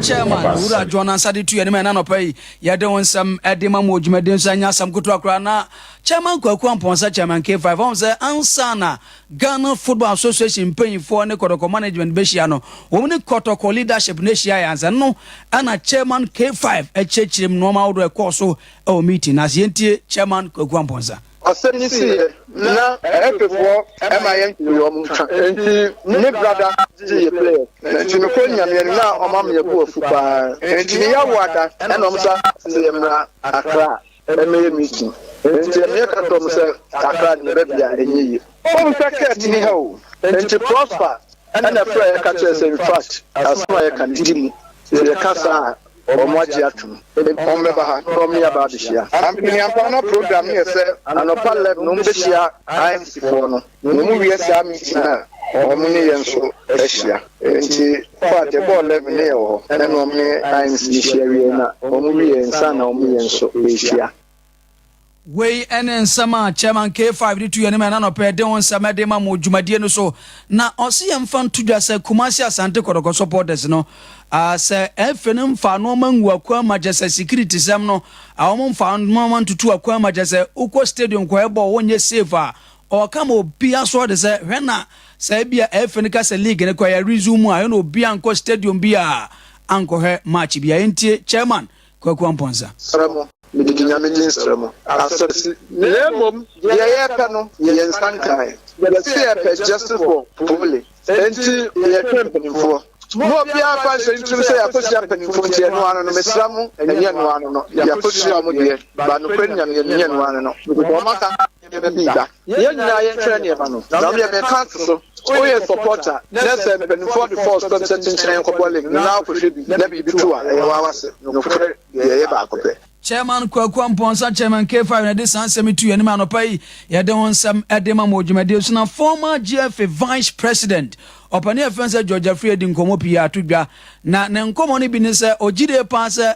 chairman ura John Sadi tu ene na no pai ya de won sam edema mo dwumaden so anya sam kutu akra na chairman Kwaku Amponsa chairman K5 on say ansana Ghana Football Association paying for ne kotoko management be hia no wo ne kotoko leadership ne hia ya ansa no ana chairman K5 echechirem normal do e course o meeting as yentie chairman Kwaku Amponsa Asenisi na efefo MIN yo mutwa enti ne brother ji player enti no ko nyame na omam ye ko fupa enti ya wada na omsa se mra akra eme meeting enti me ka to mse akra ne bebia enyi o secret ni ha o enti prosper na fra ka to say in fact asma ye kan didimu se kasa Omoji atum. Omeba ha from ya ba bishia. Ampini ampana program ni se anopa level no bishia IMC for no. No mu wi esa meeting na omuni yenso ehia. Enti kwa de ball level ni o. Na no omuni IMC bishia wi na omuni yensa na omuni yenso ehia. We ene nsama chairman K5 di tu yene na no pe de won nsama de ma mo dwumadie no so na ose ye mfa ntudwa se Kumasi Asante Kodoko supporters no se efenem fa no mangu akwa majese security sem no awom fa no man tutu akwa majese uko stadium ko ebo wonye safe o kama obi aso de se hwena se bia efenika se league ne kwa ya resume a no obi anko stadium bia anko he match bia entie chairman Kwaku Amponsa Midinya ministramo asasi nemom ye kanu ye nsankai ye se just for fully enti ye campaign for mo bia fa se ntum se akosia penifo tie no anu no mesramu enye no anu no ya kosia mo de ba no kwenya no enye no anu no mo maka ye be bida ye nyina ye twa ne ba no na me kan so o ye supporter let's say penifo the first concert in Koboling na ko hwe bi na bi tuwa e wa wase no kure ye ba ko pe Chairman Kwaku Amponsa chairman K5 na de san semitu yene ma no pai ya de won sam edema mo dwumade so na former GFA vice president opani afense George Afriedi nkomo pia atudwa na ne nkomo ne bi ne se ogide pa se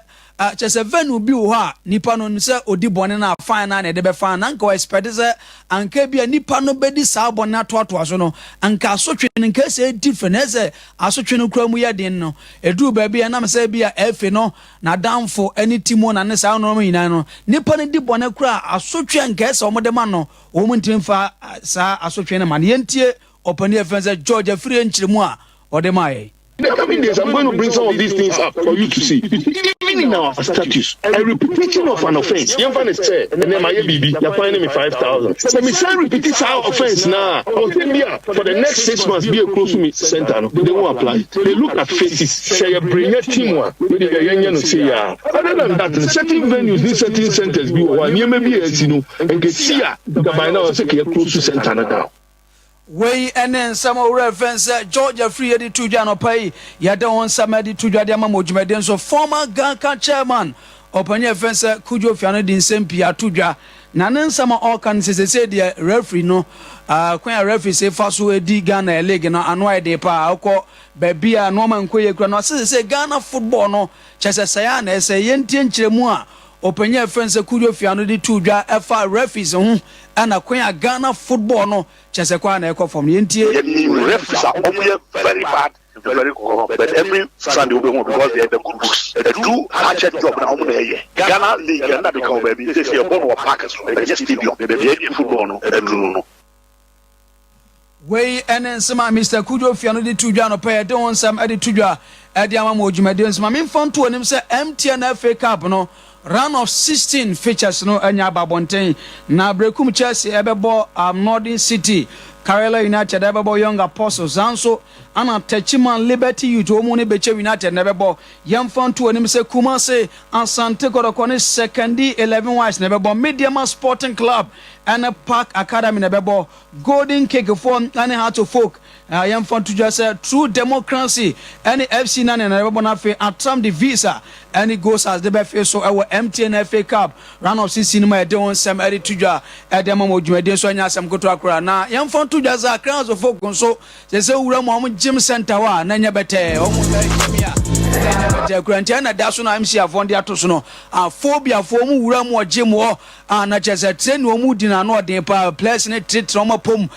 chese venu bi wo ha nipa no se odi bone na fan na ne de be fan na nka expect se anka bia nipa no bedi sa bone atoato so no anka asotwe nka se different se asotwe no kura mu ya den no edu ba bia na me se bia efe no na damfo any timo na ne sa no mo ina no nipa ne di bone kura asotwe nka se omo de ma no o mu ntimfa sa asotwe na man yentie opani afense George Afriedi nchiremu a ode mai. In the coming days, I'm going to bring some of these things up for you to see. Even in our status, a repetition of an offense. Young man is said, and then my baby, you're finding me 5,000. So, me say repeat our offense now. I'll tell you, for the next 6 months, be a close to me center. They won't apply. They look at faces, say a brilliant teamwork. Other than that, certain venues need certain centers. Be one, you may be as you know, and get see by now, say a close to center now. We enen sama reference George Afriedi tudwa no pai ya de won sama di tudwa de mamo dwumaden so former Ghana chairman opanye reference Kujo Fiano di nsempia tudwa na ne nsama all can say the referee no kwan referee say faso edi Ghana league no anwa de pa akọ bebia no man koye kura no say Ghana football no chese saya na say yentie nkyeremu a openye friends kujo fiano di tudwa efa referees ho ana kwen Ghana football no chese kwa na ekọ from yentie referees are very bad, very corrupt, but every Sunday we go because they are the good books. They do hard job now. Ghana league and that become baby. They say a ball of packers. They just stadium. They be football no. Wey ensema Mr. Kujo Fiano di tudwa no pay de wonsam ade tudwa ade amamo odwumade nsema memfon to onim se MTN FA Cup no round of 16 features no anya babonten na Brekum Chelsea ebebo Northern City Karela United ebebo Young Apostles anso ana Techiman Liberty Youth omu ne Beche United nebebo yemfon to onim se Kumase Asante Kotoko ne Sekondi 11 Wise nebebo Mediama Sporting Club and a Park Academy nebebo Golden Cake form and how to folk yemfon to just say true democracy any FC nane nebebo na fe atram the visa and it goes as the best so our MTN FA Cup round of 16 ma de won sam edi tudwa ede ma modwumade so anya sam koto akora na yemfon tudwa za crowns of folk so say wura mo gym center wa na nya bete o mo jamia na bete na da so na MC afon de ato so no phobia fo mu wura mo gym wo na chese train wo mu dina no den pa place ne titro mo pom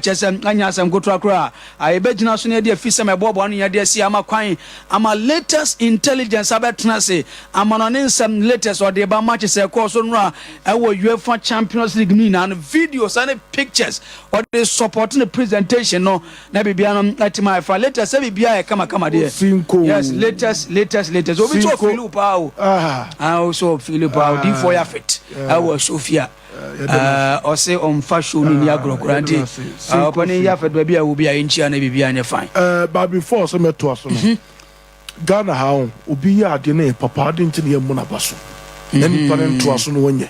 chese anya sam koto akora e be gina so ne de afisa me bobo no ya de si ama kwan ama latest intelligence abetna say amanone some latest or the match say course no UEFA Champions League ni na videos and pictures or they supporting the presentation no na bibia no atima fa latest say bibia e kama there yes latest obi to feel pa o so feel pa di for ya fit our Sofia or say on fashion ni agrokranti opani ya fit bibia wo bia enchia na bibia nya fine but before so meto aso no Ghana how obi ya ade na papa ade ntine yemu na baso na nipa ne nto aso no wonye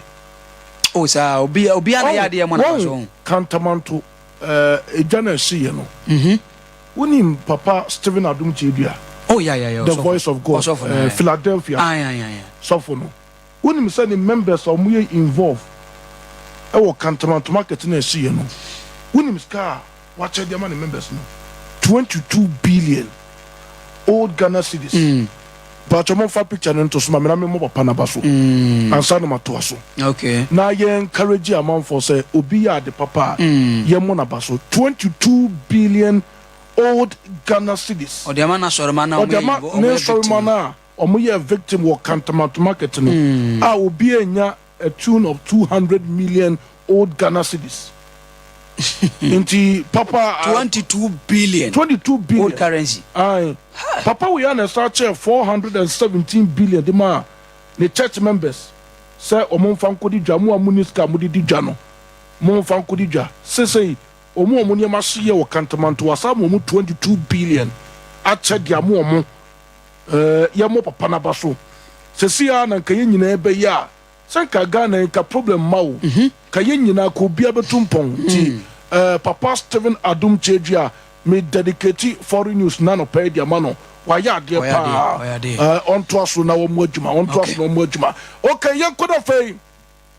o sa obi na ya ade yemu na baso kantamanto ejana hye no wonim papa Stephen Adum Chedua oh yeah the voice of God Philadelphia so for no wonim say the members of mu involved e wo kantamanto market na hye no wonim ska watch the man members no 22 billion old Ghana cedis. But you want picture into some mo papa na baso. Ansa no mato aso. Okay. Na ye encourage amount for say obi ya de papa ye mo na baso 22 billion old Ghana cedis. O de man na soroma na omo ye victim wo Kantamanto market no. Obi enya a tune of 200 million old Ghana cedis. Inti papa 22 billion old currency. Papa we are start 417 billion the ma the church members say omo fanko di dwa mu amuniska mu di dwa no mo fanko di dwa say omo ne ma hye wo Kantamanto wasa mo 22 billion a che dia mo ye mo papa na baso se ya na nka ye nyina ebe ya sanka Ghana ka problem mawo ka ye nyina ko bia betumpon ti papa Stephen Adum Chedua me dedicate foreign news nano pay dia mano wa ya de pa on to aso na wo mo adwuma on to aso no mo adwuma okay ye koda fei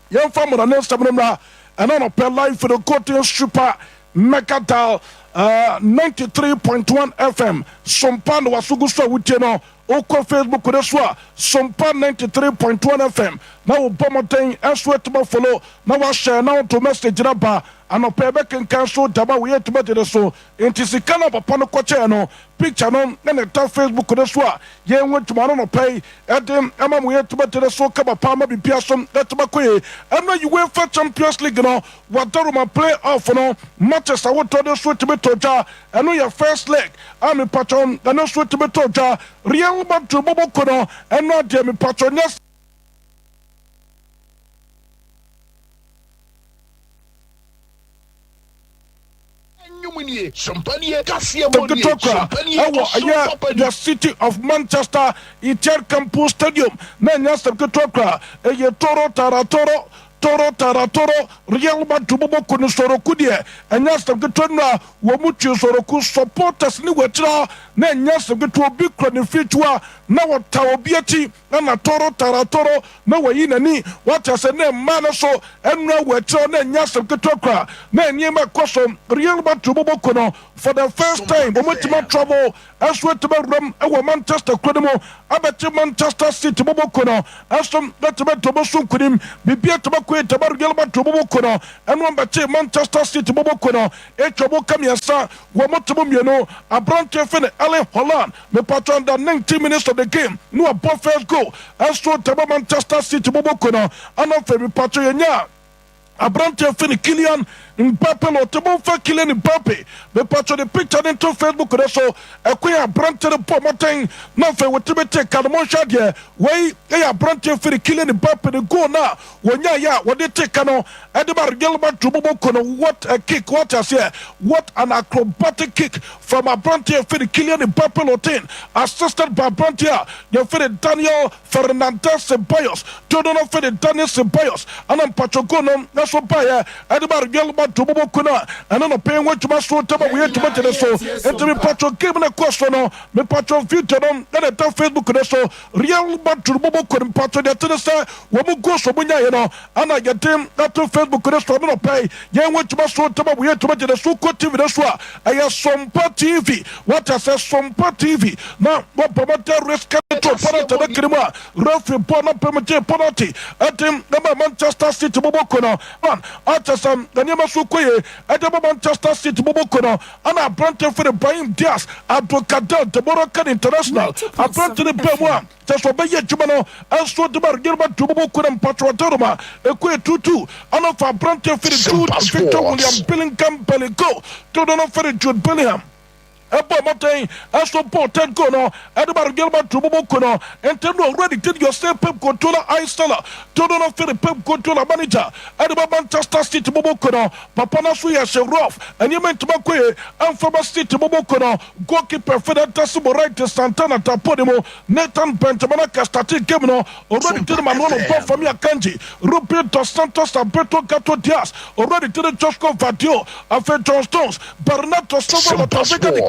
ye mfa mo na next time na and on pay live for the Cotton Super Megadal 93.1 FM Sompa no wasugu so wutie no oko Facebook ko so Sompa 93.1 FM na wo bomoten eswe to follow na wa share na to message na ba anope be kan so daba we to be so intisika na papa no koche no picture no na ta Facebook ko so ye nwetuma no pay edem ama mo ye to be so ka papa ma bibia so etuma ko e na UEFA Champions League no wadoro ma play off no Manchester wo to so to be toja eno your first leg ami patron na so to be toja Real Madrid bobo ko no eno de mi patron yes the city of Manchester Iter Campus Stadium Nanya Sabketokra Toro Real Madrid Bobo Soro Kudie and Yastabketona Wamuchi Soroku supporters ni wetra na nya asɛm ketewa obi kura ne fitua na wɔta obi akyi na toro taratoro na wɔyi n'ani wɔte asɛ na mmaa no so ɛnura wɔ akyerɛ na nya asɛm ketewa kura na nneɛma kɔ so Real Madrid bɔbɔ no for the first time wɔmɛtuma trouble ɛso ɛtuma wuram ɛwɔ Manchester kuro no mu abɛkye Manchester City bɔbɔ no ɛso ɛtuma tɔbɔ so nkunim bibi ɛtuma kɔ ɛtuma Real Madrid bɔbɔ no ɛno abɛkye Manchester City bɔbɔ no ɛtwa bɔ kamiɛnsa wɔmɛtuma mmienu aberante fɛ ne Erling Haaland mepatɔ under 90 minutes of the game no abɔ first goal ɛso ɛtuma Manchester City bɔbɔ no ɛno fɛ mepatɔ yɛnya aberante fɛ ne Kylian Mbappe no tebo fa Kylian Mbappe me patcho the picture into Facebook no so ekoya brante the pomoten na fa wotibete kadmonsha de wey ya brante fi Kylian Mbappe the goal na wonya ya wode take no Edeba Real Madrid kono what a kick what I say what an acrobatic kick from a brante fi Kylian Mbappe lotin assisted by brante ya fi Daniel Fernandez Ceballos todo no fi Daniel Ceballos anam patcho kono na so pa Edeba Real Tubo kuna anano pay what to so taba we to the so into me patro game na cost no me patro future no na ta Facebook na so Real Madrid bobo kun patro de tene say wo mu go so bunya ye no ana yetem na to Facebook na so no pay ye what to so taba we to the so ko TV na so aya Sompa TV what I say Sompa TV na wo promoter risk to penalty na kirima referee bona penalty atem na Manchester City bobo kuna man atasam na so koye Adeba Manchester City bobokono ana brante for the Brahim Diaz Abdulkader de Moroccan International abrante de Bemwa so beye jumano aso de Bargelba bobokono patrotoma ekwe tutu ana fa brante for the Jude Victor William Bellingham Bellingham to no for the Jude Bellingham Ebo Motain, Aso Porten Gono, Edinburgh Gilbert Tubokono, and Tendo already did yourself Pep Controller Iceller, Todono for the Pep Controller Manager, Edinburgh Manchester City Bobokono, Papana Suya Rough, and you meant to Makwe, and from a City Bobokono, goalkeeper Feder Tasubo right to Santana Tapodimo, Nathan Benjamin Castati Gemino, already did Manuel Bofamia Kanji, Rupert dos Santos Alberto Gato Diaz, already did the Josco Vadio, Alfred John Stones, Bernardo Silva,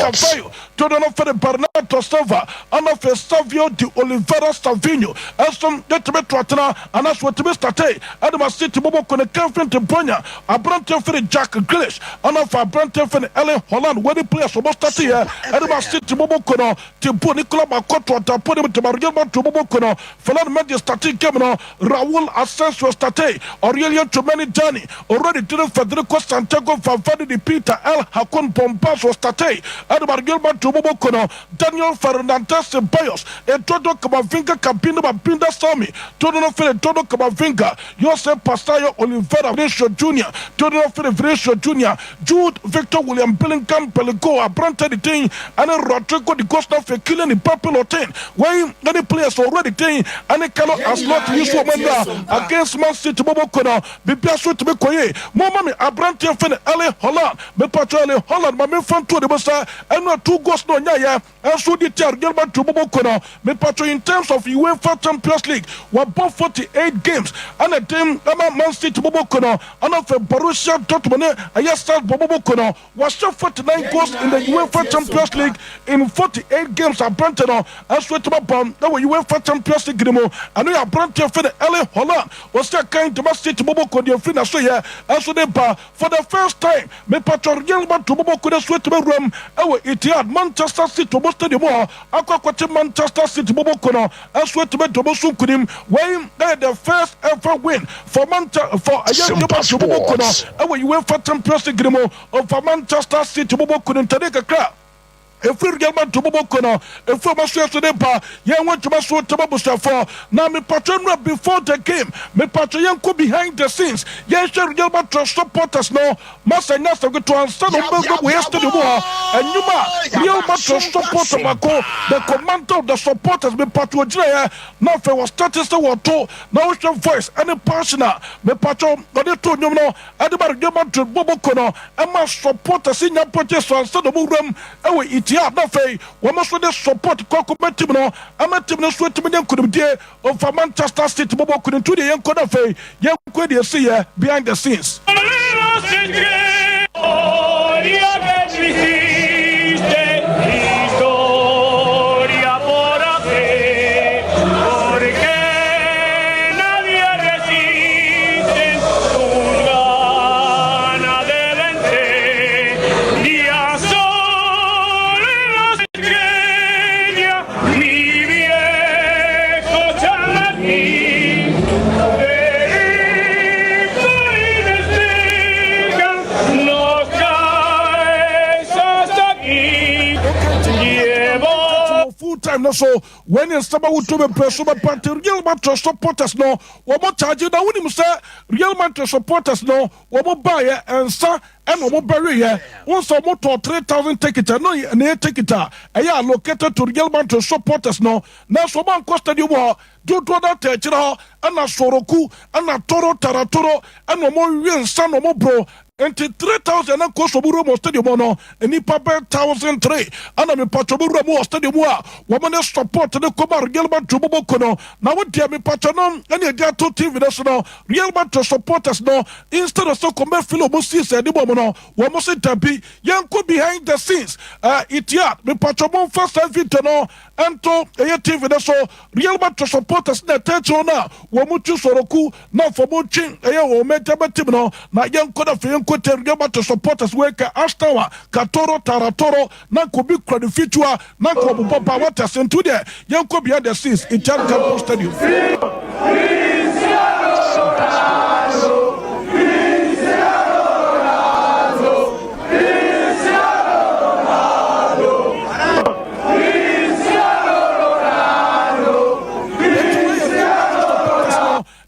Cavallo, to the for the Bernardo Silva, and of Savio de Oliveira Savinho, as some detriment to Atana, and as what to Mr. Tay, Adama City Bobo con a confident to Bonya, a Branton for the Jack Grealish, and of a Branton for the Erling Haaland, where the players were most at here, Adama City Bobo Cono, to Nicola Macoto, to put him to Marielma to Bobo Cono, Falan Media Static Camino, Raul Asensio State, Aurelio Tremeni Dani, already did Federico Santiago Favani Peter El Hakon Bombazo State. Edward Gilbert Tubokono, Daniel Fernandez Ceballos, and Todo Camavinga Cabino Babinda Sami, Todo Todo Camavinga, Joseph Pastayo Oliveira Vinicio Jr., Todo Vinicio Jr., Jude Victor William Bellingham Pelego, Abrante the Ting, and Rodrigo de Costa for killing the Purple 10. Why many players already think, and they cannot as not use woman against Man City Bobokono, Bibiasu to be Koye, Mommy Abrante for the Erling Haaland, Bepatro Holland, my main fan to the Bossa. And not 2 goals no nyaya and so the Gilbert to Bobokono me patro in terms of UEFA Champions League were both 48 games and a team Man City Bobokono and of Borussia Dortmund Ayasal Bobokono was shot 49 goals in the UEFA Champions League in 48 games at Brentano and so to bomb that were UEFA Champions League and we are Brentano for the Erling Haaland was that kind to Man City Bobokono fina so yeah and so they for the first time me patro Gilbert to Bobokono sweat to room Etihad Manchester City Bobo Stadium Aquaquati Manchester City Bobo Kono and sweat to Bobo Sunkunim when they the first ever win for a young Bobo Kono and you went for Champions League of Manchester City Bobo Kono Tadeka Crab. If we get to Bobokono, if we must to the bar, young went to my sword to Babusta now me patron before the game, me patron could behind the scenes. Yes, Gilbert to supporters no, Master Nasa go to answer the west to the war, and you ma, Gilbert to support the commander of the supporters, me patron Jaya, now for was status the war too, now it's your voice, any passionate, me patron, but it told you know, Adeba Gilbert to Bobokono, and my supporters in your purchase on Sunday room, and we eat. Yeah, no fay. We must support Kokoma team no. I'm a team no sweat to me could be of Manchester City Bobo couldn't do the young Kodafe. Young Quadia see behind the scenes. time no so when in saba wuto be preso be party Real Madrid supporters no wo mo charge na wonim say Real Madrid supporters no wo mo buy ensa and wo mo bury here once mo to 3,000 tickets no na ticket are allocated to Real Madrid supporters no na so man cost stadium ho do that chira and soroku and toro taratoro and wo mo wi ensa no mo bro enti 3,000 na koso buru mo stadium no eni pape 1,003 ana me pacho buru mo stadium a wo mo ne support ne koma Real Madrid bobo kono na wo dia me pacho no eni dia to TV no Real Madrid supporters no instead of so come feel mo see say di bo no wo mo se tabi yanko behind the scenes itia me pacho mo first video no ento TV so Real Madrid supporters na techo na wo mo tu soroku na fo mo chin wo metaba tim no na yanko da fe Real to supporters work Ashtawa, Katoro, Taratoro, Nankobi Credifitua, Nanko Papa Waters, and today, Yanko behind the scenes, Italian Campus Stadium.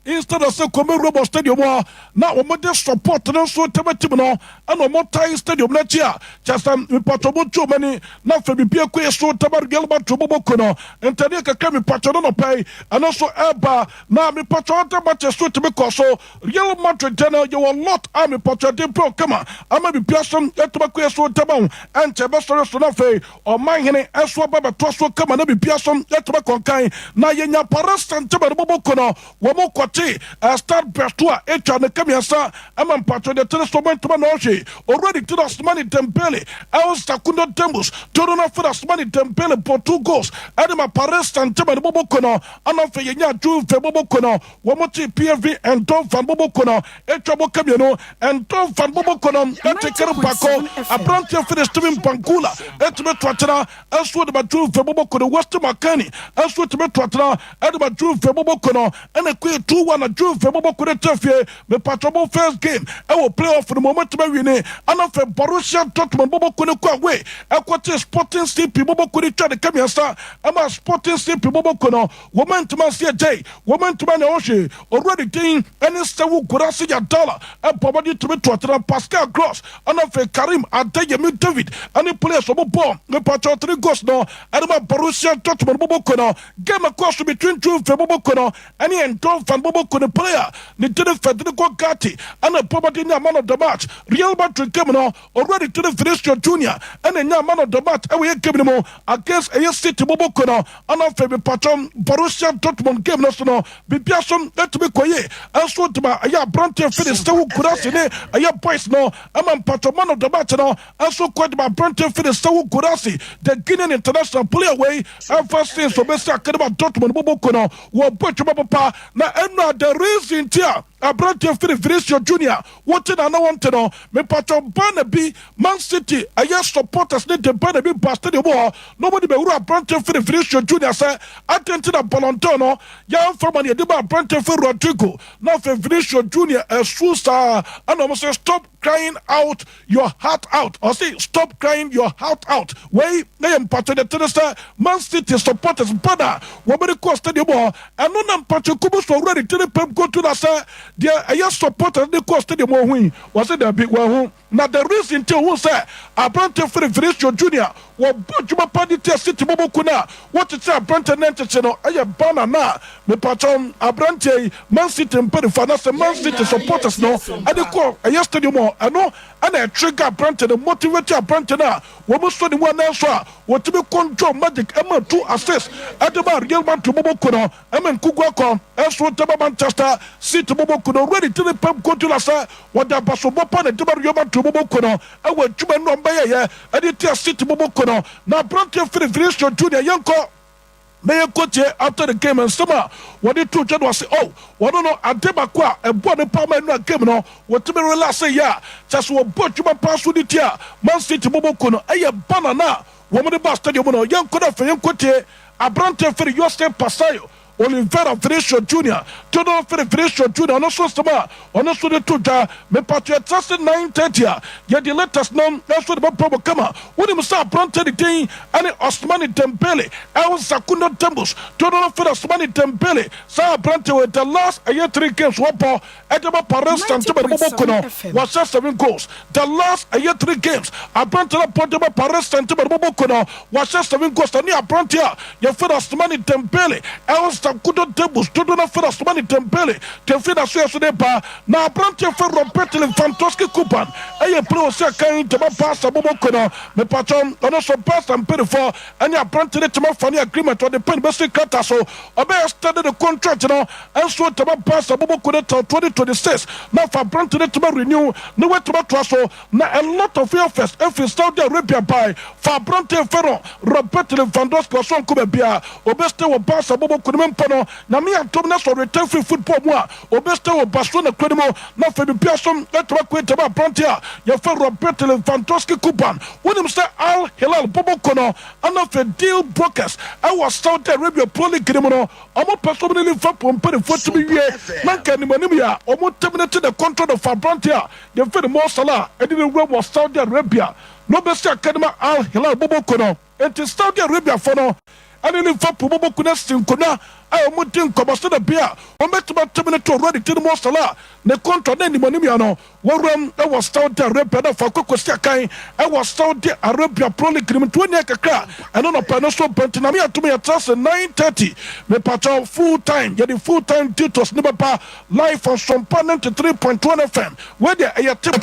Instead of saying come Robo Stadium now we must support no so team no and we tie stadium na chia just we patobo too many na fe bibia kwe so tabar gelba to bobo kono entene ka mi patono no pay and also eba na mi patoto match so to be so Real Madrid na you will not am patoto pro kama ama bibia som etoma kwe so tabon and chebe so na fe o man hene eso baba to so kama na bibia som etoma konkan na yenya parastan tabar bobo kono wo mo start Bertua, Echan, Kamiasa, Aman Pato, the Telesomant Manoche, already to the money Tempele, Els Takundo Tembus, Torona for the money Tempele, for 2 goals, Adama Pares and Tema Bobocono, Anafayanya, Ju Febobocono, Wamoti PFV, and Tom Van Bobocono, Echabo Camino, and Tom Van Bobocono, Etekero Paco, a branch of the stream Pancula, Etme Twatana, Elswood Batu Febobocono, Western Macani, Elswood Twatana, Adama Ju Febobocono, and a queer 2-1 a Drew Febobo could have me patrol first game. I will play off for the moment to be winning. And of a Borussia Dortmund Bobo couldn't go away. I quite a sporting sleepy Bobo could try to come here, sir. I'm a sporting sleepy Bobo Kono, woman to man see a day, woman to man Oshi, already doing any Sawu Kurasi $1, and probably to be to Pascal Gross, and of a Karim Adea David, and the players of Bobo, the patrol 3 goals no, and about Borussia Dortmund Bobo Kono, game across between Drew Febobo Kono, and he and Tom Van Bobo Kono player, the Federico Gatti, and a property in the man of the match. Real Madrid came on already to the Felicio Jr. and a man of the match, and we came on against a city Bobo Kono, and a favorite patron, Borussia Dortmund game national, Bipiason, let me quiet, and so to my Aya Branty finish, so Kurasi, Aya Boys no, I'm a patron man of the match now, and so quite my Branty finish, so Kurasi, the Guinean international player away, and first things for Mr. Academy Dortmund Bobo Kono, who put your papa, now the reason here. Abrante Felicio Jr. What I want to know, me patron Barnaby, Man City, I yes supporters need the Barnaby bastard the war. Nobody be Abrante Felicio Jr. say, attend to the Bolontono, young from the Deba Abrante Rodrigo, now Felicio Jr. a Susa, and almost say, stop crying out your heart out, or say, stop crying your heart out. Way, they am part of the Tenesta, Man City supporters, brother, what the cost of the war, and no name Patrick Kubus already to the pep go to the sir. I just supported the cost of the more win. Was it a big one? Now, the reason to who say, Abrante Felicio Jr. What Bujuma Padita City Bobokuna, what it's a Brante Nantino, I have banana, the patron, Abrante, Man City and Perifanas, Man City supporters no, and the call, I yesterday more, I know, and I trigger Brante, the motivator Brante now, what was the one answer, what to be control magic, Emma 2 assists, at the bar, Yelman to Bobokuno, Emma Kuguakon, and so Manchester, City Bobokuno, ready to the pub go to Lassa, what the Basobopan and Tabar to Bobokuno, I will Chuman Nombaya, and it City Bobokuno. Now, Brante Felicio Jr. Yanko, may coach after the game and summer. What the two was say, oh, what no, Adebakwa, a bonny palmer no game no, what to be relaxed, yeah, just what bought you my pass with it here, Man City Bobokuno, a banana, woman the bastard, you know, young could have young coach, Abrante Felicio Pasayo. Oliveira Felicio Jr. Todo Felicio Jr. Ono so stama ono so de tuja me patriot 9:30 ya the latest nom so de probo kama woni musa pronto de tin ani Osmani Dembele El Zakundo Tembus todo for Osmani Dembele sa pronto with the last 3 games wopo edema Paris Saint-Germain bokono was 7 goals the last 3 games apronto Portugal Paris Saint-Germain bokono was 7 goals ani apronto ya for Osmani Dembele El Zakundo Tembus todo for Osmani Dembele te fina so de ba na apronto for Roberto Lewandowski Kupan eye pro se kan te ba passa bokono me patron ono so pass and pay for any apprentice to my funny agreement on the pen best kata so obe started the contract no and so to pass abobo could till 2026 now for apprentice to renew no way to so na a lot of offers if you Saudi Arabia buy for apprentice ferro Robert Lewandowski so ko bia obe stay wo pass abobo could mempono na me atom na so return free football mo obe stay wo Barcelona credible na for bia so let to quit about apprentice ya for Robert Lewandowski Kuban when him say Al Hilal bobo kono and of deal brokers I was Saudi Arabia Pro criminal omo personally for pompere for to be man can manimia omo terminated the contract of Fabrantia the very more Salah and the room was Saudi Arabia no best academy Al Hilal bobo kono and Saudi Arabia for no and in for bobo kuna sinkona I am mutin kobaso da bia o metuma terminate already to the more Salah the contract then the manimia no warum I was Saudi Arabia da for kokosia kai I was Saudi Arabia Pro criminal 20 kakra and on a panaso pentinamia to me at 9:30 me patrol full time get the full time details never pa live on Sompa 93.1 FM where the tip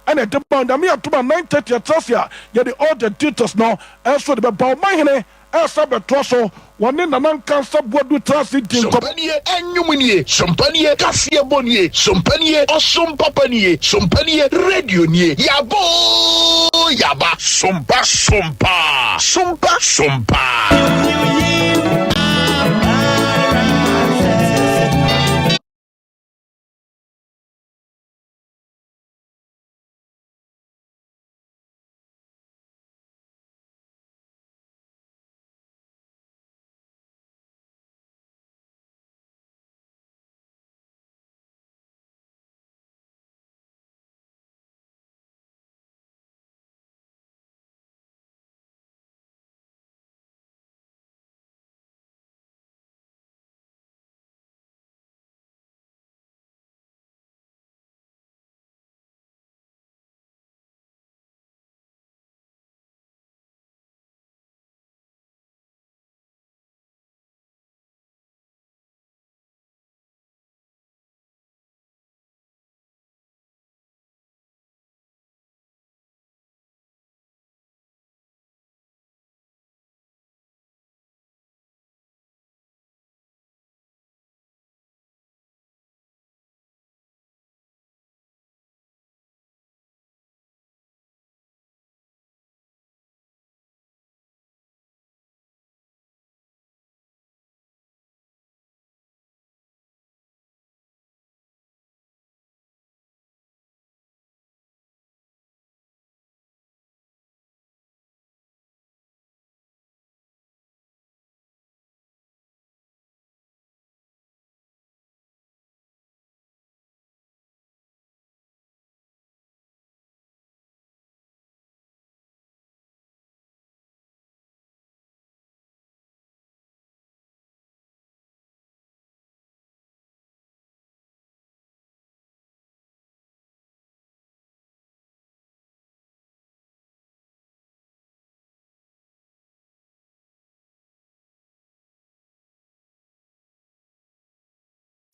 and at the band amia to 9:30 at Sasia get the all the details now as for the ba my Sabe troso one in an cancer board with transit company and you Sompanie Cassia Bonnier Sompanie or Sompapanie Sompanie Radio Nier Yabo Yaba Sompa Sompa Sompa Sompa.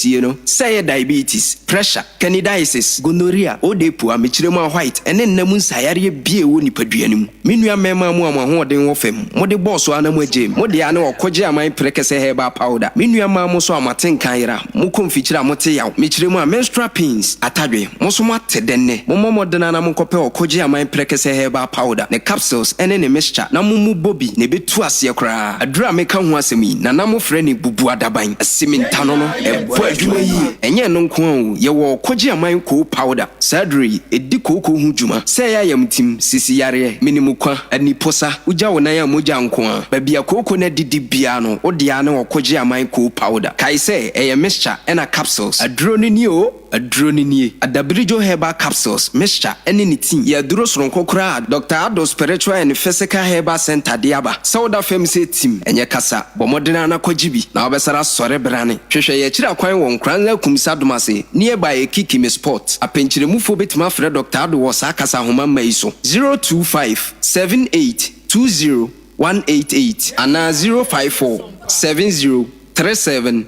You know, say diabetes, pressure, candidiasis, gonorrhea, odepu, amichirema white, and then namun sayari be woni paduanum. Minua mema mu amaho den wo fam. Mode boss wa na mo agem. Mode ana okoje aman prekese herbal powder. Minua ma mo so amaten kanira. Mo konfichira mote yaw. Michirema menstrual pains, atadwe. Mo so mate denne. Mo modena na mo kope okoje aman prekese herbal powder. Ne capsules ene ne mixture. Na mo mu bobi ne betu ase kra. Adura meka ho asemi. Na na mo frɛ ne bubu adaban. Asimintano no. adwuma yi enye no nko an ye wo kogye aman ko powder sadri edi koko hu dwuma sɛ ya yamtim sisi yare minimukwa aniposa ugya wo nan amogya nko a ba bia koko na didi bia no odia na wo kogye aman ko powder kai sɛ eye mixture ena capsules aduro ni o aduro ni adabirijo herbal capsules mixture ene ni tin ya duro soronko kra Dr. Ado Spiritual and Physical Herbal Center diaba sauda fem se tim enye kasa bomodena na kogibi na obesara sore brane hwehwe ye kira kwan won Nkoranza kumisa domase nearby Kikimi Sport apenchiremufo betima frɛ Dr. Ado wosa kasa homa maiso 02578201888 ana 0547037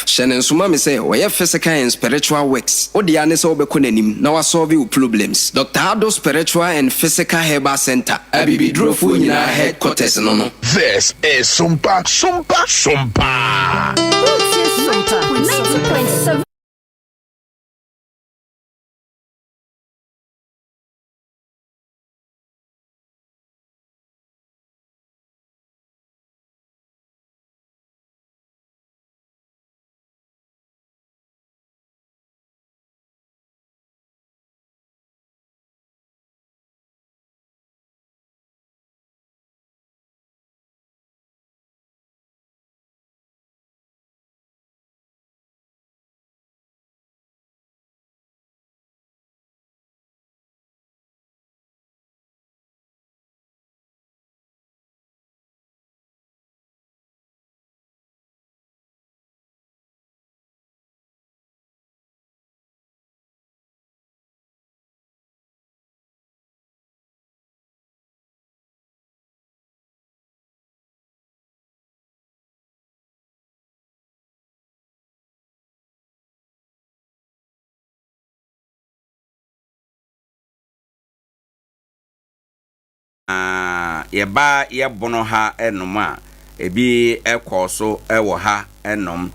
Shannon Suma me say we physical and spiritual works odia ne se obeko nanim na wasolve your problems Dr. Ado Spiritual and Physical Herbal Center abibidrofo nyina headquarters no. This is Sompa 90.7. Yeba yebono ha enom a ebi ekoso ewo ha enom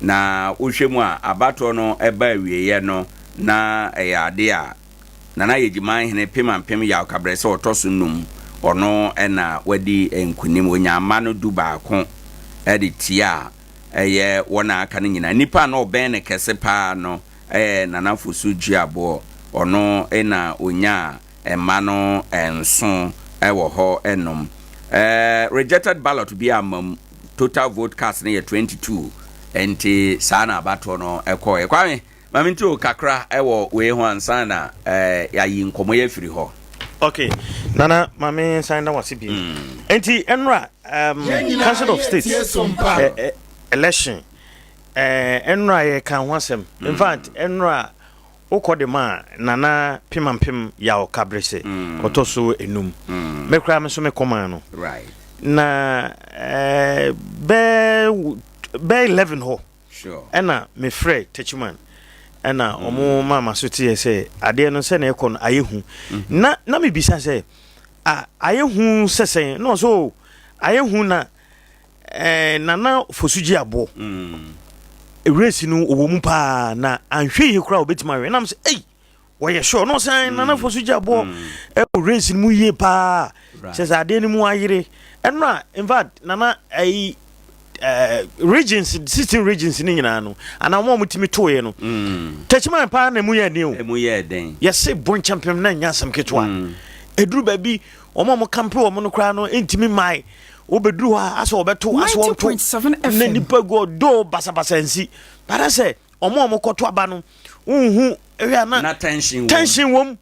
na wohwemu a abato no eba awieye no na eyade a na yegiman hene pemampem ya kabrese otoso num ono ena wadi enkunim onyama no du baako edi tia eye wona aka no nyina nipa no oben ne kese pa no nana fosu giabo ono ena onya ema no enso ewo ho enom rejected ballot bi amam total vote cast ne 22 enti sana abato no ekoye kwame mamintu kakra ewo we ho ansa na yayi nkomo ye firi ho. Okay, Nana, mami sign that was CB. Enti enra Council of States election enra ye kan wasem. In fact, enra okodema Nana pimampim ya okabrese otoso enum. Mekra me so me koma no. Right. Na be 11 ho. Sure. Ena me frɛ Techiman. Ena omo mama so tie say ade no se na ekon ayehu. Na me bisa say ayehu sesen no so ayehu na nana fosuji abo. Race no owo mu pa na anhwe yi kura obetima we na me say eh woye sure no say nana fosuji abo race mu ye pa. Says ade ni mu ayire. Enra in fact nana regions 16 regions ni nyina no ana mo mutimi toye no Techiman pa na mu ye den o mu ye den yes bon champion na nya sam ketwa eduru ba bi omo camp omo no kra no entimi mai obeduru ha aso obeto aso wonto 90.7 FM na nipa go do basabasa nsi para se omo koto aba no unhu ehia na tension wom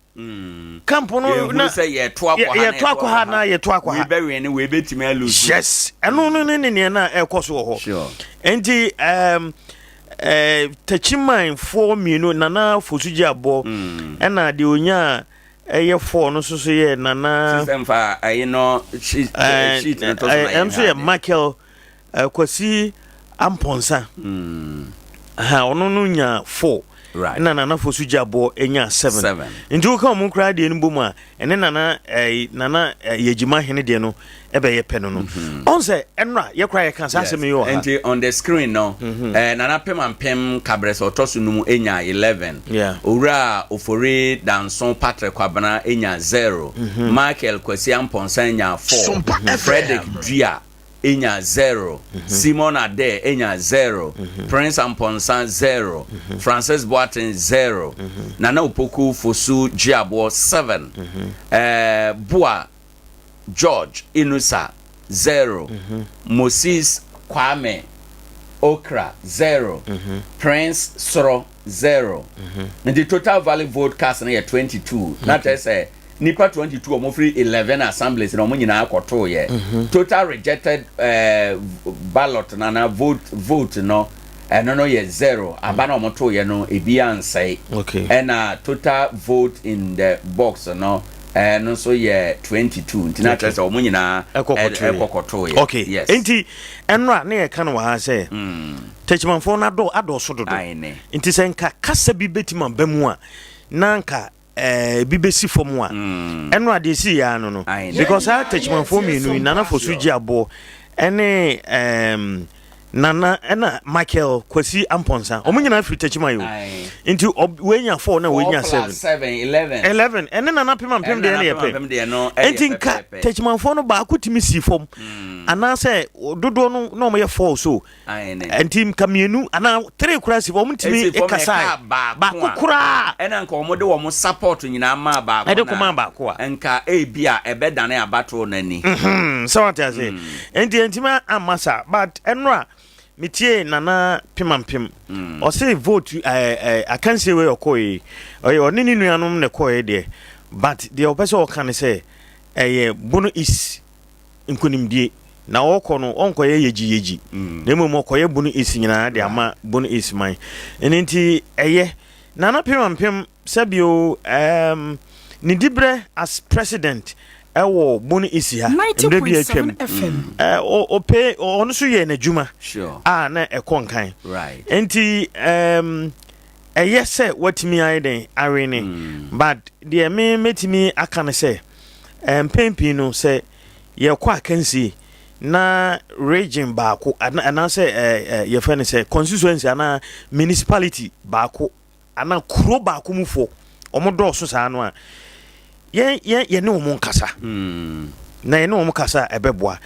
camp no na say ye to akwa na ye to akwa we be we ni we betimi alose yes eno no ne na ekoso ho sure enti Techiman 4 minu nana fosuji abo ena de onya eye 4 no so ye nana semfa ayi no sheet no to so emso ye Michael Kwasi Amponsa ono no nya 4 right nana fosuji abo enya 7 nju ka mo kra de nbo mu a ene nana yegima hene de no ebe ye peno no on say enra ye kra ye kan sa asem yo ha enti on the screen no nana pemampem kabrese otoso num enya 11 owura ofori danson Patrick Kwabana enya 0 Michael Kwasi Amponsa enya 4 Frederick Dua enya 0. Simon Ade enya 0. Prince Amponsan 0. Francis Boateng 0. Nana Opoku Fosu Jiabo 7. Boa George Inusa 0. Moses Kwame Okra 0. Prince Soro 0. And the total valid vote cast na 22. That is nipa 22 omo free 11 assemblies na omo nyina akoto ye. Total rejected ballot na vote no no ye 0. Aba na omo to ye no ebi ansai. Okay. And total vote in the box no no so ye 22. Ntina okay. Tese omo nyina ekokoto ye. Okay. Yes. Enti enra na ye kan wa ha say. Techimanfo na ado so dodo. Enti se nka kasa bi betima bamu a nanka bibesi fomu a eno ade si ya no because I techimanfo menu nana fosu ji abo ene nana ena Michael Kwasi Amponsa omunyina free techima yo into wenya 4 na wenya 11 ene nana pema pem de na yepe entinka techimanfo no ba akutimi si fom ana se dodo no no ye 4 so entim kamienu ana 3 kura si fom ntimi ekasa ba kukura ena nka omode wo mo support nyina ma ba ede kuma ba ko a nka ebia ebedane abatro nani so what I say entima amasa but enra mitie nana pimampim o say vote I can say where okoyi o nini nuanom ne koyi de but the person can say bono is nkonimdie na okono onkoye yeji na memo okoye bono is nyina de ama bono is man enti nana pimampim sabio ni dibre as president ewo bono isi ha 90.7 FM ope ono so ye na djuma sure na ekonkan right enti say watimi aiden arene but the me metimi akane say pempi no say ye kwa akansi na region baako ana say ye fane say constituency ana municipality baako ana kuro baako mufo omodo so sa no a ye ne omo nkasa na ye ne omo kasa ebeboa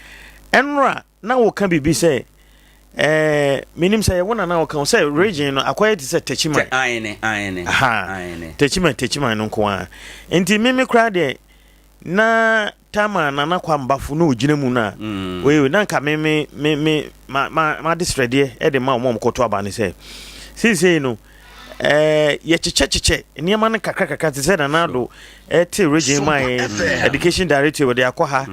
enra na wo kan bibi say minim say wona na wo kan say region no akwai ti say techima ayene techima no ko a enti meme kra de na tama na kwambafo no ogina mu na we na nka meme ma distrade e de ma omo koto aba ne say no ye cheche niam an kakaka te say na do te region my education director we dey akwa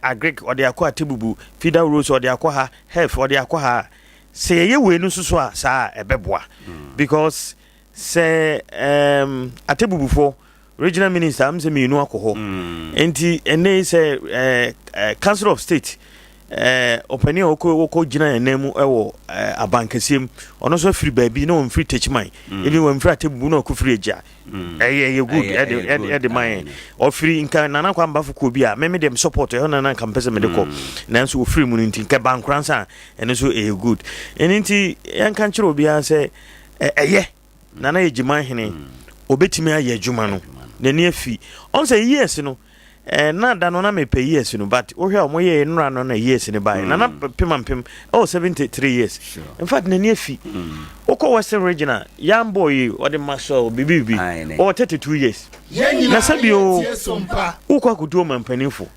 agric or dey akwa tebubu feeder roads or dey akwa health or dey akwa say ye we no so a sa ebeboa because say atebubu for regional minister am say me no akoho enti ene say council of state opani oko gina enemu ewo abankasiem ono so free baby no free techman even when free atebu no ko free eja ye good e de man o free nka nana kwa mbafo ko bi a me dem support e na nka mpese me de ko nanso o free mu nti nka bankransa ene so e good enti yanka nchiro bi a say nana ejiman hene obetimi aye adwuma no nani afi on say yes no na da no na me pay years no but wo hwe o moye nra no na years ni bai na pem 73 years sure. In fact na afi oko western regional young boy o de masho bibibi o 32 years na sabio oko akudo mampanifo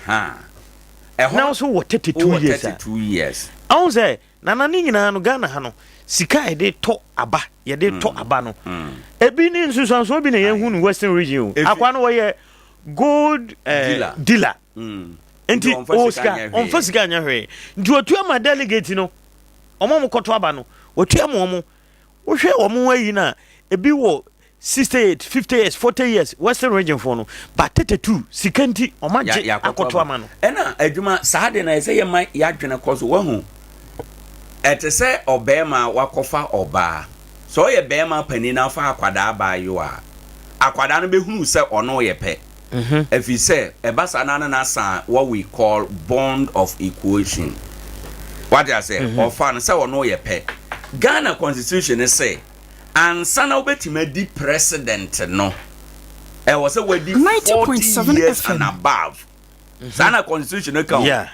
na so wo 32 years awon say na ni nyina no Ghana ha no sika e de to aba ye de to aba no ebi ni nsusanso bi na ye hu no western region akwa no wo ye gold dealer enti Oscar on fasika nya hwe nti otu ama delegate no omo koto aba no otu ama omo wo hwe omo ayi na ebi wo 68 50 years 40 years western region for no but 32 sikanti omaje akoto ama no ena adwuma saade na ese ye man ya dwene koso wahu etese obema wakofa oba so ye bema pani na fa akwada abayo a akwada no behunu se ono ye pe if you say ebasa na san what we call bond of equation what I say or fan say ono ye pe Ghana constitution say ansa na obetima di president no e was say we di 40 years and above Ghana constitution no count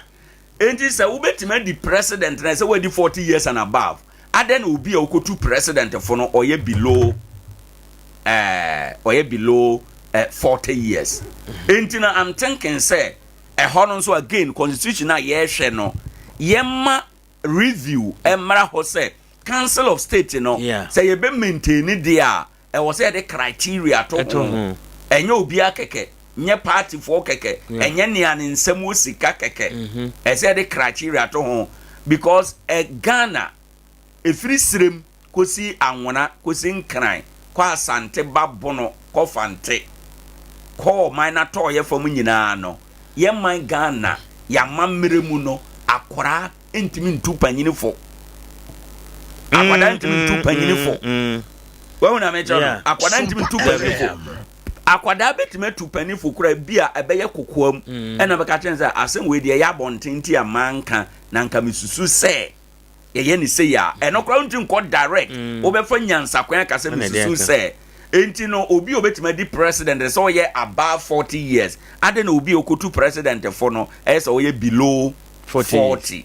enti say ubetima di president na say we di 40 years and above aden obi a okotu president for no oye below 40 years enti na I'm thinking say hono so again constitution na ye hwe no yema review emra ho say council of state no say ye be maintain dia e wo say the criteria to enye obi akeke nye party for keke enye ne an nsem osika keke e say the criteria to ho because Ghana efiri sirem kosi anwona kosi nkran kwa asante babono ko fante ko minor to ye fam nyina no ye man Ghana ya mamere mu no akora ntimi ntu panyini fo akwada ntimi ntu panyini fo we na me jaro akwada ntimi ntu panyini fo akwada betime tu panyini fo kura bia ebeye kokoam ena beka chenza asem we de ya bontinti amanka na nka misusu se ye ni se ya eno kura nti nko direct obefa nyansa kwan ka se misusu se enti no obi obetima di president so ye above 40 years ade na obi okotu president for no so ye below 40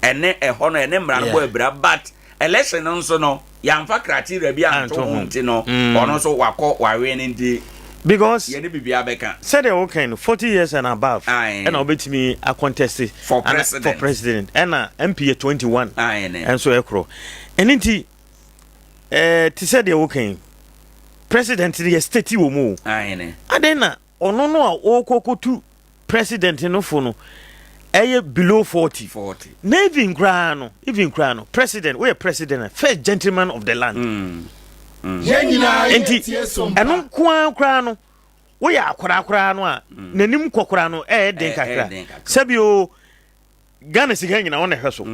ene hono ene mra no ebra but election nso no yamfa criteria bi anto nti no ono so wakọ wawe ni ndi because ye ni bibia beka said they okay 40 years and above and obetimi a contest for president and MP 21 and so ekro enti ti said they okay president the state wo mu adena ono no a okokotu president no fo no below 40 na even grano president we president first gentleman of the land enti eno kwa no we ya akora no a nanim kokora no den kakra sabio Ghana sika nyina wona hweso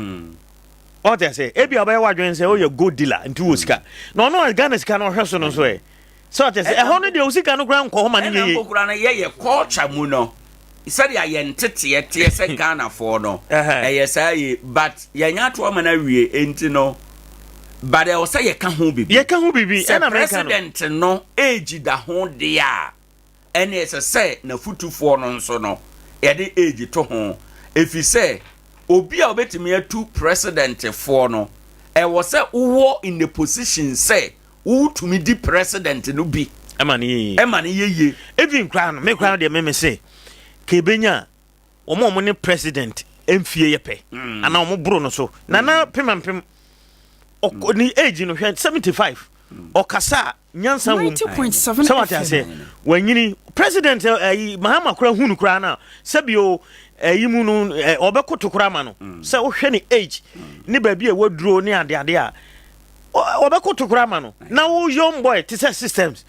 o te say ebi abaya wadwen say o ye gold dealer nti wo sika no Ghana sika no hweso no so so te say hono de osika no kran ko ho ma ne ye kokora na ye culture mu no isari ayentete tie se Ghana for no say but yanya to ma na wie enti no but e o say ye ka ho bibi na president no age da ho dia ene ese say na futufor no nso no ye de age to ho efi say obi a obetimi atu president for no e wo say wo in the position say wo to me di president no bi emani ye even crown me crown de me say kebenya omo ne president emfie yepe ana omo bro no so na pem ni age no 75 okasa nyansa wo 90.7 so what I say wanyini president Mahama kura hunu kura na sabio yimu no obekoto kura ma no se wo hwe ni age ni ba bi e waduro ni ade a obekoto kura ma no na wo young boy ti say systems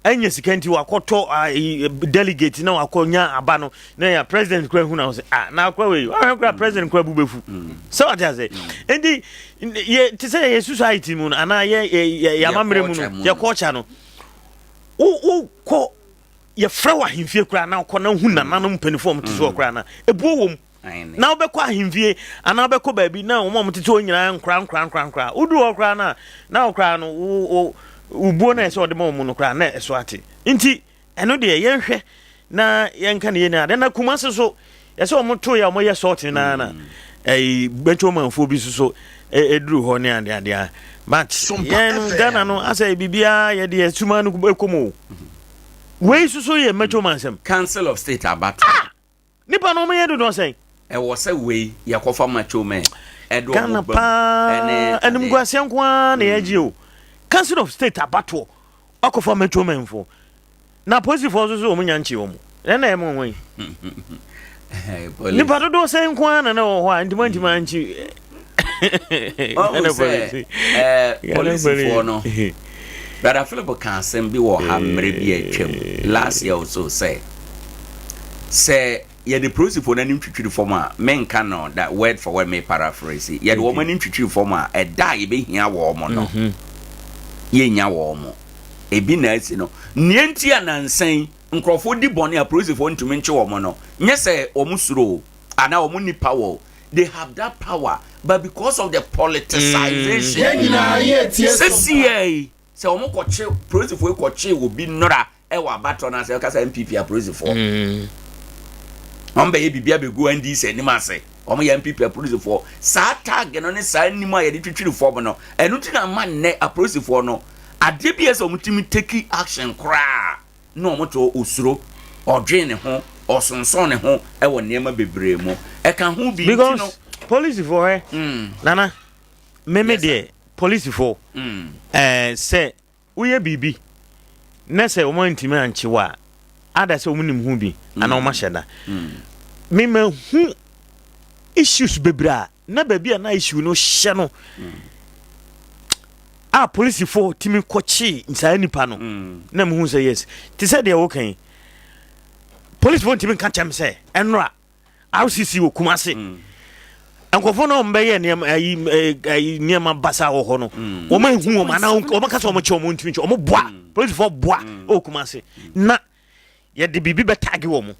anya sikanti wakoto delegate na wakonya aba no na ya president kura hunu na say na kwa we kura president kura bubefu so what I say endi ye ti say ye society mu ana ye amamre mu no ye culture no o ko ye fra wa himfie kura na ko na hu na nanom penifom ti so kura na ebuo wom na obekọ ahimfie ana obekọ baabi na omom tete onyina nkran udu okra na okra no ubuo na eso de mom no kra na eso ate nti eno de ye hwɛ na yenka ne ye na de na kumase so yese omoto ya omoye sort na bencho manfo bi so eduru ho ne ade but yen Ghana no asa bibia ye de asuma no ekomo we so ye mecho mansem council of state abato nipa no me yedo no say e wo say we ye kofa macho men edo Ghana pa enim guasian kwa na ye o council of state abato akofa macho men fo na positive for so omunya nchi wo mu na e mo wen nipa do say kwa na wo ho antimantima nchi police for no but I feel about can be wo ha mre bi atwam last year also say ye the police for nanim twitwi form a men can no that word for word me paraphrase ye the woman twitwi form a da ye be hia wo mo no ye nya wo mo e bi na asi no nienti anansan nkrofo di bone a police for ntumi nche wo mo no nye say omusuro ana omunipa wo they have that power but because of the politicization se omo koche police for koche obi nora e wa bato na se kasa MPP a police for ombe ye bibia begu andi se ni ma se omo ya MPP police for sa tag no ne sa nimu a ye de twitwiri form no enu ti na man ne police for no ade bi ese omutimi take action kra no omo to osuro odwe ne ho osonson ne ho e wo niam bebre mu e kan ho bi because police for nana meme de police for say uye bibi na say o man ntimi anchewa ada say o munim hu bi ana o ma hyeda me ma hu issues bebra na ba bia na issue no hye no police for timi kochi nsa nipa no na me hu say yes ti say de wo kan police for timi kan chem say enra RCC wo kumase ankofo no mbeye niam basa wo ho no o ma hu o ma na o ma ka so o ma che o mo ntimi che o mo boa police for boa o kumase na ye de bibi be tag wo mo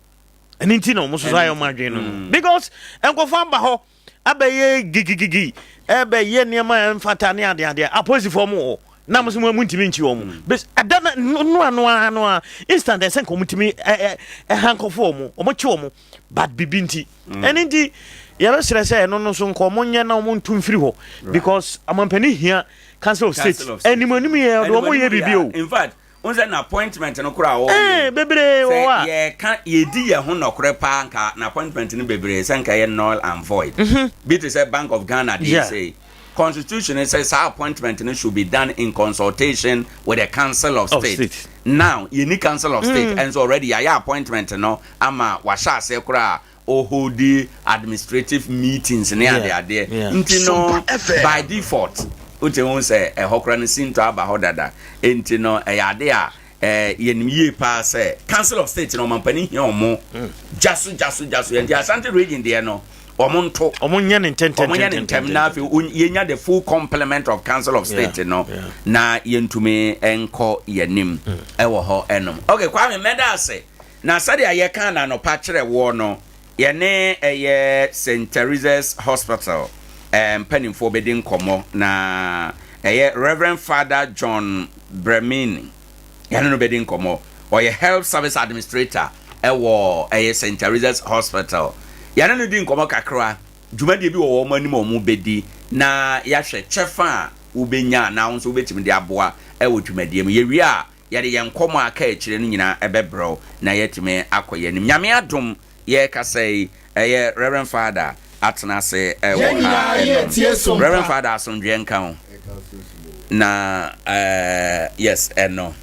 ani nti na o mo so ayo ma dwen no because ankofo amba ho abaye gigigigi ebe niam mfata ne ade a police for mo na mo so mo ntimi nchi wo mo but adana no instant esen ko mo ntimi hankofo mo o mo che wo mo bad bibi nti ani nti ya be sere say no so nko mo nya na mo ntum firi ho because amampani hia council of state animanim ye do mo ye bibi o in fact on say an appointment no kura o bebre o wa ye kan ye di ye ho no kure pa nka na appointment no bebre say nka ye null and void be to say Bank of Ghana they say constitution says our appointment should be done in consultation with the council of state. Now you need council of state and so already your appointment no ama washa say kura o hold the administrative meetings near there no by default uche won say e hokra no sin to aba hodada enti no e yade a yenim ye pa say council of state no mampani hia omo jasu enti Asante region there no omonto omonya ne na fi yenya the full complement of council of state no na yentume enko yenim ewo ho enom okay kwa me meda ase na sade aye kan na no pa kire wo no yene St. Teresa's Hospital penifo bedin komo na Reverend Father John Bremin yene no bedin komo or health service administrator ewo St. Teresa's Hospital yana no din komo kakra dwumade bi wo mo anim omo bedi na ya hwe chefa ubenya na won so betimi de aboa ewo dwumade mu ye wi a ya de yenkomo aka ekire no nyina ebebro na yetime akoye nim nyame adom ye kasai Reverend Father atena se Reverend Father asomdwe nka na yes no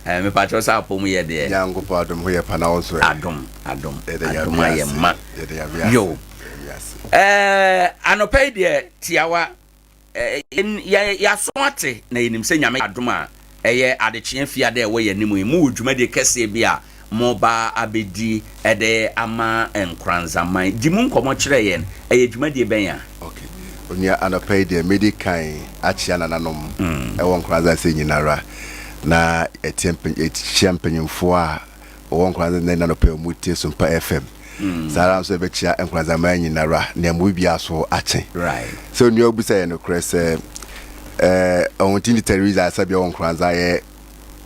me patro sa pomu ye de yango pa adom ho ye pa na wonso adom ye ma yo anopai de tiawa ya soate na yenim se nyame adom a adechie fia de we ye nimu mu dwuma de kese bi a moba abedi ede ama Nkoranza man dimu nkomo kire yen dwuma de ben ya okay onia anopai de medical achia nananom won Nkoranza se nyinara na championfo a won Nkoranza na nanopai mutie Sompa FM Sara so be chia Nkoranza man nyinara na mu bia so ache right so ni obusa ye no krese on tini Teresa sabi won Nkoranza ye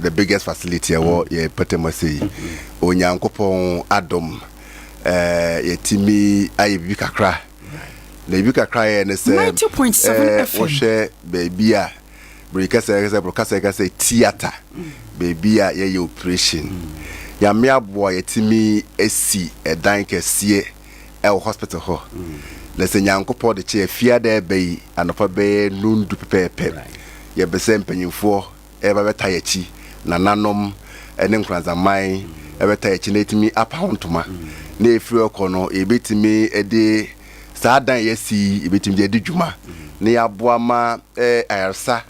the biggest facility wo ye Petemasi onyankopon adom yetimi ayebi kakra na ibi kakra ye ne se 90.7 FM wo hwe baby a broadcast say theater baby a ye operation ya me abo yetimi esi edan kese hospital ho na se nyankopon de che fia da bai anopa be nundu pepepe ye be se mpanyimfo eba beta yachi na nanom ene Nkoranza man ebeta yachi na etimi apahontoma na efiri okono ebetimi ede saadan yesi ebetimi de dwuma na yaboa ma ayarsa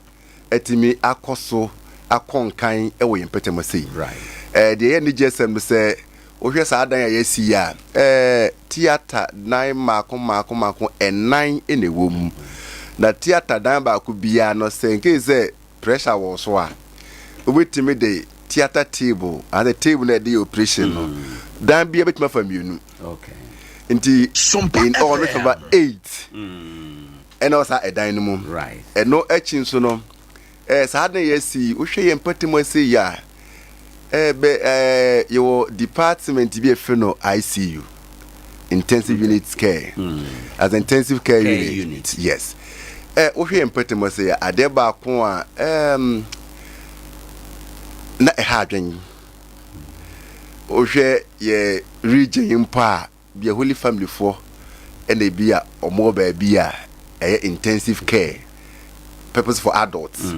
etimi akoso akonkan ewo yempetemase right de ye ni jesem se ohwe saadan yesi ya theater nine mako enan enewom na theater dan ba ku bia no senke ze pressure was so a obetimi de theater table and the table na the operation no dan bia betima famienu okay nti in all with about 8 and also a dynamo right and no etching so no saadan yesi ohwe yempatimo se ya your department be a feno ICU intensive unit care. As intensive care unit. Yes. We important must say Adeba Kwa na hadwen. Ohwe ye region impa be holy family for and they be a more baby intensive care purpose for adults.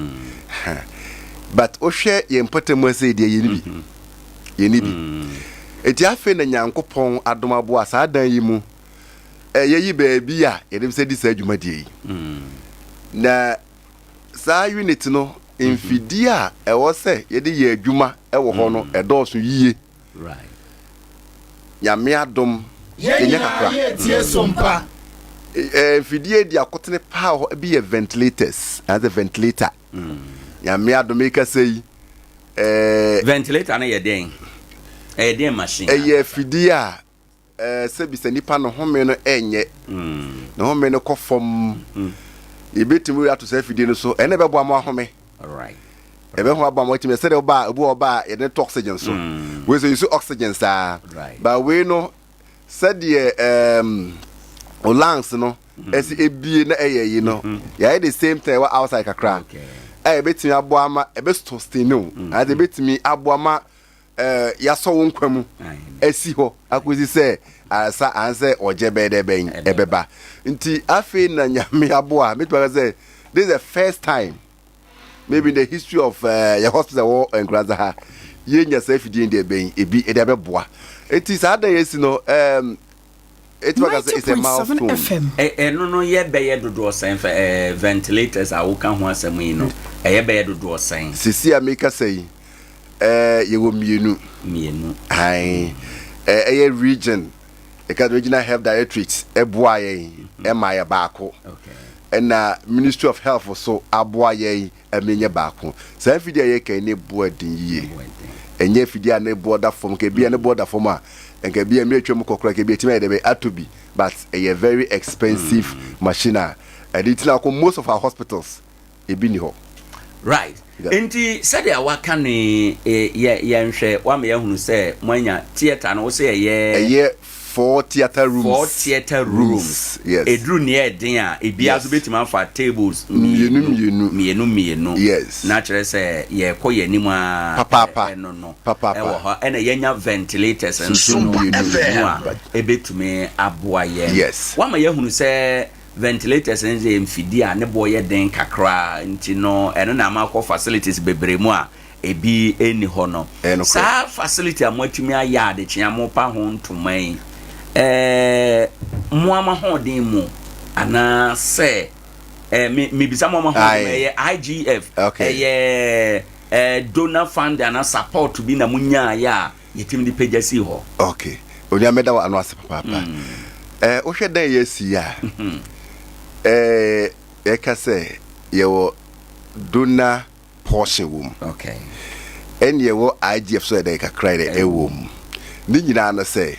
But Ohwe ye important must say de yenibi. Eti afe na Nyankopon adomabo asa dan yi mu yeyi baby a yedem se di sa adwumadie na sa unit no infidi a ewo se yede ye adwuma ewo ho no edoso yie right nyame adom enya kakra tie Sompa infidi di akotene pa ho bi ye ventilators as a ventilator nyame adom e ka sei ventilator na ye den den machine ye fidi a se bi se nipa no home no enye no home no kofom ibetimu ya to se fidi no so ene be bo am ahome alright ebe ho aba mo timi se de oba ye ne oxygen so we so use oxygen sa but we no said the lungs no esi ebie na eyeyi no ya the same thing wa outside kakra ebetimi abo ama ebe sustain no as ebetimi abo ama ya so wonkwamu esi ho akozi se asa anse ojebede ben ebeba nti afi na nyame abo a metwa say this is the first time maybe in the history of your hospital in Nkoranza ha yenya safe di ndi ben ebi ede abeboa enti sa da yesi no it was it's a milestone no ye be dodo sen for ventilators a wo ka ho asem yi no ye be dodo sen sisi ameka say ye wo mienu ai region the regional health directorate eboa ye ma ya baako and Ministry of Health also aboa ye amenye baako sa fidi ye kan ne boa din yie enye fidi a ne border form ke bia ne border form a enke bia me atwam kokora ke bia time de be atobi but a very expensive machine and it na most of our hospitals e bi ni ho right enti said ya waka ne ye nhwe wa me yahunu se mwanya theater no wo se ye 4 theater rooms. 4 theater rooms. Yes. Edru near dinner. Ebia so betima for tables. Mienu. Yes. Naturally say ye ko ye nimu a papa. No. Papa. And yenya ventilators and so no. Ebetumi aboa ye. Yes. Wa ma yahunu say ventilators and the mfidi a ne boy den kakra nti no eno na ma ko facilities bebremu a ebi eni ho no. Sa facility amwatumi aya de chiamo pa ho ntoman muama hodin mu ana se me bisa muama hodin IGF donor fund ana support bi na munya ya yetim di pejasi ho okay oni ameda wa anu ase papa o hwe dan yesi ya e ka se ye donor portion wom okay en ye wo IGF so dey ka cry dey wom ni nyina na say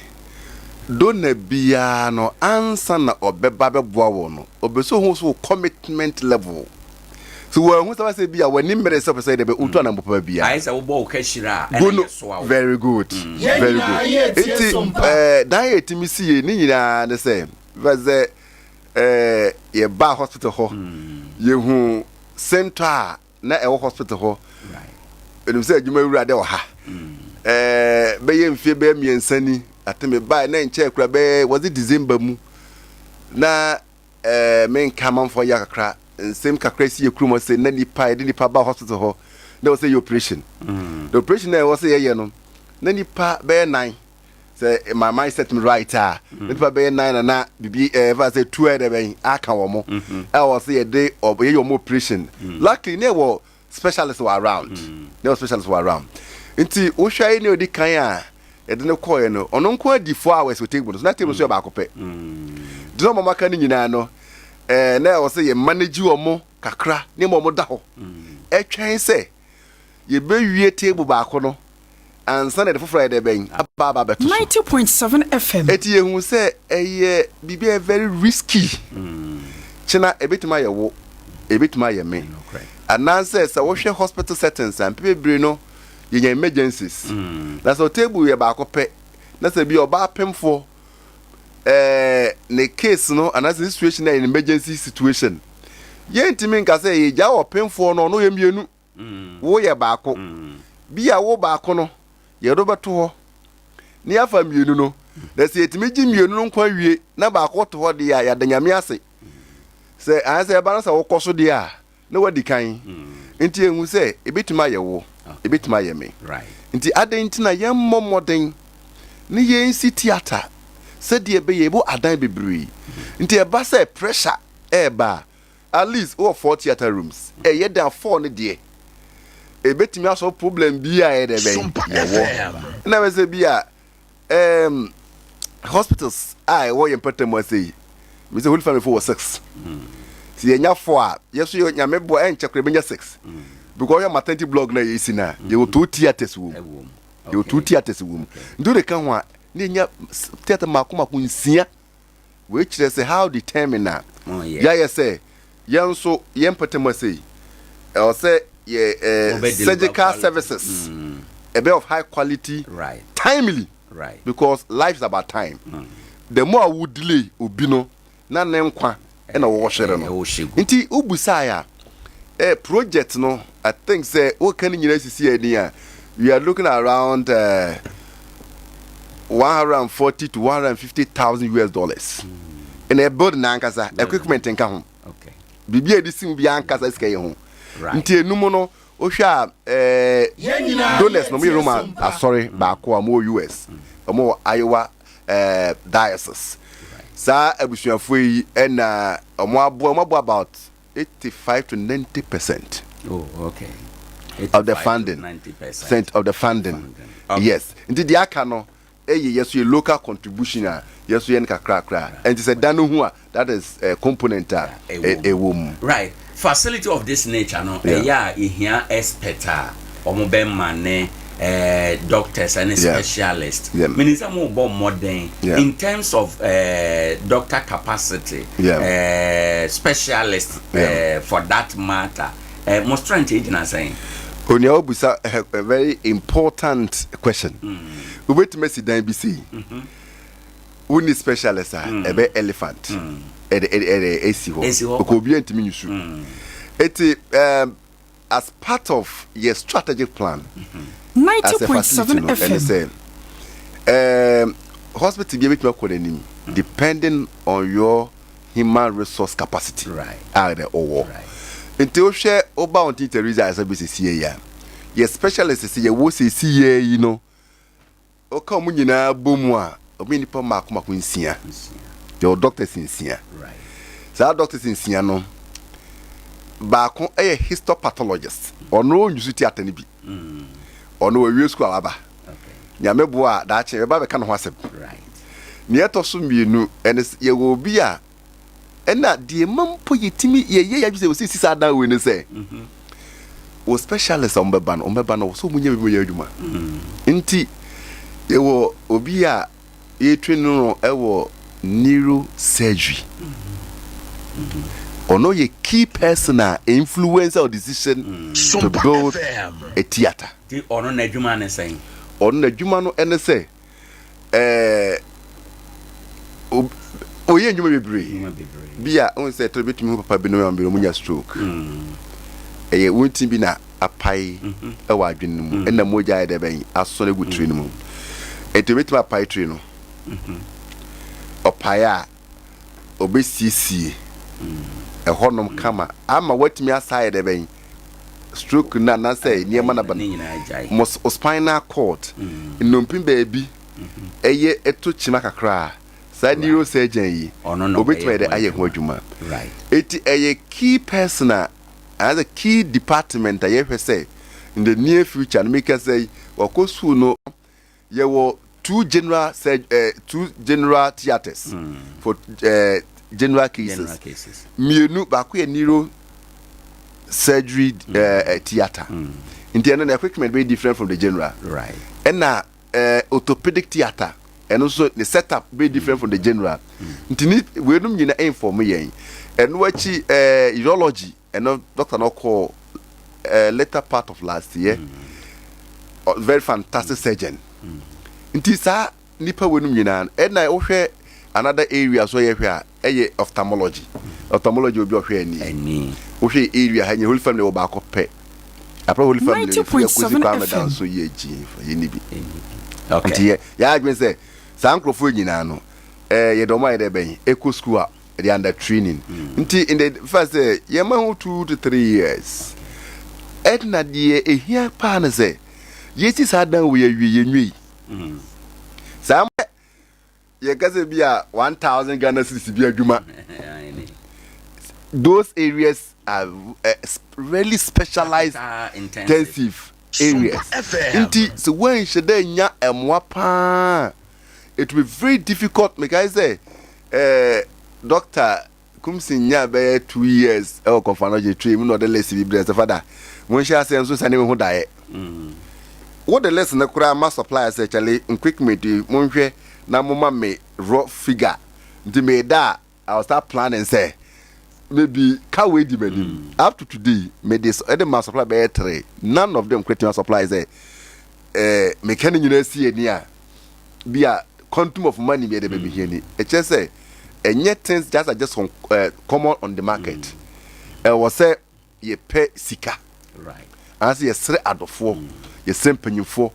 dona bia no ansa na obeba beboa wo no obeso hu so commitment level so we hu say bia wani mere say say dey be utu na mpopa bia ai say wo bo ka shira very good very good it diet mi see ni nyina na say vaze ye ba hospital ho ye hu center na e hospital ho enim say adwuma wura de ha be ye mfie be miensani ateme buy na nche kura be was it December mu na men come for yakra same kakra si ekrumo say na nipa de nipa ba hospital ho na was say operation the operation na was say ye no na nipa be 9 say my mind set me right nipa be 9 na bibi ever say 2 de be aka wo mo I was say a day of your operation luckily ne wo specialists were around nti wo hwai ne odi kan a edene koye no ono nko adi 4 hours we table so na table so ba akopɛ dino mama kan nyina no na wo se ye manage omo kakra ne mo da ho etwen se ye be wie table ba akono ansa na de foforo de ben aba beto 90.7 FM eti ye hu se eye bibia very risky china ebetima ye wo ebetima ye me ananse se wo hwe hospital settings and people no ye emergencies that's so table ye ba akopɛ na se bi oba pemfo ne case no another situation in emergency situation yentimi nka say ye ja opemfo no ye mienu wo ye baako bia wo baako no ye do beto ho ne afa mienu no na se yetimi gi mienu no nkwa wie na baako to ho de ya danyame ase se an se ba na sa wo koso de a na wadi kan nti enhu se ebetuma ye wo ebetuma ye me right nti aden na ye momoden ne ye nsi theater se de be ye bo adan bebree nti e ba se pressure e ba at least over 4 theater rooms ye dan 4 ne de e betumi aso problem bi a e de be na we se bi a hospitals I wo ye petem say me say whole family for 6 si enya 4 yeso yo nyame bo en chekre benya 6 because your maternity blog na yesi na you 2 theaters wom you 2 theaters wom ndo de kan ho na nya theater makoma nsia we kire say how determine na ya say yanso yen petem say or say surgical services a bit of high quality right timely right because life is about time the more I would delay obino na nenkwa e na wo hwere no nti ubusa ya project no I think say o kan nyina sisi eni a we are looking around 140 to 150,000 US dollars in a build na ankasa equipment nka ho okay bibi edisim bi ankasa sika ye ho nti enumo no o hwa dollars no me Roman sorry ba ko am US omo Iowa diocese sa abusuafo yi na omo abo about 85 to 90%. Oh, okay. Of the funding. 90% of the funding. Okay. Yes. Indeed, the akano yes, your local contribution. Yes, you kra. And it's a danu hua that is a component a woman. Right. Facility of this nature, no. Yeah, here expert omobemane doctors and specialists. Minister more modern in terms of doctor capacity. Specialists for that matter. Most trying to saying. Onya obusa a very important question. We wait to Messi DBC. We need specialists a be elephant. ACO. Ko bi ntimi nyusu. As part of your strategic plan. 90.7 FM. Hospital be make me depending on your human resource capacity. Right. Right. Nti o hwe oba on Teresa asabisi ya. Ye specialist say ye wo say you know. O ka mu nyina bomu a obi nipa makoma nsia. Your doctors nsia. Right. Sa doctors nsia no ba ko histopathologist. Ono nyusu theater ni bi. Ono we school aba. Okay. Nyame bo a da che ba be ka no ho asem. Right. Ne etoso mienu ene ye wo bi a ena die mampo yetimi ye ya bi se sisa da we ne se o specialist on beba no so munye bi ye adwuma nti ye wo obi a ye twenu no e wo neuro surgery ono ye key personal influencer or decision to build a theater ti ono na adwuma ne sen ono na adwuma no ene se oye ndwuma bebre bia on say to betumi papa bi no ambiro munya stroke eye wonti bi na apai e wa adwene mu na moja ide ben aso na gutri mu to betumi apai tri no opaya obesisi e honom kama ama watimi aside ben stroke na say niema na ban mos spinal cord nnompim baabi eye eto chima kakra sa neurosurgeon yi obetumi de aye ho adwuma right eti a key person as a key department I have say in the near future and make us say wakosu no ye wo two general theaters for general cases mienu ba ko neuro surgery theater in the equipment very different from the general right and na orthopedic theater and also the setup very different from the general ntini we no nyina inform yen and wachi urology and doctor no call later part of last year very fantastic surgeon nti sa nipa we no nyina and na wo hwe another area so here ophthalmology will be of any we area ha whole family will back up pay whole family 90.7 so ye okay yeah I say sankrofo nyina no ye do my dey ben eco school they under training nti in the first ye ma 2 to 3 years etna die ehia pa na say ye ti sa dan we ye nwi sam ye gase bia 1000 Ghana cedis bia adwuma those areas are really specialized intensive areas nti so when shede nya emwa pa it will be very difficult make I say doctor kumsi nya be 2 years e ko fanoje tree no the less be blessed father won sha say so sane ho dae what the lesson na kura ma supply say chale quick me monhwe na mama me raw figure nti me da I will start planning say maybe can we demand up to today me this other mass supply by 3 none of them creating supply say mechanic university ania be a quantum of money be the baby here ni it just say and yet things just common on the market was say ye pay sika right as ye sre adofo ye sempanyfo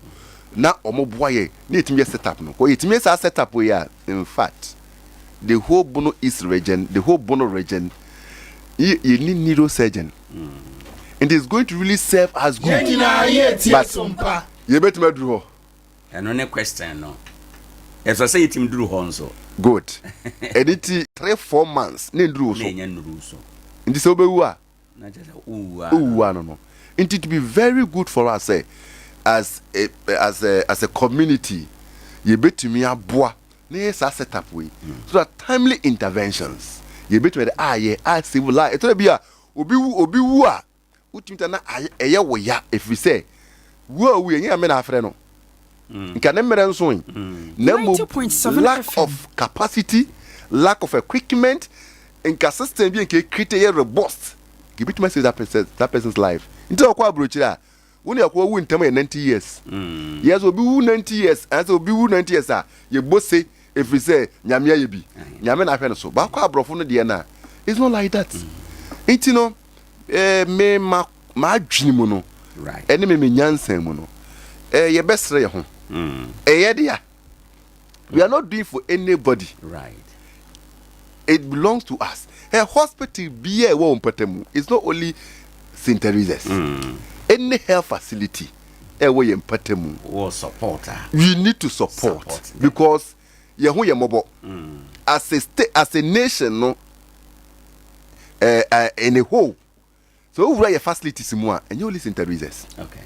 na omoboaye na etimi set up no ko etimi set up we are in fact the whole Bono East region the whole Bono region you need neurosurgeon and it's going to really serve as good but you better me do ho and no question no as I say team do ho so good edit 3-4 months na nduru so ndi so be wu a na just no and it be very good for us as a community you better me aboa na set up we so that timely interventions you better the civil life it be a obi wu a utimta na eye wo ya if we say wo we nya me na afre no nka na mere nso na lack of capacity lack of equipment nka system bi nke create a robust give it message that person's life into akwa abrochira woni akwa wu ntama 90 years yes obi wu 90 years as obi wu 90 years a ye bose if we say nyame ayebi nyame na afre no so ba kwa abrofo no de na it's not like that it you know me ma adwini mu no right ene me nyansan mu no ye besre ye ho ye dia we are not doing for anybody right it belongs to us a hospital be a wo mpatemu it's not only St. Teresa's any health facility we mpatemu wo supporter we need to support because ye ho ye mobo as a state as a nation no in a whole so over your facilities more and you listen to Teresa's okay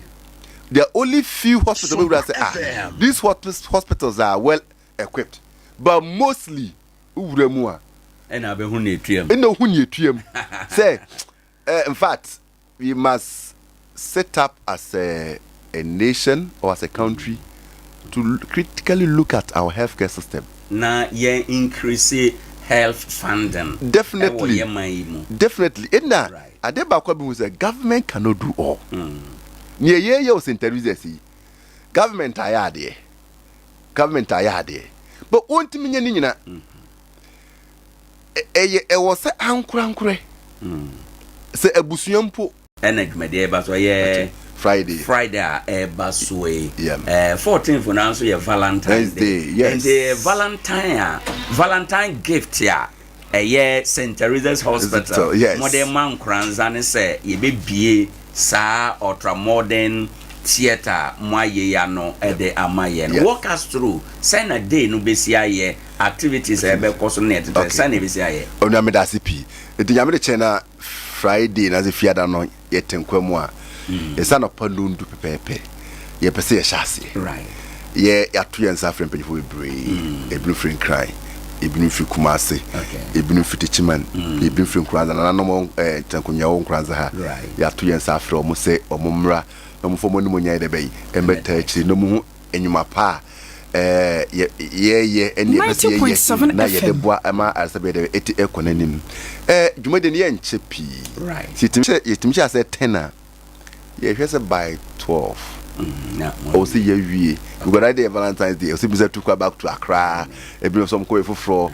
there are only few hospitals where say these hospitals are well equipped but mostly over more and I be hu na etuam and no hu na etuam say in fact we must set up as a nation or as a country to critically look at our healthcare system na ye increase health funding definitely in that Adeba Akye Abia say government cannot do all near ye was interviews government ayade but won't me nyina was say ankurankure say abusuampo enadwumade eba so ye Friday eba so 14th na so ye Valentine's Day yes and the Valentine gift ya St. Teresa's Hospital modern man Nkoranza ne say ye be bie sa ultra modern theater moye ya no de amaye no walk us through send a day no be sia activities be koso net send be sia onu ameda CP eti nyame chena Friday na ze fiada no ye tenkwamu a esa no pandundu pepepe ye pese ye shase right ye atu ye nsa frem penfo bebre e blue free cry e blue free kumase e blue free tichiman e blue free Nkoranza na no tankunya wo Nkoranza ha ye atu ye nsa frem mo se omumra no mo fomo no mo nya de bay embeta chi no mu enyuma pa ye eni bese ye na ye de boa ama asabe de eti ekonanim dwumade ne ye nche pi right sitim ye timsha say 10 ye hwese by 12 o see ye wie we go that day Valentine's Day o see be to go back to Accra e be some ko for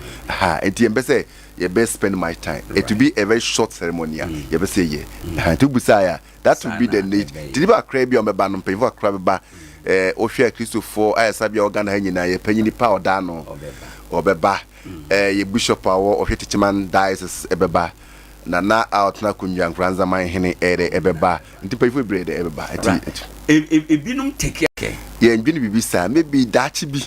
enti em be say you best spend my time it will be a very short ceremony you be say ye to busaya that will be the need did be Accra bi o be ba no pay for Accra be ba o hwe Christopher ayasabi organ ha nyina ye panyi pa oda no obeba ye bishop awo o hwe teachman diocese ebeba na out na kunja Nkoranza man hene ebeba nti pay for bread ebeba e binum take care ye ndwini bibisa maybe dachi bi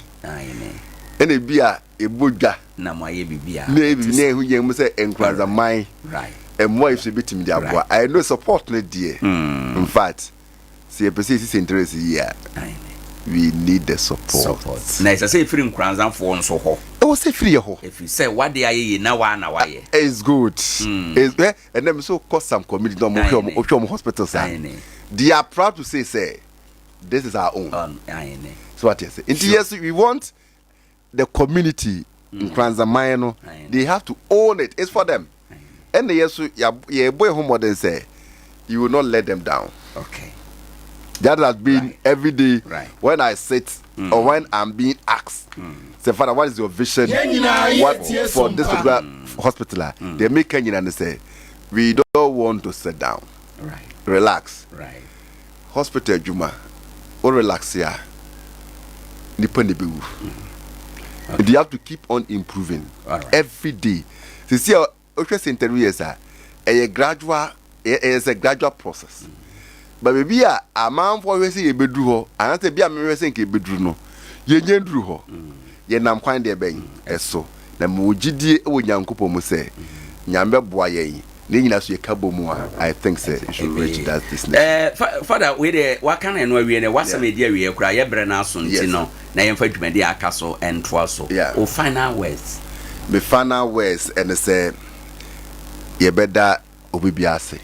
ene bia ebodwa na moye bibia na ebi na ehu ye mu se Nkoranza man right mo if bitim dia boa I know support no dear in fact see a interest here we need the support na isa say free Nkoranza for nso ho e wo say free ho if you say what they aye na wa na waye is good is and them so cost some community no mo hospitals they are proud to say this is our own so what you say yes we want the community in Nkoranza Mayano they have to own it. It's for them and yes yeah boy home modern say you will not let them down. Okay, that has been every day when I sit or when I'm being asked say Father what is your vision what for this particular hospital they make Kenyan and they say we don't want to sit down relax hospital Juma or relax here they have to keep on improving every day. You see, our interview is a gradual process. But maybe a man for we say a bedru, and I say be a me say ke bedru no. Ye nyendru ho. Ye nam kwan de ben eso. Na mo gidie e wo Nyankopon mu say, Nyambe boa ye. Ne nyina so ye kabo mu a I think say you should reach that this next. Father we dey what can no we ne wasa me dia we kura ye bre na so nti no na ye fa dwumade aka so entwa so o final words me final words and say ye better obibiase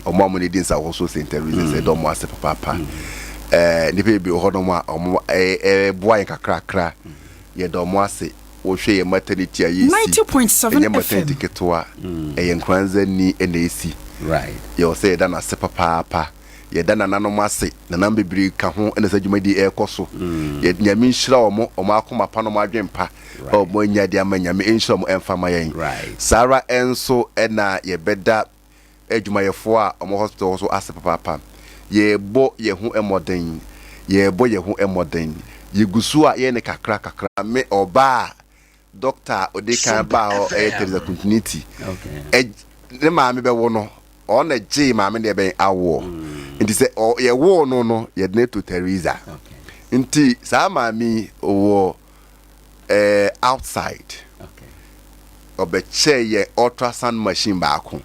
omo mo ne din sa also say interview say don mo ase papa ni pe bi ho no mo boa kakra ye don mo ase wo hwe ye maternity ayi 90.7 maternity ketwa ye Nkoranza ni enesi ye say da na ase papa ye da na nanom ase na nam bebiri ka ho ene sa dwumadi ekoso ye nyame nhira omo akoma pa no mo adwempa omo nya dia ma nyame nhira omo emfama yen sara enso ena ye beda adwumayefo a omo hospital so ase papa ye bo ye ho emoden ye gusu a ye ne kakra me oba doctor odeka ba o Teresa continuity ne ma me be wo no on a J maame de ben awo nti se ye wo no ye ne to Teresa nti sa maami wo outside obeche ye ultrasound machine ba ko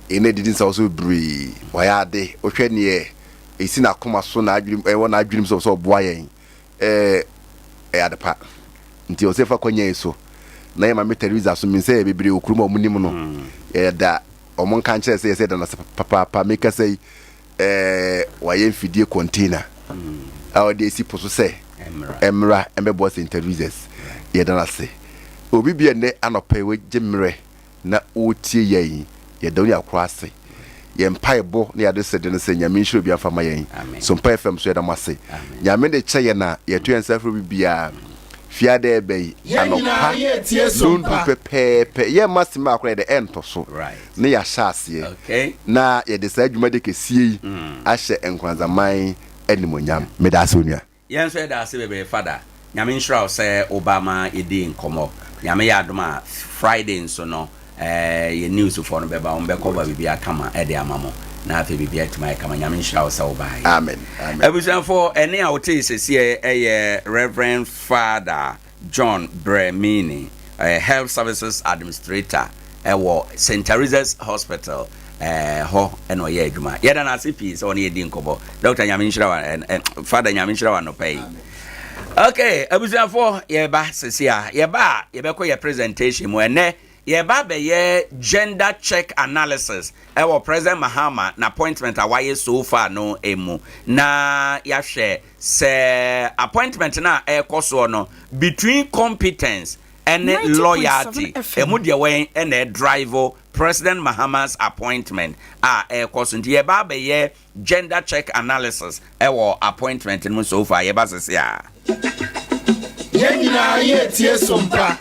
ene didn't also breathe why de o hwe ne esi na koma so na adwim wona adwim so boa yen adepa nti o se fa kwanya so na ye maame Teresa so min se bebre okuruma omunim no da omon kan kire say da na papa make say waye fidie container our dey si poso say emra embebo say interviews ye da na say obi bia ne anopa we gemre na otie yen ye da oni akwa say ye mpaebo na ya de say de say nyame nhiro bia fama yen Sompa FM so ye da mase nyame de che na ye to en safro bia fiade ebe anopa don't prepare ye must ma akwa de ento so ne ya shaase na ye de sa adwuma de kesie ahye Nkoranza man animonyam me da sonia yen so da se bebe father nyame nhira say Obama edi nkomo nyame ya adoma Friday so no ye news for no beba on be cover bibia kama e de amamo na afi bibia tuma kama nyame nhira say Obama amen ebusan for ene a wote sese Reverend Father John Bremini Health Services Administrator ewo St. Teresa's Hospital ho eno ye adwuma ye da na CP so ne edi nkobo Dr. Nyame nhira Father Nyame nhira no pay okay ebusan for ye ba sese ye ba ye be ko ye presentation mo ene ye ba be ye gender check analysis ewo President Mahama na appointment awaye so far no emu na ya hwe se appointment na ekoso no between competence ene loyalty emu de wen ene drive President Mahama's appointment kosunti ye ba be ye gender check analysis ewo appointment mu so far ye ba sese a Yenina ye tie Sompa.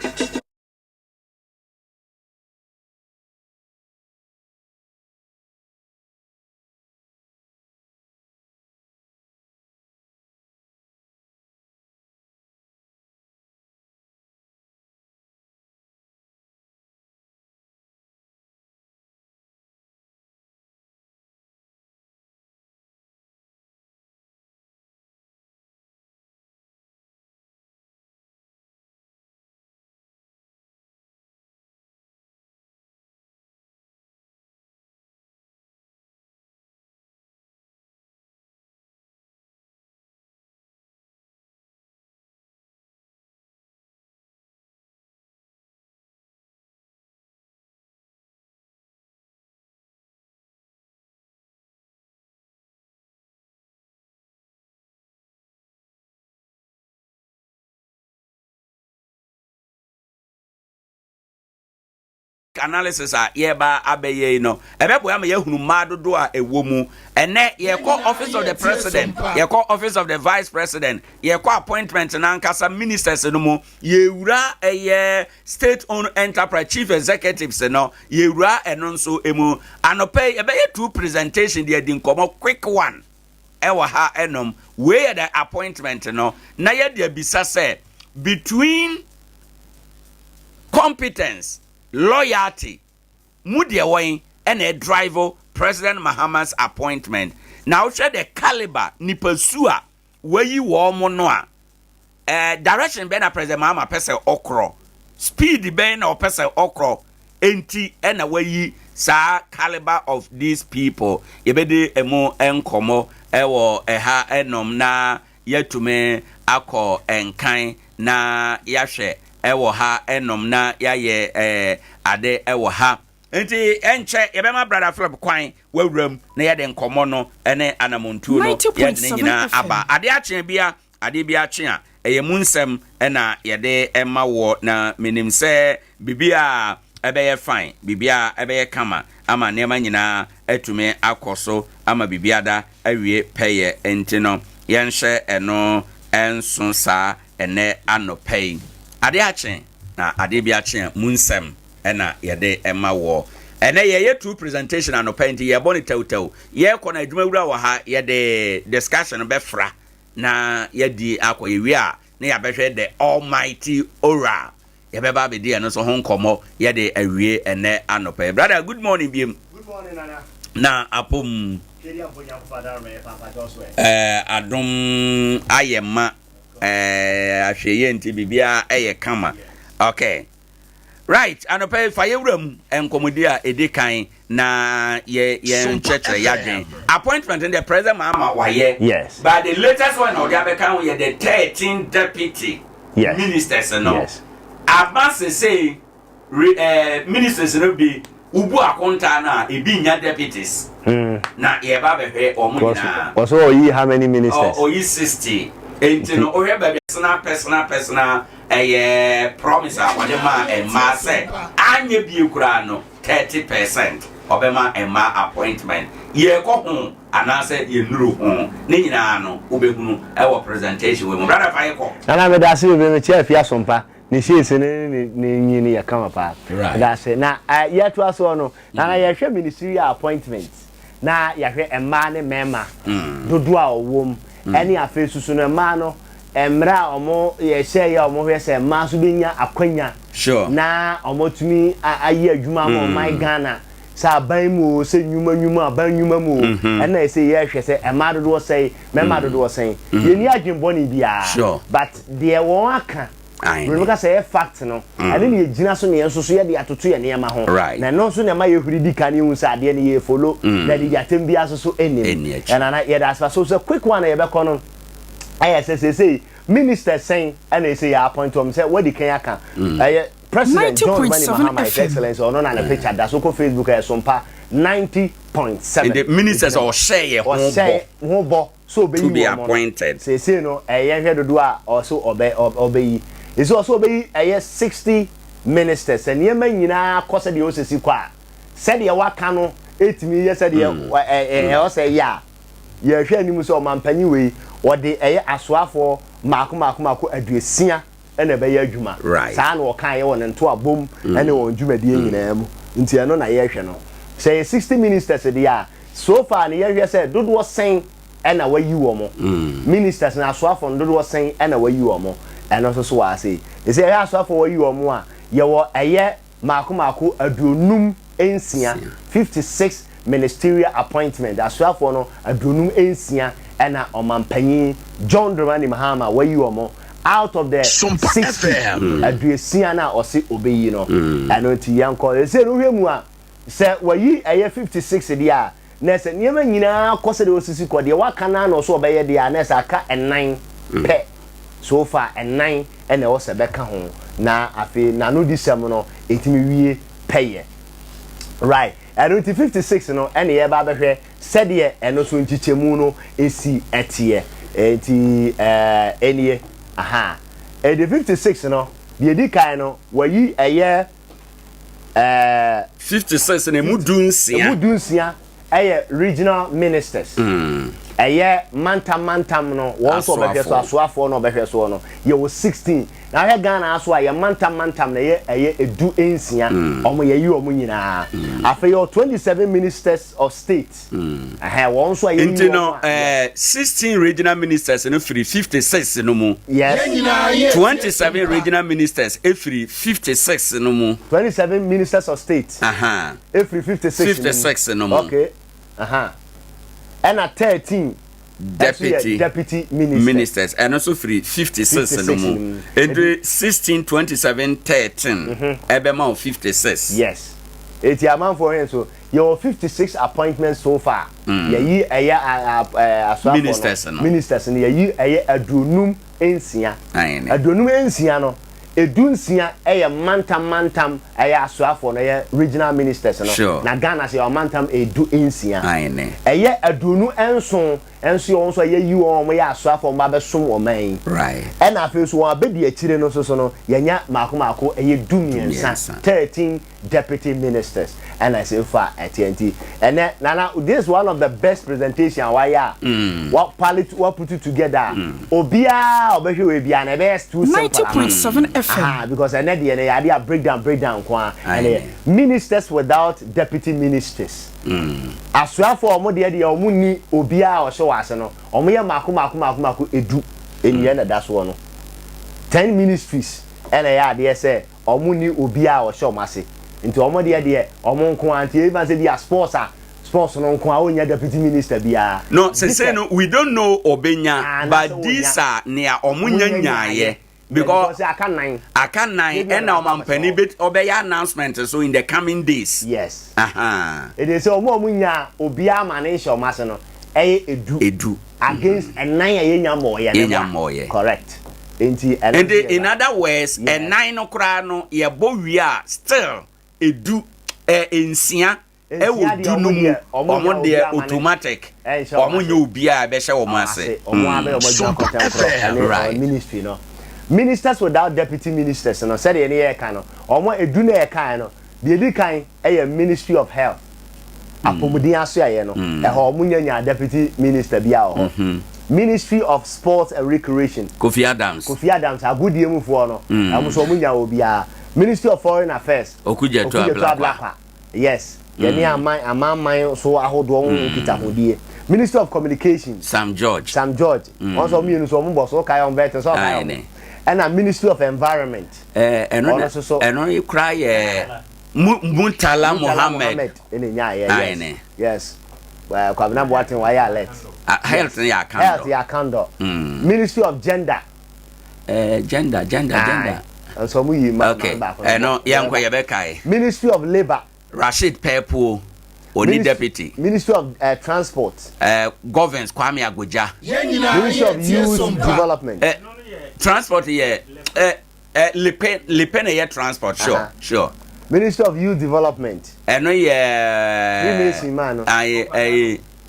analysis yeba abeye no ebebo am yehunu madodo a ewomu ene ye call office of the president ye call office of the vice president ye call appointment na nkasa ministers no mu ye wura eye state owned enterprise chief executives no ye wura eno nso emu anope ebeye two presentation dey di nkomo quick one ewa ha enom we the appointment no na ye dey bisa say between competence loyalty mudie wen and a driver President Mahama's appointment now share the caliber nipasua where you wo no a direction ben a President Mahama pese okro speed ben or pese okro enti and away sa caliber of these people yebede emo enkomo ewo eha enom na yetume akọ enkan na yahwe ewo ha enom na yaye ade ewo ha enti enche yebema brother Philip kwan wawuram na yede nkomo no ene anamontu no yede nyina aba ade akye bia ade bia akye a eye munsem ena yede ema wo na menim se bibia ebeye fine bibia ebeye kama ama nema nyina etume akoso ama bibia da awie peye enti no yenhye eno enso sa ene anopei ade akye na ade bia akye munsem ena yede ema wo ene ye two presentation anopei nti ye boni tewtew ye kona adwuma wura wa ha yede discussion be fra na yedi akoyewi a na ya behwe the almighty ora ye be ba be die no so ho nkomo ye de awie ene anope brother good morning biem good morning nana na apom kedi amponya fada me papa joswe adom ayema ahweye nti bibia eye kama okay right anope fa ye wuram enkomodi a edikan na ye ncheche yadwen appointment in the president mama waye yes but the latest one or the abekan we the 13 deputy yes ministers no yes advance say ministers no be ubu akonta na ebi nya deputies na ye ba be omo na also yi how many ministers yi 60 enti no o heba be personal promise a wode ma emma say anye bi ekura no 30% obema emma appointment ye ko hu anase ye nuru hu ne nyina no obehunu ewo presentation we mo brother fa ye ko na me da se be me chef ya Sompa ni shese ne nyini ya kama pa da se na ye to aso no na ye hwe ministerial appointment na ye hwe emma ne mema dodo a owom eni afesusu no emma no emra omo ye share ya omo hwe se emma so benya akwanya sure na omo tumi ayi adwuma mo my Ghana sa ban mu se nyuma ban nyuma mu na say ye hwe se emma dodo say mema dodo say ye ni adwembo ni bia but there won aka remember say fact no ade ne gina so ne enso so ye de atoto ye ne ma ho na no so ne ma ye huri di kan hu sa ade ne ye follow na di yatem bia so enim na ye da so quick one ye be kono say minister saying and say ya appoint him say what the Kenya can President John Mahama His Excellency or no na picture da so ko Facebook e Sompa 90.7 the ministers or share ho bo so be to be appointed say no ye hwe dodo a also obey is also be a 60 ministers and ye man nyina kwose de osisi kwa said ye waka no 8 million said ye o say ya ye hwe anim so mampanyi we wo de asoafo mako aduesia ene be ye adwuma saa na wo kan ye won nto abom ene won dwumadie nyina mu nti eno na ye hwe no say 60 ministers de ya so far na ye hwe say dodo sen ena wayi wo mo ministers na asoafo dodo sen ena wayi wo mo eno so wa say e say asoafo wayi wo mo a ye wo eye mako aduonum ensia 56 ministerial appointment asoafo no aduonum ensia ena omampanyi John Dramani Mahama wayi wo mo out of the Sompa 60 aduesia na osi obeyi no eno ti yanko e say no hwemu a say wayi eye 56 dia na say niema nyina kose de osisi kode waka na no so obeye dia na say aka enan pe so far enan ene wo se beka ho na afi na no disem no etimi wie peye right eno ti 56 no ene ye ba behwe said ye eno so nchichemu no esi etie enti enie aha the 56 no the edikai no wayi eye 56 na mudunsia eye regional ministers eye mantam no won so behwe so asoafo no behwe so no ye wo 16 na he Ghana aso a ye mantam na ye eye edu ensia omo ye yi omo nyina afa yo 27 ministers of state won so ye yi no 16 regional ministers no free 56 no mu yes 27 regional ministers free 56 no mu 27 ministers of state free 56 no mu okay and at 13 deputy ministers and also free 56 no more and 16 27 13 ebema 56 yes it's a man for him so your 56 appointments so far ye ministers and ye adunum ensia adunum ensia no edunsia mantam asoafo no ye regional ministers no na Ghana say mantam edu ensia adunu enso onso ye yi won ye asoafo ma be som oman right and afi so won abedi akire no so no yenya mako dumiensa 13 deputy ministers and I say for AT&T and nana this is one of the best presentation why what put it together obia obehwe bia na best too simple 90.7 FM because I need the idea breakdown kwa and ministers without deputy ministers asoafo omo de omo ni obia o so wase no omo ye mako edu eniye na that's one 10 ministries and ya de say omo ni obia o so mase into omo de omo nko anti even say dia sports no nko a onya deputy minister bia no say no we don't know obenya but these are near omo nyanyaye because I can nine and now mampani bit obey announcement so in the coming days yes it is omo munya obia manisho mase no edu against a 9 moye correct and in other words a 9 okra no ye bo wi a still edu ensia e wo du no mu omo de automatic omo nya obia be hye wo mase omo abe omo contemporary ministry no ministers without deputy ministers no said any year kan no omo edu na e kan no the edi kan e ministry of health apomudin aso aye no ho omo nya deputy minister bia ho ministry of sports and recreation Kofi Adams agudie mu fo no am so omo nya obia ministry of foreign affairs Okujeto Ablakwa yes yani amman so ahodo won kita hodie ministry of communication Sam George also me so mo boss so kai on better so kai and a ministry of environment eno cry Muntala Mohammed yes well kwabna boatin wa ya alert health ya candor ministry of gender gender so mu yi ma eno yankwa ye be kai ministry of labor Rashid Pepo Oni deputy ministry of transport governs Kwame Agoja ministry of youth development transport Lipen ye transport sure ministry of youth development eno ye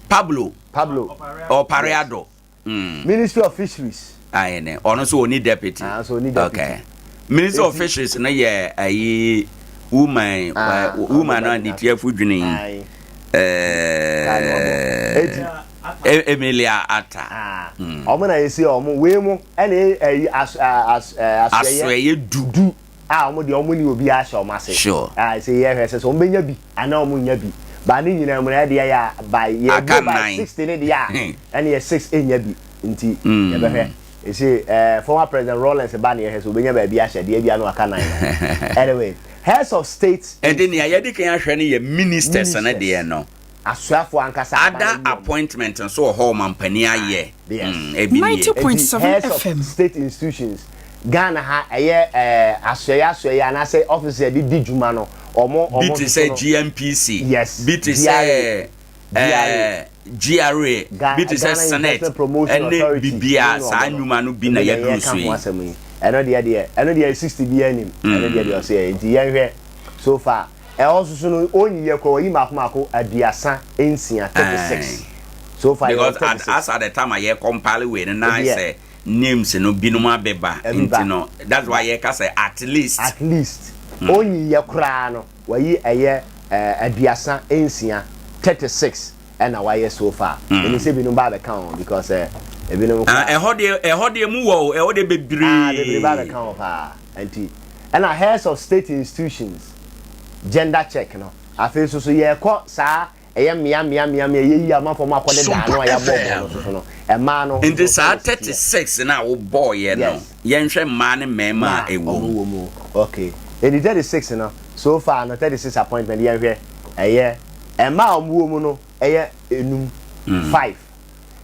Pablo Opariado ministry of fisheries ono so oni deputy so oni deputy okay Minister of Fisheries na ye ayi woman on the TF dwunin Emilia Ata omo na yesi omo we mu ene ayi asweye du omo de omo ni obi a sha omo ase sure say ye hwese so omo nya bi ana omo nya bi ba ni nyina mu na de ya by ye go by 60 ne de ya ene ye 6 enya bi nti ye be hwe you see former president Rollins ba na ye hwese obenya ba bi a sha de bi anu aka 9 anyway heads of states and then ye de kan ahwe ne ye ministers na de no asuafo ankasa other appointment so ho mampani aye 90.7 FM state institutions Ghana ha asuya na say officer di djuma no omo bit say GMPC yes bit say GRA bit say Senate and bibia sa anuma no bi na ya cruise yi eno de 60 bi anim eno de say nti ye hwe so far also so only ye ko yi makomako aduasa ensia 36 so far because as at the time I compile we na say names no binum abeba into no that's why you can say at least only ye kra no wayi eye aduasa ensia 36 and na why so far and say binum ba be kan because ebinum ehode mu wo ehode bebre ba be kan fa anti and heads of state institutions gender check no afi so ye ko sa eye mia ye yi amafo makode da no ya bobo so no e ma no in this 36 na wo boy ye no ye nhwe ma ne mema ewo okay in the 36 no so far no 36 appointment ye hwe eye e ma omuwo mu no eye enum 5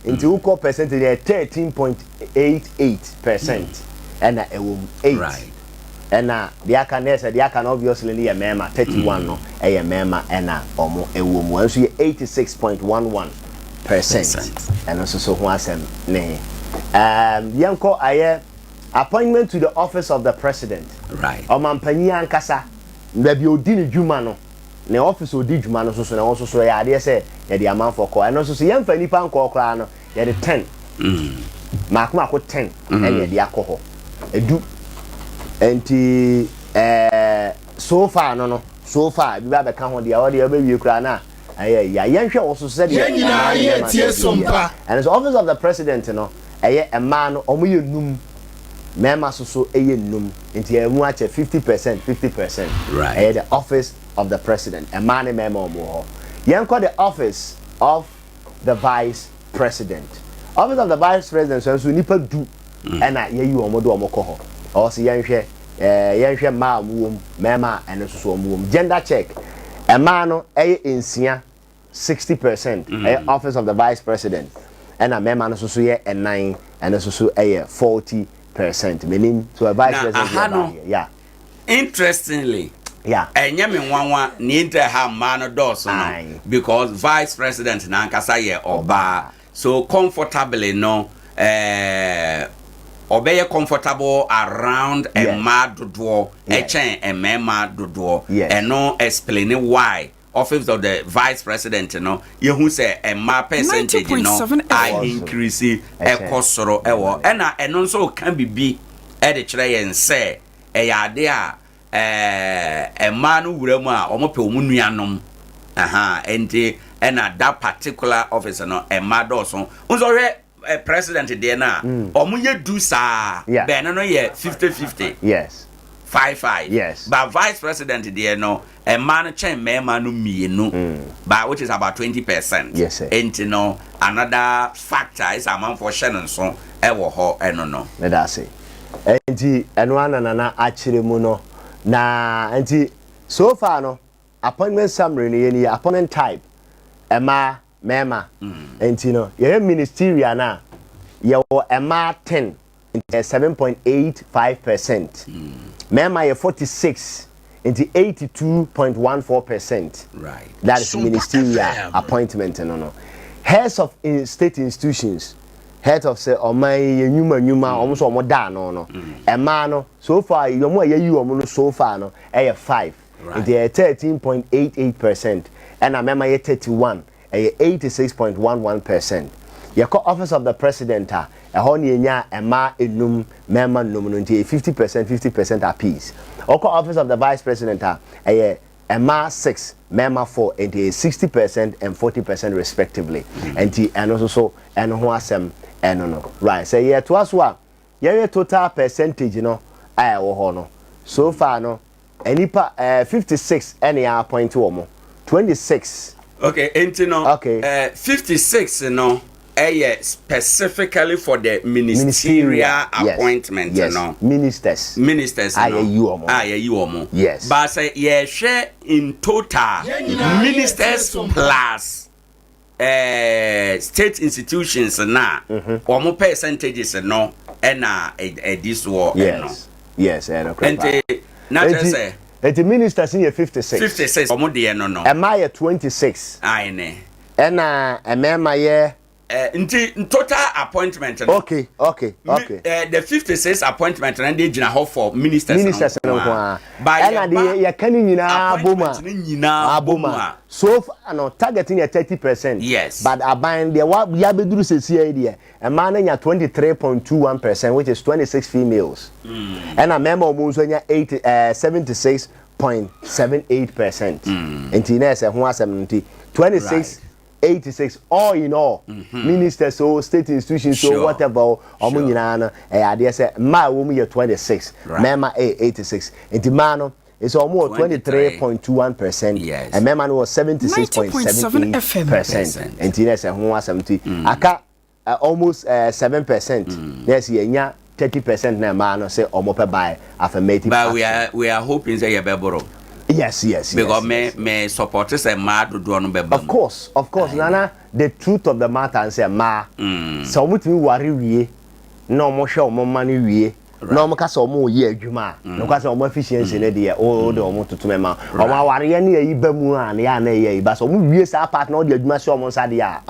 into uko percentage 13.88% and ewo 8 right and the aka obviously near mema 31 no a mema and omo ewo mu so 86.11% and also so who asem ne yanko aye appointment to the office of the president right omampani ankasa ndabi odi ni dwuma no ne office odi dwuma no so na also so ya ade say ya di amanfo ko and also so yamfa nipa nko kra no ya de 10 makoma 10 and ya di akoho edu enti so far no so far bi ba be kan ho de ya be wie kura na aye ya yenhwe wo so se de nyina ye tie sompa and the office of the president no aye e ma no omo ye num mema so eye num enti e mu ache 50% right aye the office of the president e ma ne mema omo ho yenko the office of the vice president office of the vice president so nipa du na ye yi omo do omo ko ho also yenhwe ma muom mema ene so muom gender check a man no ensia 60% office of the vice president and a mema no so ye 9 and so 40% meaning so a vice president yeah interestingly yeah enye me nwanwa ni inter ha man no dos no because vice president na nkasa ye oba so comfortably no obey comfortable around a mad dodo a chain a mema dodo and no explaining why office of the vice president no you who say a ma percentage no I increase e kosoro ewo and also can be e de kire yen say e ya de a ma no wura mu a omo pe omu nuanom enti and that particular officer no e ma do so unzo president there na omuye do sa be no ye 50-50 yes 5-5 yes but vice president there no a man chen mema no mienu but which is about 20% yes sir and no another factor is amount for shannon so e wo ho eno no let us say enti eno anana akire mu no na enti so far no appointment summary ni appointment type ema mema enti no ye ministerial na ye wo ema 10 7.85% mema ye 46 into 82.14%. Right. That is ministerial appointment no. Heads of state institutions, head of say my nyuma almost omo da no. E ma no so far you mo ye you omo so far no 5. It is 13.88% and I remember ye 31 86.11%. Your office of the president ɛhɔ ne enya ɛma enum mɛma num no nti 50% apiece ɔkɔ office of the vice president a ɛyɛ ɛma 6 mɛma 4 nti 60% and 40% respectively nti ɛno so ɛno ho asɛm ɛno no right sɛ yɛ to aso a yɛyɛ total percentage no a ɛwɔ hɔ no so far no enipa 56 ɛne yɛ appoint wɔ mo 26 okay enti no okay 56 no specifically for the ministerial appointment yes. no ministers no aye omo yes but say share in total ministers plus state institutions na omo percentages no na this war yes and na say the ministers in 56 omo de no am I 26 aye ne na emema in total appointment okay the 56 appointment and they gina for ministers no by ya kani nyina aboma so no targeting 30% yes but aban de ya beduru sesie de e man nya 23.21% which is 26 females and a member mo so nya 76.78% nti na ho asem nti 26 86 all in all ministers so state institutions so whatever omo nyina no ade say ma wo mu ye 26 mema 86 enti ma no is almost 23.21% and mema no was 76.7% enti na say ho asem ti aka almost 7% yes ye nya 30% na ma no say omo pe buy affirmative but we are hoping say ye be borrow. Yes. Because me support say ma do no be. Of course. Nana, the truth of the matter and say ma. So mutimi worry wie. No mo hwe omo mani wie. No mo ka so omo ye adwuma. No ka so omo efficiency ne de o de omo tutu ma. Omo aware ye ne yi ba mu an ya na ye yi ba so omo wie sa part na o de adwuma so omo nsa de a.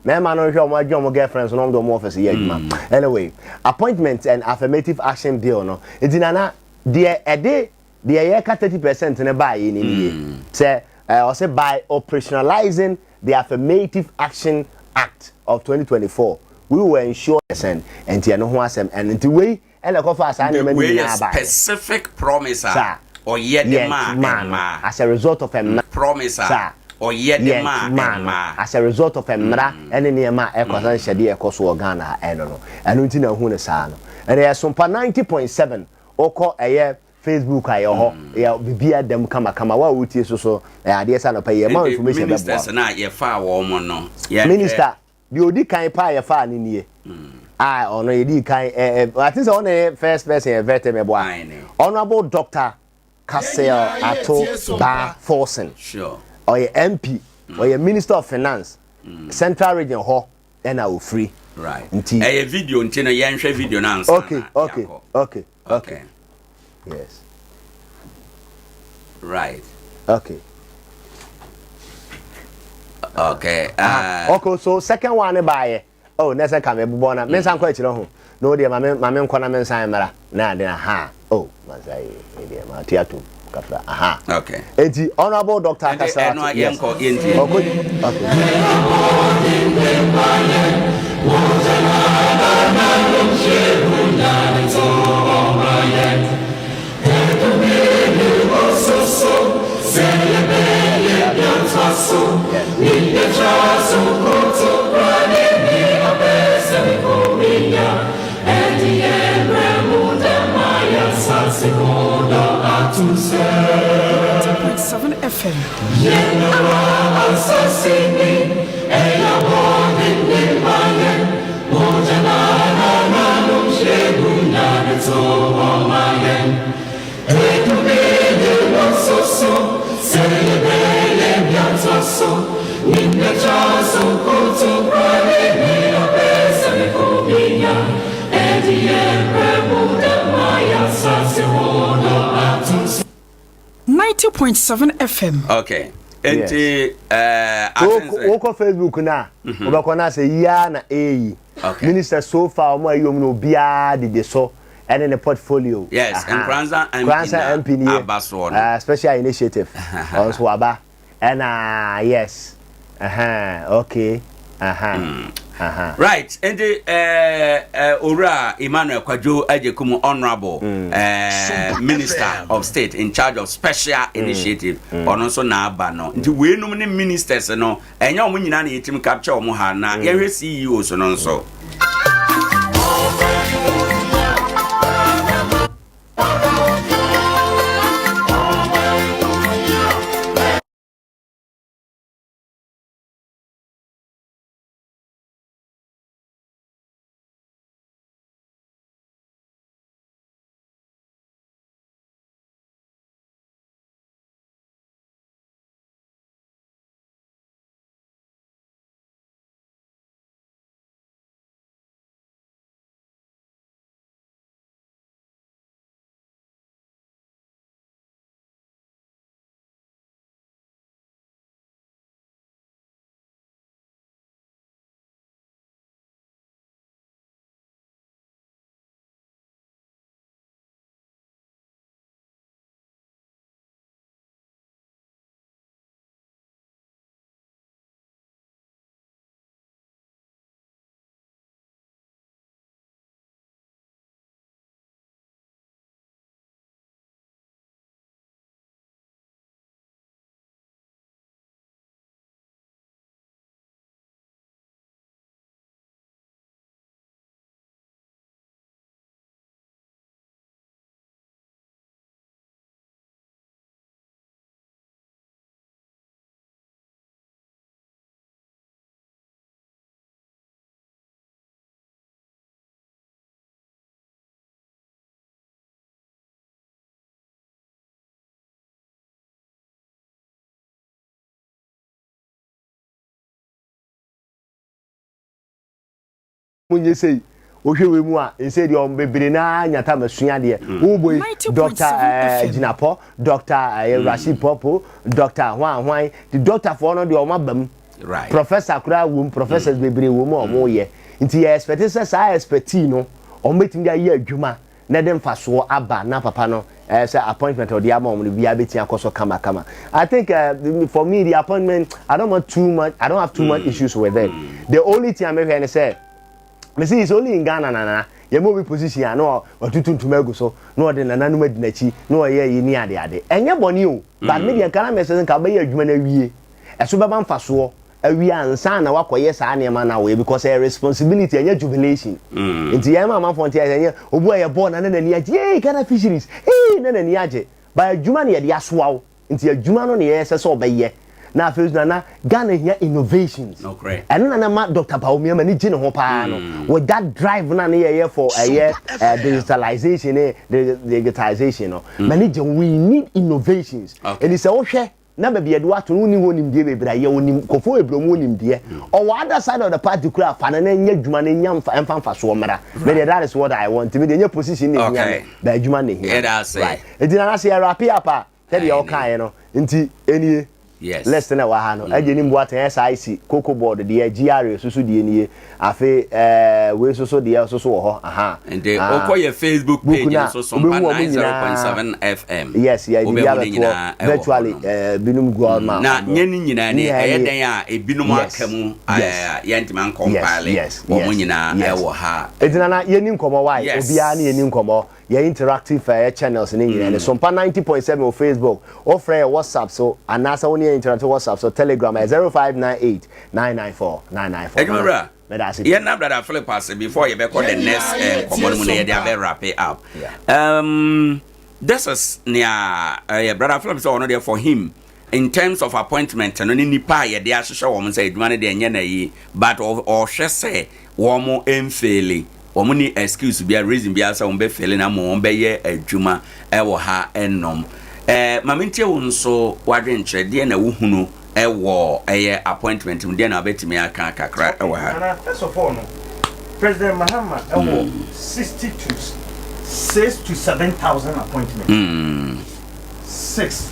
Me ma no hwe omo adwuma omo girlfriends no omo office ye adwuma. Anyway, appointment and affirmative action deal no. Edinana de ede the year 30% in a buy in say also by operationalizing the Affirmative Action Act of 2024 we will ensure and no ho asem and the way and the specific promise or yet man as a result of a promise or yet man as a result of a mra and near my ecosan shadi ekoso organa I don't know and until na hu ne sa no and there Sompa 90.7 oko Facebook ayo ya bibia dem kama wa wutie so ade sa no pa ye ma information be ministers na ye fa wo mo no minister bi odi kan pa ye fa ni nie ono ye di kan I think say on first person e vete me boa honorable Dr. Kasel Ato Ba Forsen sure or ye MP or ye Minister of Finance Central Region ho na o free right e video ntino ye nhwe video na ansa okay yes right okay okay so second one by next time come be born me san kwa chiro ho no dey ma me nkona me san mara na dey ma say dey ma tiatu kafra okay enti honorable Dr. Kasara no yenko yenti FM. FM. Okay. Enti woko Facebook na obakona say ya na minister so far mo ayom no bia de so and in the portfolio yes Nkoranza MP special initiative also aba and yes okay Right, and the Ora Emmanuel Kwajo Ajekumu Honorable Minister of State in charge of Special Initiative on also na bano. The way no many ministers no and your winning any team capture Mohana, every CEO so non so. Munye say ohwe mu a ense de o bebre na nyata masua de wo boy Dr. Jinapo Dr. Rashid Popo Dr. Hwan the doctor for no de o mabam right professor kura wo professors bebre wo mu o mo ye nti ye expect say expertise no o metin dia ye adwuma na dem faso aba na papa no say appointment or the amount will be abetia koso kama. I think for me the appointment I don't have too much issues with it. The only thing I'm going to say me see it's only in Ghana na ye mo be position no otutuntum agu so no de nana no madinachi no ye yi ni ade enye boni o but me de kana message ka ba ye adwuma na wie eso be ban faso awie ansa na wakoye saa ne ma na we because a responsibility enye jubilation nti ye ma manfo nti enye obu ye born na na ni age hey Ghana fisheries hey na ni age ba adwuma ne ye de asoa o nti adwuma no ne ye se so obeye na first na Ghana here innovations okay and na ma Dr. Baumia mani gine ho pa no with that drive na ne here for a year digitalization digitization no mani we need innovations and it's a na be be do ato no ni wonim die bebra ye wonim kofo ebrom wonim die or other side of the party kura fa na nya dwuma na nya mfa so mara me that is what I want me dey nya position ni nya ba dwuma na here right e dina na say wrap up tell you okay no nti enie yes let's na wa ha no ageni mbo atan SIC cocoa board de GRA susu de enie afi we susu de susu wo ho aha and they okoye Facebook page so Sompa 90.7 FM yes yeah virtually binum gwalma na nyeni nyina ne eden a ebinum akamu yantima compile wo mo nyina e wo ha edina na yeni nkomo why obia na yeni nkomo your interactive channels in England. Sompa 90.7 on Facebook. Or for WhatsApp so anasa only interactive WhatsApp so Telegram at 0598 994 994. Yeah, now brother Philip pass before you be call the next common money they wrap it up. This is near brother Philip so no there for him in terms of appointment no ni pa ye dey ahwehwe wo say adwuma de enye na yi but or hwe say wo mo emfele omuni excuse bia reason bia sa ombe fele na mo ombe ye adwuma ewo ha enom mamintie wo nso wadwe nkyerede na wo hunu ewo eye appointment mde na betimi aka kakra ewo ha first of all no President Mahama ewo 6 to 7,000 appointments 6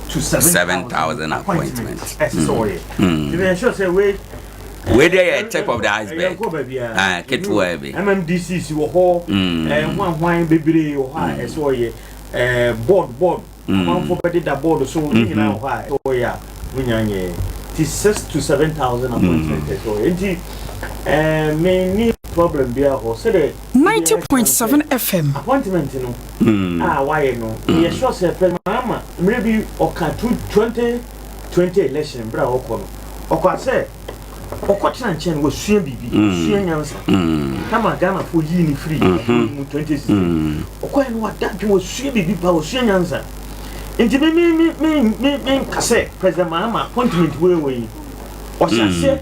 to 7,000 appointments sorry you ensure say where they are top of the iceberg ketwa be MMDC wo ho hwan bebre wo ha eso ye board man for better the board so you know why oh yeah wunyanye 6 to 7,000 appointments so enti me need problem be a ho say 90.7 FM appointment no why no ye sure say friend mama maybe oka 2020 election bra okono okwa say okotina nchen wo sua bibi sua nyansa kama Ghana for yi ni free 2016 okwa no wadadwe wo sua bibi pa wo sua nyansa nti me kase president mama appointment we o say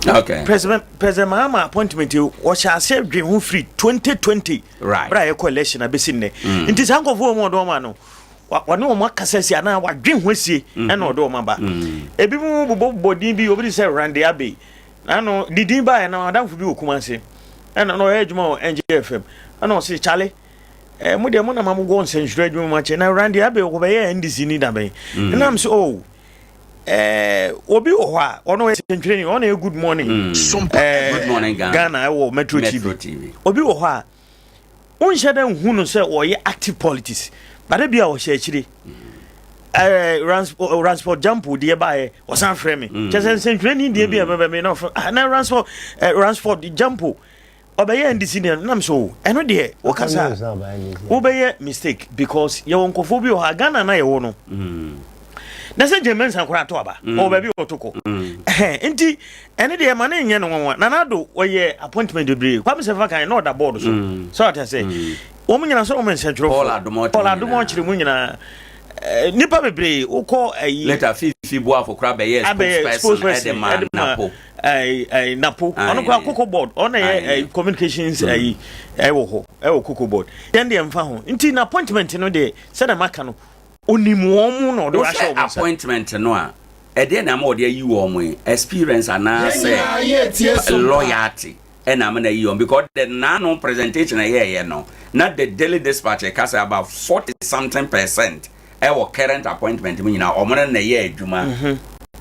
okay president Mahama appointment o sha say dwe ho free 2020 right bra ye election abesin ne nti sankofo mo do ma no wa no mo kasasi ana wa dwe ho sie e na do ma ba ebi mu bobodin bi obi say rande abe na no didin ba e na adamfo bi okumanse e na no ejuma o NGFM ana o se chale mo de mo na mamu go nsenhuru adwuma ma che na rande abe ko be ye ndisi ni da be na am so obi oha ono training on a good morning good morning Ghana Metro TV obi oha unshada hunu say oye active politics but be a o shechiri transport jump de ba o san frame just training de be me no na transport jump obeye ndisi ne nam so eno de o kasa obeye mistake because ye wonkofo bi oha Ghana na ye wo no na se German san kura to aba o ba bi otoko enti ene de ma na nye no nwa na do oye appointment debre kwa me se fa kan na order board so what I say o mu nyina so o men central Paul Adomo chire mu nyina nipa bebre ukọ later fifi bo afokra be yes spokesperson Edema Napo Napo ono kwa cocoa board ono communications wo cocoa board then de mfa ho nti na appointment no de se na maka no onimuomu no do asho appointment no a ede na ma ode yi wo mo experience ana say loyalty and I'm gonna use because the nano presentation here no not the daily dispatch cause about 40-something% our current appointment mean now omona na year adwuma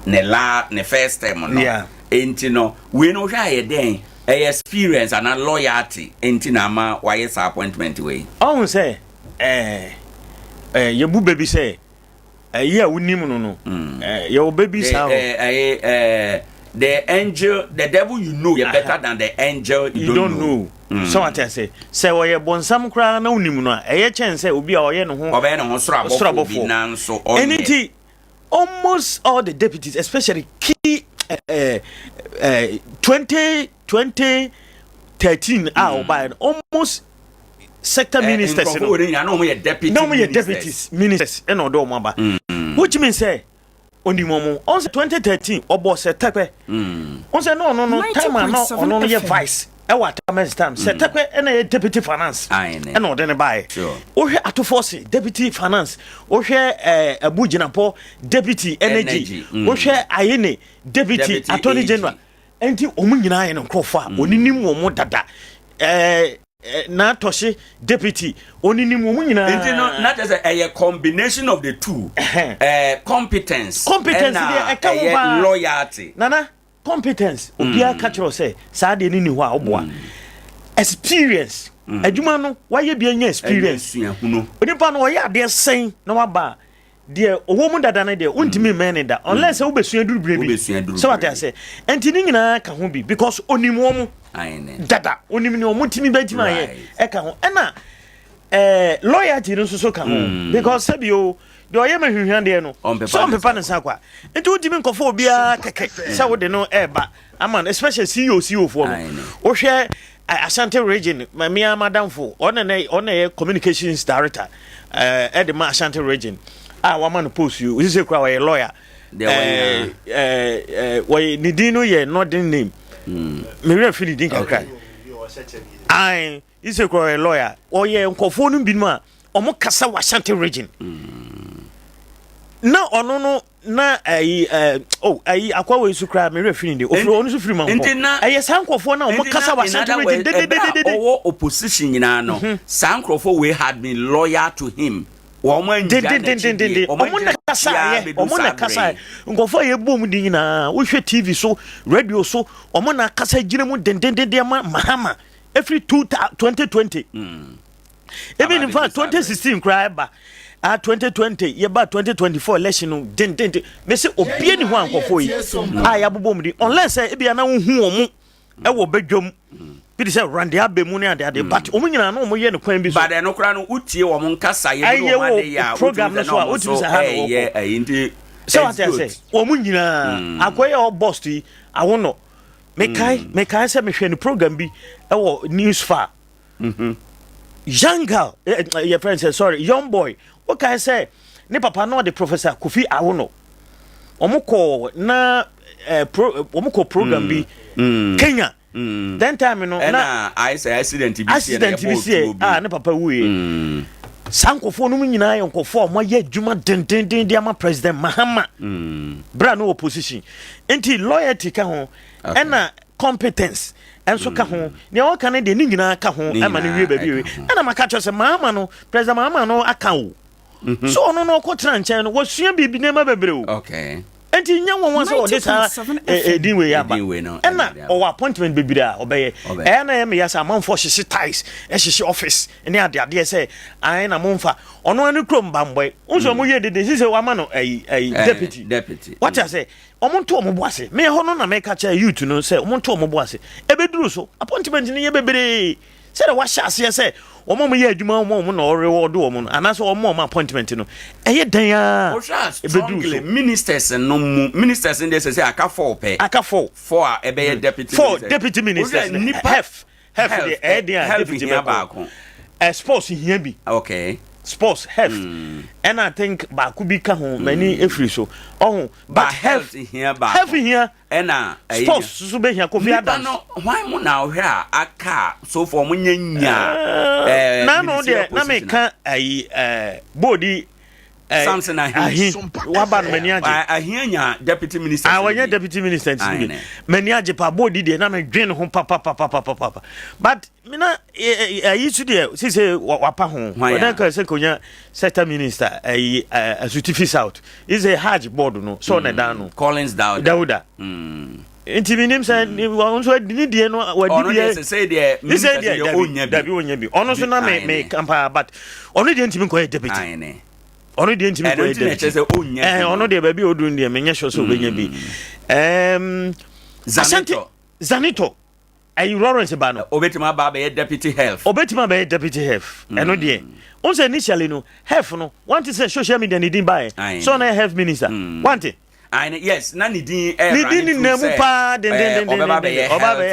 ne first time no enti no we no hwa ye den experience and loyalty enti na ma why appointment we on say ye bu baby say yeah unim no your baby say the angel, the devil you know, you're better than the angel you don't know. So what I say we bonsam kra na unim no e chen say obi a oye no ho obe no ho srabo bi nan so anything almost all the deputies especially key 2013 by almost sector ministers no deputies ministers and odo mo ba which means say onimomo on 2013 obo se tepe on say no time no ye vice e what time se tepe e deputy finance e no de ne buy o hwe atofose deputy finance o hwe abuginapo deputy energy o hwe ayene deputy attorney general enti omu nyina ye no krofa oninim wo mo dada na toshi deputy oninim wo mu nyina enti no not as a combination of the two competence and loyalty nana competence obia catch you say sa de ni ho a oboa experience adwuma no waye bia nya experience onipa no oya de sen na waba de owo mu dada na de untimi men da unless wo besua duru brebi so what I say enti ni nyina ka ho bi because onimu mu dada onimi ni omutimi betima ye e ka ho ena loyalty no so ka ho because sabio de oye mahwehwan de no so on pepa ne sakwa enti utimi nkofo obia keke sa wo de no eba aman especially CEO for no wo hwe Ashanti region my madam for on communications director at the Ashanti region woman post you is a lawyer why nidino ye not the name me refi din kakra I is a lawyer or ye nkofo no binma omo kasa Ashanti region na ono no na akwa we su kra me refi ndi ofro onu su free man ko sankofo na omo kasa Ashanti region owo opposition nyina no sankofo we had been loyal to him omon kasa ngofo ye bom din na wo hwe TV so radio so omon na kasa gire mu dendende mahama every 2020 even in fact 2016 cry ba 2020 ye ba 2024 election no den me say obie ni ho ankofo yi ya bobom di unless e bia na hu omu e wo bedwom bi say rande abemu ne ade but omu nyina na omu ye ne kwan bi so but no kra no utie wo mon kasa ye bi wo ma de ya program no so utu sa ha no ndi so what I say omu nyina akoye o boss yi awono me kai say me hwe ne program bi e wo news far young girl your friend said sorry young boy what can I say ne papa no the professor Kofi Awono omukọ na program bi Kenya then time no na I say accident bi ne papa wuye sankofo no nyina yonkofo mo ye adwuma den dia ma president Mahama bra no opposition enti loyalty ka ho na competence enso ka ho ne o ka ne de ni nyina ka ho ama ne wie ba bi na maka cho se Mahama no president Mahama no aka wo so no ko tran chen no wo sua bibi ne ma bebre o okay enti nya won so de sa dinwe ya ba na o appointment bebre a obeye na me ya sa manfo hye ties hye office ne ade say ai na monfa ono anu krom bamboy unso mo ye de say wa ma no deputy what I say omonto omobo ase me ho no na me ka cha youth no say omonto omobo ase ebeduru so appointment ne ye bebre say wa sha ase say omo ye adwuma omo na o reward omo no anaso omo appointment no eye dan ya ebeduru ministers no ministers in dey say aka 4 pe aka 4 a ebe deputy 4 deputy ministers half the deputy ba ko sports here bi okay sports health and I think ba ku bi ka ho mani efri so but health here and sports so be here Kofi Adams no why mo na o hwe aka so for mo nyanya na no de na me ka body Samson ahi waba no mani age ahianya deputy minister awanya deputy minister mani age pa body de na me dwen ho papa but me na yisu de say wapa ho when ka say konya sector minister Asuti South is a Hajj board no so na dan no Collins Dauda enti minim say won so dini die no wadi bi say de minister de onya bi ono so na me kampa but ono de enti mi ko deputy ono de ntimi ko ono de ba bi odun de menye hwo so obenya bi Zanito ay Lawrence ba no obetima ba be deputy health eno de on say initially no health no want to say social media ni din ba so na health minister want it yes na ni din nemu pa den oba be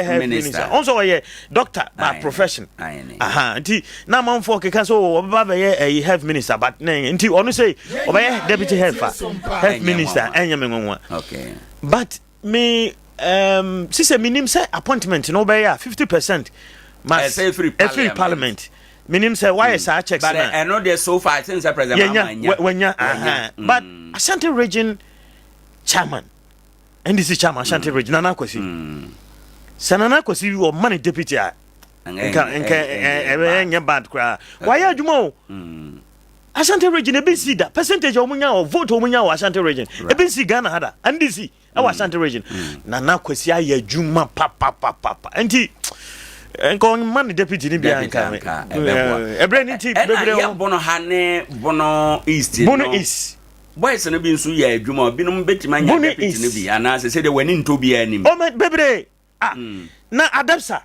health minister on so ye doctor by profession nti na manfo keka so oba be ye health minister but nti onu say oba ye deputy health minister enyame nwanwa okay but me sise minim say appointment no be ya 50% must every parliament minim say why is checks but I know there so far since president but Ashanti region chairman NDC chairman Ashanti region Nana Kwesi Sanana Kwesi wo man deputy a nka bad kra why adwuma Ashanti region e see that percentage omunya or vote omunya o Ashanti region e see Ghana hada NDC our Ashanti region Nana Kwesi aye adwuma papa enti enko man deputy ni bia nka ebre ni ti bebre bono hane bono east boys no bi nso ya adwuma binom betima nya deputy no bi ana se de wani nto bi anim o bebre na adepsa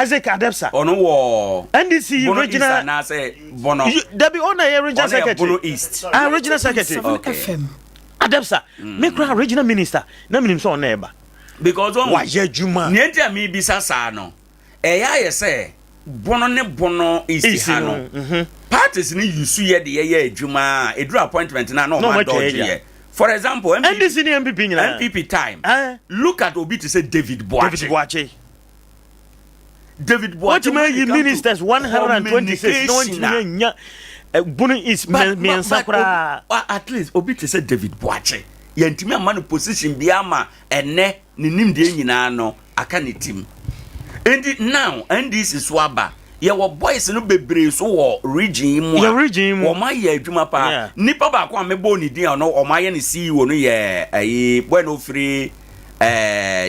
Isaac Adepsa ono wo NDC regional na say bono Debbie ona ye regional secretary bono east regional secretary FM Adepsa me kra regional minister na minim so ona eba because wa ye juma ni enti ami bisa sa no eya ye say bono ne bono east ha no parties ni yusu ye de ye adwuma edru appointment na no ma dodge ye for example NDC ni MPP nyina MPP time look at obi to say David Boache what you ministers 126 no nya bono is me sakura at least obi to say David Boache yantimi ama no position bi ama ene ne nimde nyina no aka ne team and now NDC swaba ye wo boys no bebre so wo region mu wo ma ye adwuma pa nipa ba ko amebo ni din no o ma ye ne CEO no ye bueno free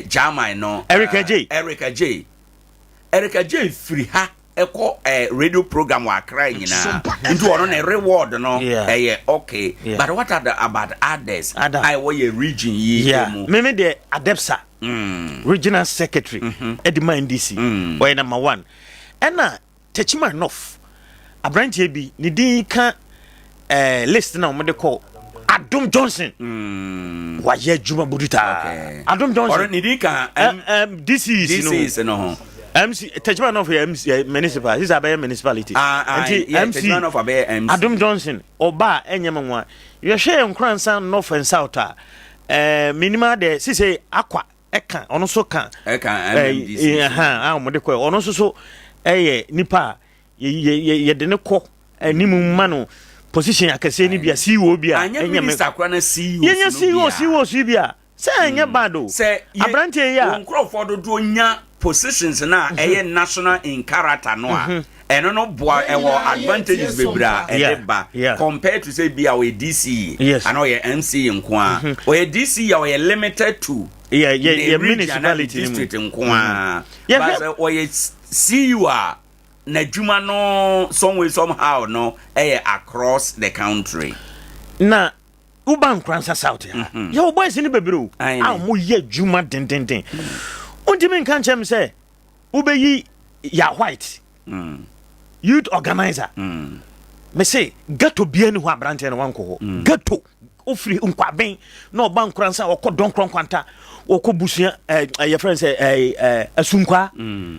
German no Erica J free ha echo radio program wa Accra nyina into ono na reward no okay but what are about others I wo ye region yi mu me the Adepsa regional secretary Edima NDC or number 1 ena Techima North abrantie bi ni din ka list na omde call Adom Johnson wa ye juma buduta Adom Johnson or ni din ka this is no MC Techima North MC municipal this is a municipality MC Adom Johnson oba enyemanwa you share Nkoranza North and South minima de say akwa eka ono so kan omde call ono so nipa ye de ne kɔ animu ma no position akase ni bia CEO bia anya minister kwa na CEO ye CEO bia se anya bado abrantie ya nkrofo do nya positions na national in character no a eno no boa advantages bebra ba compared to say bia we DC and we MC nko a we DC ya we limited to municipality district nko a but we CEO a na juma no some way somehow no across the country na uban Nkoranza South ya boys ni bebro mo ye juma den ontimi nkan chem say ubeyi ya white youth organizer me say gato bia ni ho abrante no wanko ho gato ofri nkwaben na oban Nkoranza okodon kronkwanta okobusua your friend say asunkwa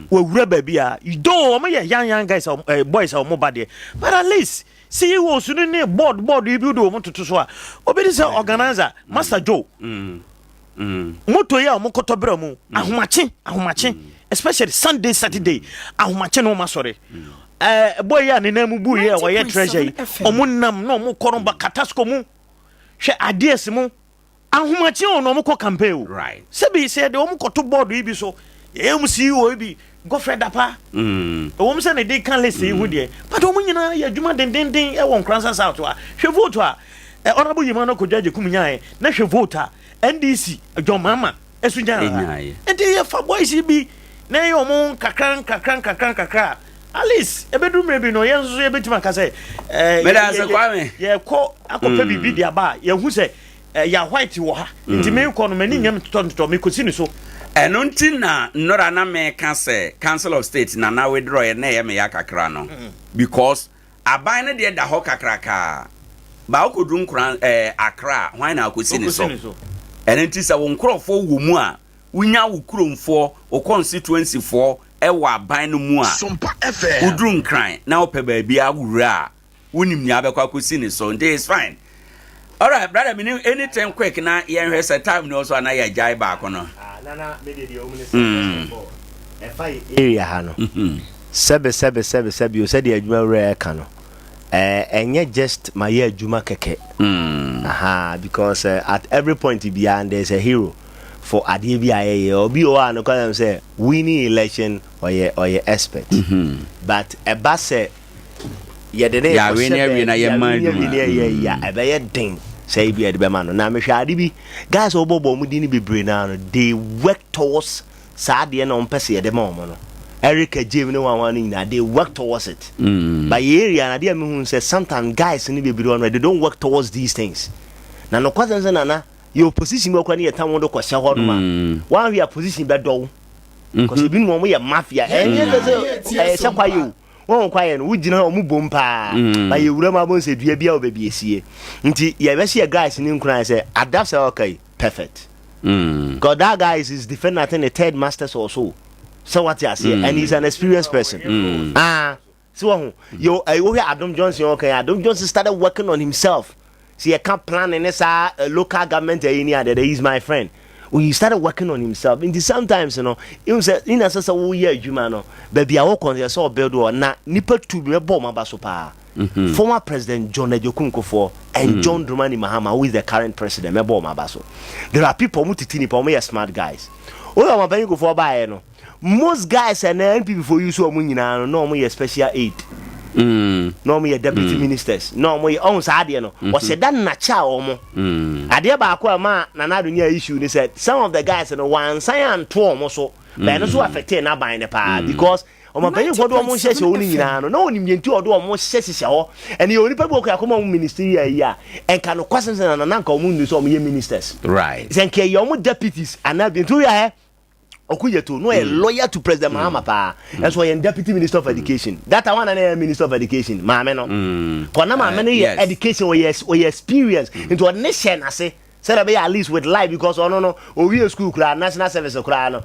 we wura ba bia you do o me young guys boys o mo bade but at least see you was ni board you build o mo toto so a obedi say organizer Master Joe moto ya o mo kotobre mu ahomache especially Sunday Saturday ahomache no ma sore boy ya ne namu bu ya wo ye treasure o mo nam no mo koromba katasko mu hwe adies mu ahomache ono mo ko campaign right sebi say de o mo koto board yi bi so MC o bi go Fred Dapa o mo say ne dey can list hu de but o mo nyina ya djuma den e won Nkoranza South a hwe vote a honorable Yimano Kodjaje kumunyae na hwe vote a NDC John Mama esunya enti ye fa boys bi na ye omo kakran at least ebedu mrebi no ye nso ye betima ka say meda se kwame ye ko akopa bibi dia ba ye hu say ya white wo ha enti me ko no mani nyam to me kosi ni so eno nti na nnora na me ka say Council of State na withdraw ye na ye me ya kakra no because aban ne de da ho kakraka ba okodu Nkoranza Accra hwan na akosi ni so eno nti sa wo nkrofo wo mu a unya wo kromfo o constituency for ewa aban no mu a udru nkran na ope ba bia awura wonim nya abekwa akosi ni so it is fine. All right, brother, anytime quick na yen hwe time no so na ya jai back no. Nana me dey o minister e fai area ha no. Sebe you said the adwuma rare ka no. Enye just my year adwuma keke. Because at every point beyond there's a hero for Adea Akye Abia or be o an ko say winning election or your expert. But e ba say ye de ya we na ye man ya e be ye den say bi e de be man na me hwa ade bi guys obobo mu di ni bebre na no they work towards sa de na on pese ye de ma omo no Erica Jim no one they work towards it by area na de me hu say sometimes guys ni bebre on they don't work towards these things na no kwazen na your position be kwa ni etam wo do kwa sha hodo ma one we position be do because you been one mafia say say kwa you won kwaye no wugina o mu bompa ba ye wura ma bon se dua bia obabi esie nti ye be share guys ni nkran say adapt say okay perfect because that guy is defending at the third masters also so what you say and he's an experienced person so yo we Adom Johnson okay Adom Johnson started working on himself see he can't plan in this local government area that he's my friend. When he started working on himself, in the sometimes, you know, he was in a sense of no, baby, I walk on the saw build or not, nipper to be a bomb basopa. Former President John Ejokunko for and John Dramani Mahama, who is the current president, me bomb baso. There are people who titini for me smart guys. Oh, I'm going go for buy no. Most guys and NP before you so munina, no more special aid. No me deputy ministers no me on saade no o se da na cha omo ade ba akwa ma na na dunya issue ni said some of the guys no one sign to omo so but no so affect na ban ne pa because Oma penye kwa do mo sheshe oni nyina no na oni mienti odo mo sheshe ho ene ye oni pa bo kwa mo ministry ya enka no kwasem na nka o mu ndu so mo ye ministers right zenke ye o deputies ana bi ntu ya Okuyeto no a lawyer to President Mahama pa and so deputy minister of education that one and minister of education maame no kona maame no education or experience into a nation ase said be at least with life because no we school kra national service kra no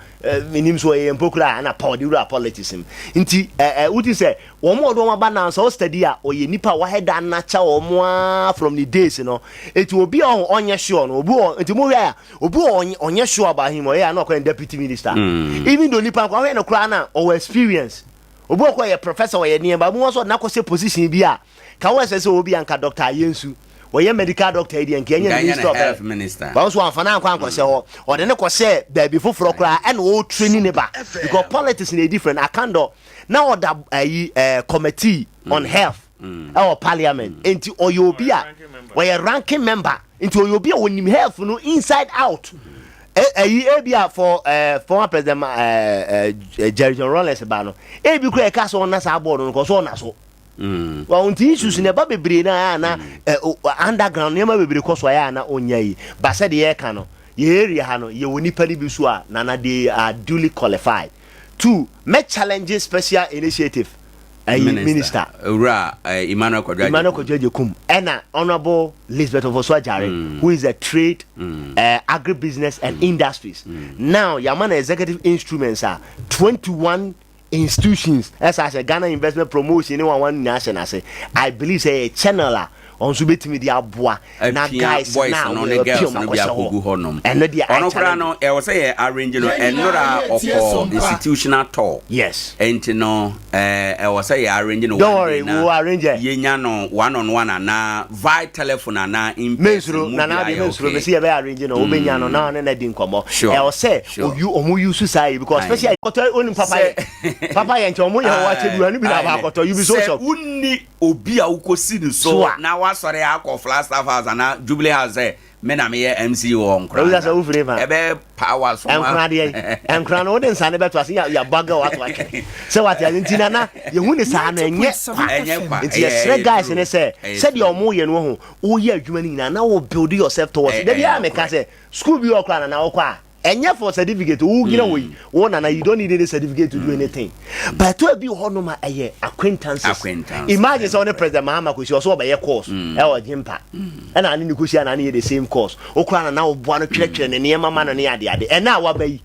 minim so e mpo kra na power the politics nti uti say wo mo do ma na so study a oye nipa wa head anacha wo mo from the days no eti obi onye sure no obi enti mo ya obi onye sure about him o ya na deputy minister even though nipa kwa we no kra na o experience obi ko ye professor o ye nieba mo so na ko se position bi a ka wo se obi anka Dr. Yensu we medical doctor edi enke enye minister ba so amfana akwa anko se ho o de ne ko se da bi foforo kra and o training ne ba because politics is different akando na order committee on health our parliament enti oyobi a we ranking member enti oyobi a wonim health no inside out Abia for former president Jerry John Rawlings ba no ebi kra e ka so na sa board no ko so na so well unti issues ne ba bebre na underground ne ma bebre ko so ya na onyai ba said ye ka no ye area ha no ye woni pani bi so a na they are duly qualified to make challenges special initiative minister Emmanuel Kodjajekum and honorable Lisbeth Ofoswajare who is a trade agribusiness and industries now Yamana executive instruments are 21 institutions as I say Ghana investment promotion in one national say I believe say a channel on so betimi dia aboa na guys now no the girls no bia kogu honom and the onokra no e wo say arrange no enora of institutional tour yes enti no e wo say arrange no don't worry we will arrange yenya no one on one na via telephone na in mesro na na be mesro be say be arrange no obenya no na na di nkomo e wo say you omu use sai because especially onim papa yen chomo ye wa chedu anu bi na ba koto you be so shocked unni obi a ukosi ni so na sorry akọ Flagstaff House na Jubilee House me na me MC wo Nkoranza ebe power so Nkoranza no den sane beto ase ya baga wato ake se wate antina na ye hu ni sa na enye kwa nti ye guys ne se de omo ye no ho wo ye adwuma ni na wo build yourself towards dey ya me ka se school bi okra na wo kwa enye for certificate who gina we one and you don't need any certificate to do anything but to be honoma acquaintances imagine so the president Mahama ko so be course e o jimpa and ani ni ko sia na the same course okura na wo boa no twetwe ne ne mama no ne ade and na wa bayi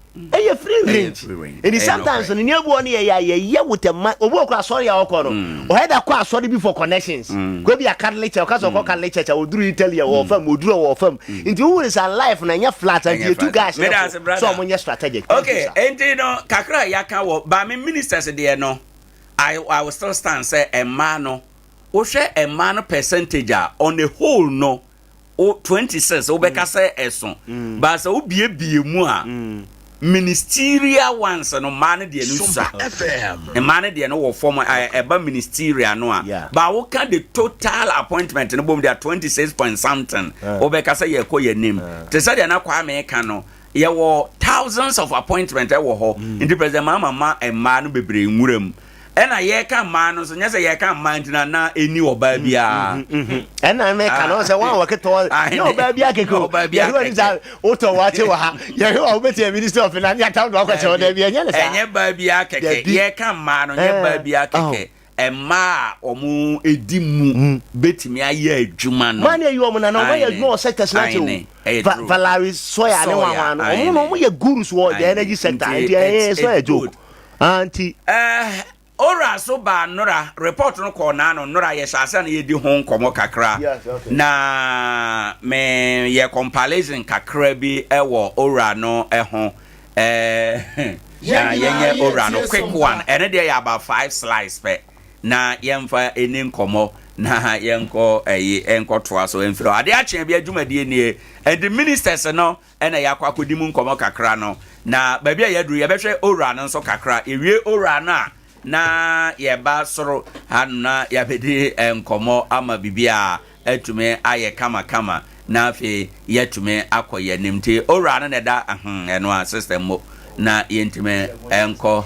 free range and sometimes no ne bo ne ye with a obo okura sorry akọ no o head akọ sorry before connections go be a card lecture ka so ko card lecture o duru Italy o fam o duru o fam into who is alive na nya flat and you two guys so money strategic okay and you know kakra yaka wo ba me ministers there no I will still stand say a man no o share a man percentage on the whole no o 26 o beka say eso ba say o bie mu a ministerial ones no man de no sa e man de no wo form eba ministerial no a ba wo ka the total appointment no bom there 26 point something o beka say ye ko ye name te say de na kwa me ka no ye wo thousands of appointment e wo ho in the president mama e man no bebre nwuram ena ye ka man no so nya say ye ka man tina na eni oba bia ena me ka no say wan work to no oba bia keko ye hu ni za oto wache wa ha ye hu obeti minister of finance ya town do akwache o da bia nya le sa enye ba bia keke ye ka man no ye ba bia keke ema omu edimu betimi aye adwuma no man ye omu na no man ye adwuma sectors na che Valaris soya ne wa no omu ye gurus wo the energy sector and so e joke anti ora so ba nora report no ko na no nora ye shasa na ye di ho nkomo kakra na me ye compilation kakra bi ewo ora no ho ye ora no quick one and there about 5 slides pe na yemfa eni nkomo na yenko enko toa so emfiro ade achen bia dwumade nie and the ministers no ena yakwa kodimu nkomo kakra no na ba bia yaduru ye behwe ora no so kakra ewie ora na yeba soro hanna yabedi enkomo ama bibia etume aye kama na afi yetume akoye nimte ora no da eno system mo na yentime enko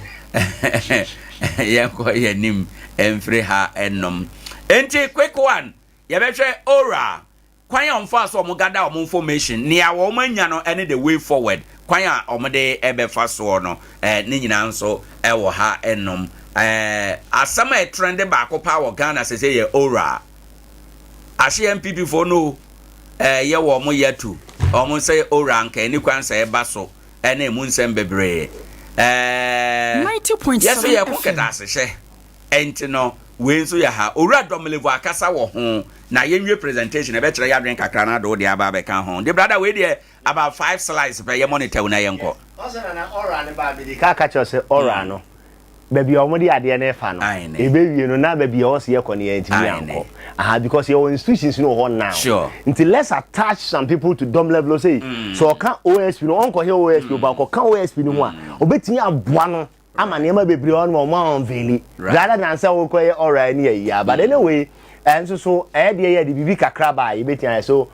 yenko yenim emfre ha enom enti quick one yebehwe ora kwan ya omfa so omugada om information nia wo manya no ene the way forward kwan ya omde ebefa so no ni nyina nso ewo ha enom asama trend ba ko power Ghana say ye ora ashe MPP for no ye wo mo yetu omo say ora nka ni kwan say eba so ene mu nsem bebre 90.7 yes ye ko keda asehye enti no we nso ya ha ora domelevo akasa wo ho na yenwe presentation e be kire ya dwen kakra na do de aba be kan ho the brother we dey about 5 slides per ye monitor na yenko also na ora ne ba be ka catch us ora no baby omodi ade na fa no e be wie no na baby o se ye ko ne entimi anko because your institutions no ho now sure until let's attach some people to dom level say so kan OSP no onko here OSP ba ko kan OSP no ho a obetini aboa no ama ne ma bebre on mo unveil rather than say we koye ora ni ya but anyway so de bibi kakra ba ye betia so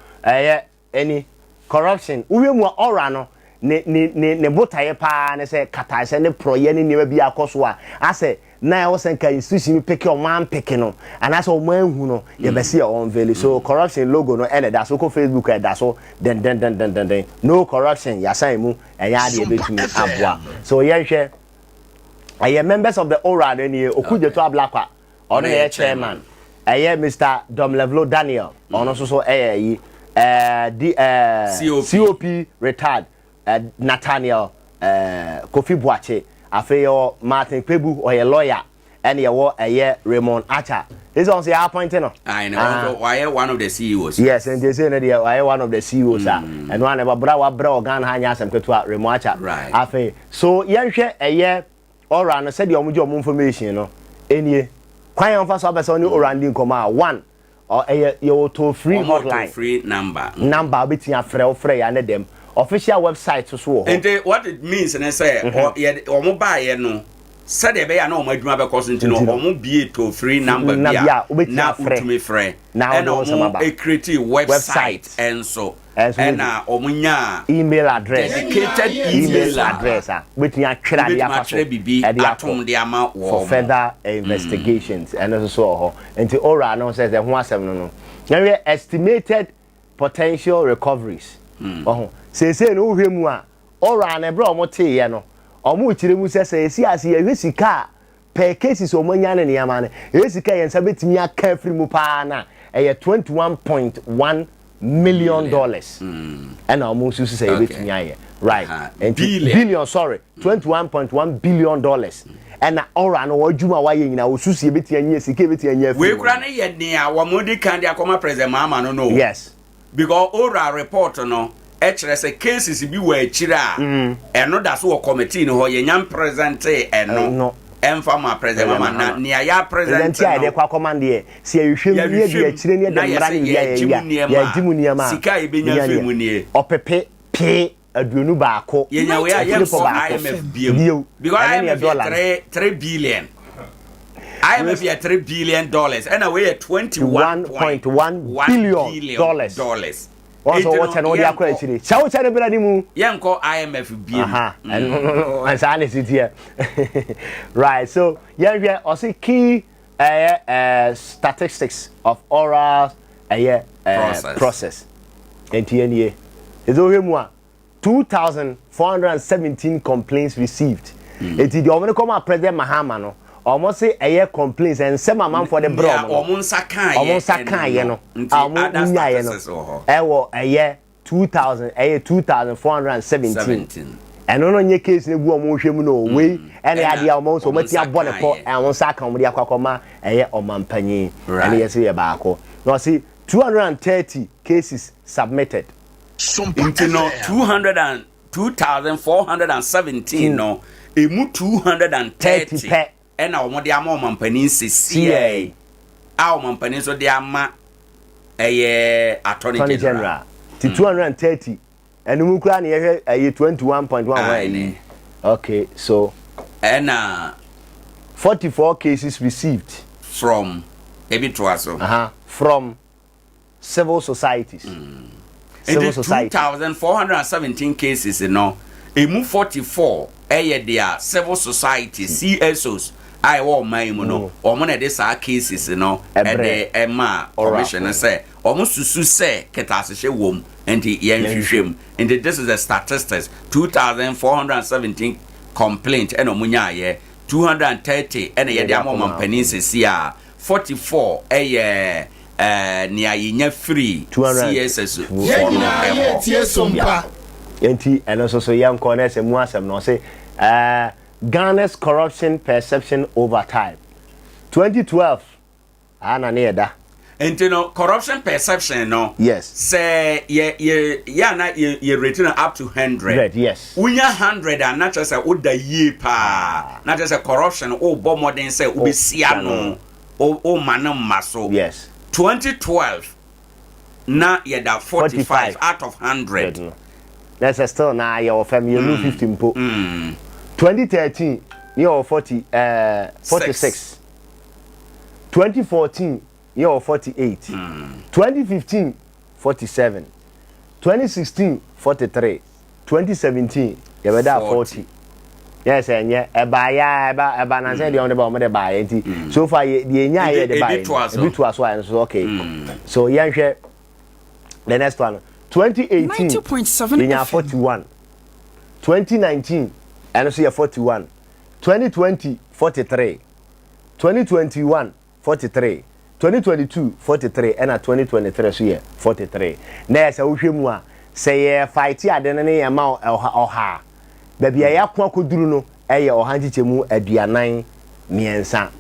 any corruption uwe mu ora no ne botaye pa ne se kata se ne proye ne ne bi akoso a ase na wo sen ka institution pick o man pick no and as o man hu no ye be see on unveil so corruption logo no ene da so ko Facebook e da so den no corruption ya san mu ya de betumi aboa so ye hwe aye members of the ora ne okuje to ablakwa ono ye chairman aye Mr. Domlevlo Daniel ono so yi COP retired Nathaniel Kofi Boache afeyo Martin Pebu or a lawyer and ye wo Raymond Acha this on say appointed no I know why one of the CEOs yes and they say no they why one of the CEOs and one about bra Ghana hanya asem ketua Raymond Acha right afe so yenhwe ora no said your information no enie kwan yon fa so abesa ni orandi nkoma one or your toll free hotline free number obeti afre ya ne dem official website so and what it means and say or mobile no said be ya na o madwuma be cause ntino o mo bie toll free number bia na utumi frɛ and o create website and so and omunya email address dedicated email address wetin atwera dia fa atom dia ma for further investigations and so until ora no says the ho asem no no estimated potential recoveries say no hwemu a ora na bra omo teye no omo chire mu se esi ase ye sika per cases omanya ne niama ne sika ye nsa betimi aka free mu pa na $21.1 million and almost you say betimi aye right billion sorry $21.1 billion and ora no wadwuma wa ye nyina osusu beti anya sika beti anya free we kura ne ye dia wa modi kan dia koma president mama no yes because ora report no se cases bi wa achira eno da so committee no ho ye nyam present eno emfa ma president mama na nia ya present no de kwa command ye se yehwem ye bi achire ne de mra ne ya jimu niama sika e benya fe mu nie opepe pe aduonu baako ye nya we ya for IMF biem because IMF 3 billion IMF ya $3 billion and away $21.1 billion also what an audio question so tell me mu yanko IMF biem and say it here right so yeah also key statistics of oral process NTNA is over mu 2,417 complaints received it the only come president Mahama no almost say a year complaints and some amount for the bro almost sakan ye no a year 2,417 and no nye case ne gu omo hwemu no we and ade omo so mati abone po and won sakan mo de akakoma a year omampanyi and yes ye baako no see 230 cases submitted into no 2,417 no emu 230 ena omo de ama omampani CCA a omampani so de ama attorney general ti 230 enu kura na ye 21.1 okay so ena 44 cases received from from civil societies civil society 2,417 cases emu 44 their civil society CSOs I wo man mu no omo na de sa cases no e de ema commission say omo susu say ketasehye wom enti yen hwehwem enti this is the statistics 2417 complaint and omunya ye 230 and ye de amom panin sesi a 44 nia yenya free CSS yeah tie sompa enti eno so yanko na se mu asem no say Ghana's corruption perception over time 2012 ana ne da and you know corruption perception no yes say na rating up to 100 yes unya 100 and not just say oda ye pa not just a corruption bo modern say obesia no o manam maso yes 2012 na da 45 out of 100 that's still na your family 50 mpo 2013 you 46 2014 you 48 2015 47 2016 43 2017 you da 40 yes enye eba na say dey on the ba de ba enti so far the enya here the ba bit was one so okay so yanhwe the next one 2018 90.7 41 2019 and so 41 2020 43 2021 43 2022 43 and 2023 so here 43 na say wohwemu a say fight adene ne yema oha baby ya kwa koduru no eye oha nchichemu aduanan miensa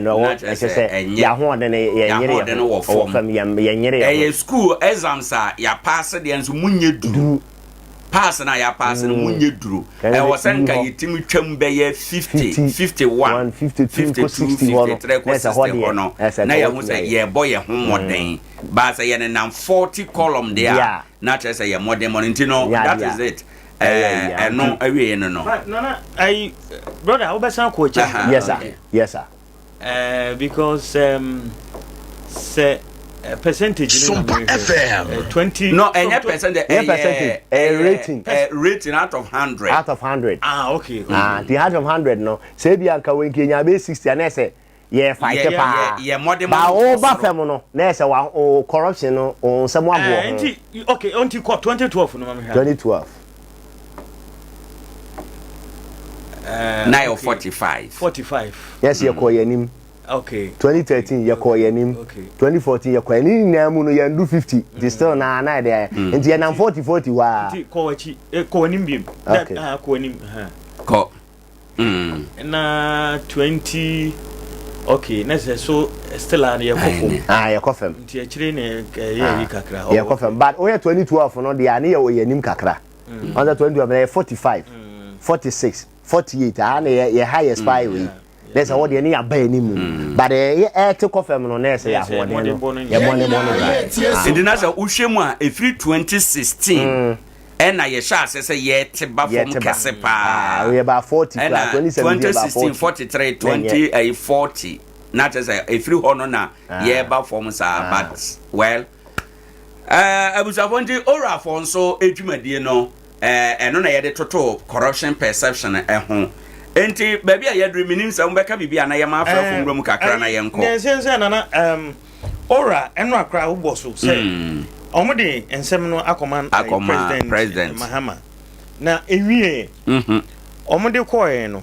no say ya ho de ne ye nyere wo fam ye nyere school exams a ya pass de enso munye duru pass na ya pass no munye duru was senka yitim twam be ye 50 51 52 63 60 no na ya ho say ye boy ye ho moden ba say ye na 40 column there na che say ye modern no that is it no awie no I brother how besan coach yes sir yes sir because say percentage Sompa FM 20 no any percentage rating out of 100 okay the out of 100 no say bi anka when Kenya be 60 and say yeah fight pa ba over fem no na say wa corruption no on some abo okay until 2012 no ma 2012 now 45 yes you call your name okay 2013 you call your name okay 2014 you call ni na mu no you do 50 they still na there and you na 40 wa call chi call nim bim call nim call na 20 okay na so still an you confirm you confirm nti akire ne ye kakra you confirm but o 2012 no there na your nim kakra under 2012 45 46 48 and your highest five we there's a what any abay ni mu but to confirm no na say ya ho ne no ya money and na say uhwemu a every 2016 and ye sha say ye te ba from kase pa we about 40 2016 43 20 40 not as a every hono na ye ba from sa but well abusafonti ora fonso edwumadie no eno na ye de toto corruption perception ho enti baby a yadru minim sa mbeka bibia na ye ma afra fumro mu kakra na ye nko nsense na ora eno akra wo boso say omode ensem no akoma president Mahama na ewie omode koye no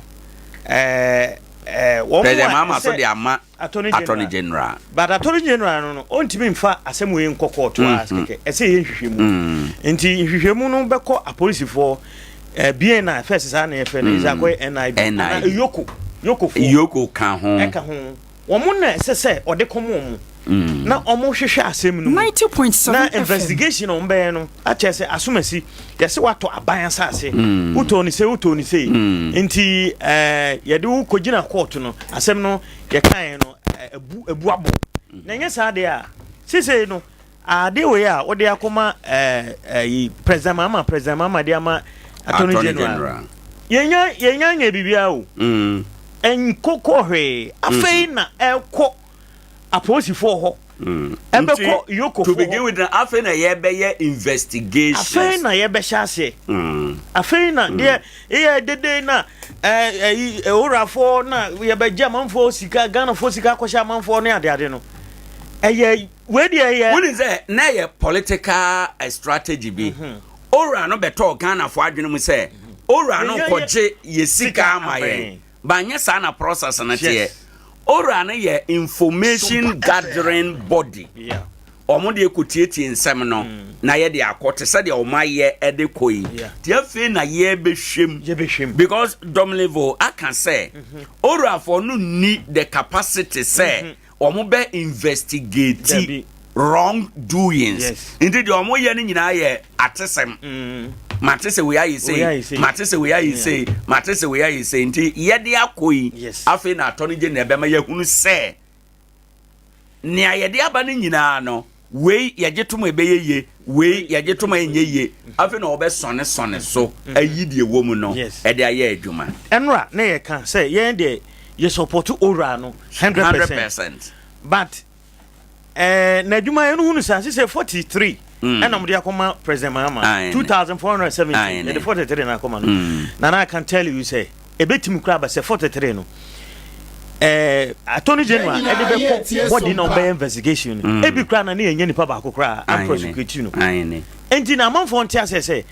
wo president Mahama so de ama attorney general but attorney general no ontimi mfa asem we nkoko to askeke ese ye hwehwemu enti hwehwemu no beko apolisifoɔ bien na first sa na efe na izakwe NIB yoko ka ho wo mo na sese ode komo mu na omo hwehwe asem no 90.7 na investigation on be no a chese asomasi yese wato aban asase utoni se enti yede wo kogina court no asem no ye kan no ebu abo na nye sa de a sese no ade we a ode akoma president mama de ama attorney general yenya bibia o enkoko hwe afei na ekọ aposifo ho Ebeko yoko to begin with na afen na ye be investigation. Afen na ye be hyase. Afen na de dede na orafo na ye be jamanfo sika Ghana fo sika kwasha manfo no ade no. Eye we de eye. What is that? Na ye political strategy bi. Ora no beto Ghana fo adwene mu say ora no koje ye sika amaye. Ba nya sa na process na tie. Ora no ye information gathering body. Yeah. Omo de ekotietie nsem no na ye de akote se de omaye ede koi. Tie fe na ye behwem. Because Domlevo I can say ora for no need the capacity say omo be investigate wrongdoings. Indeed the omo ye ni nyina ye atesem. Matese we are say Matese we are say Matese we are say nti ye de akoi afi na atoni je na ebe ma ye hunu se ne ayede aba ni nyina no we ye getum ebe ye we ye getum enye ye afi na obe sone so ayidie wo mu no e de aye adwuma enra na ye kan say ye de ye support ora no 100%. But na adwuma ye no hunu say 43 and I'm the Akoma President Mahama 2417 the 43 na Akoma no na I can tell you say a bit him crab say 43 no Attorney General body no by investigation e bi kra na na enye nipa ba kokra and prosecute no enti na manfo ntia say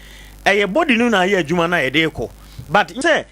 e body no na ye adwuma na ye de ko but say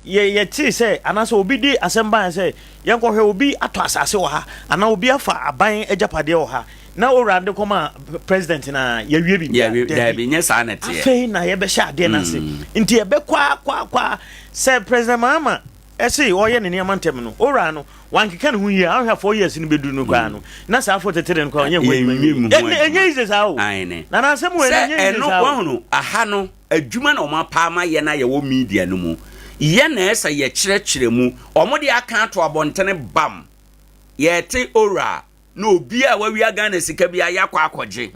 ye ti say anaso obi di asemba say yenko hwe obi ato asase wo ha ana obi afa aban ejapade wo ha na ora de koma president na ye wie bi da bi nya sa na tie afei na ye be sha de na se nti ye be kwa say President Mahama ese oye ne niam antem no ora no wankeka ne hu yi ahwa 4 years ni bedu no kwa no na sa 43 no kwa onye enye ize sa o na na asem we enye ize sa o no aha no adwuma na oma pa ma ye na ye wo media no mu ye na esa ye kyerɛkyerɛ mu omo de aka to abontene bam ye te ora no obi a wawia Ghana sika bia yakwa akɔgye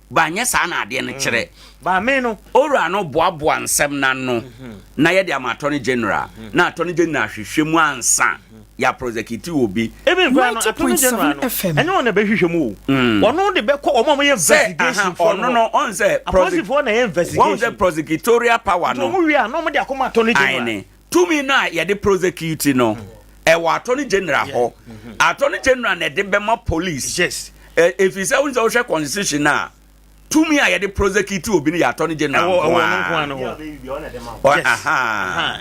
ba nya sa na ade ne kyerɛ ba me no ora no boaboa nsɛm na no na ye de Attorney General na Attorney General hwehwɛ mu ansa ya prosecute obi even kwa no Attorney General no ɛne on be hwehwɛ mu ɔno de be kɔ ɔmo ye investigation for no on say prosecute na investigation one the prosecutorial power no mo wi a no mo de akoma Attorney General to me na ye de prosecute no wa Attorney General ho Attorney General na de be ma police yes if you say we say constitution na to me I the prosecute obi ni Attorney General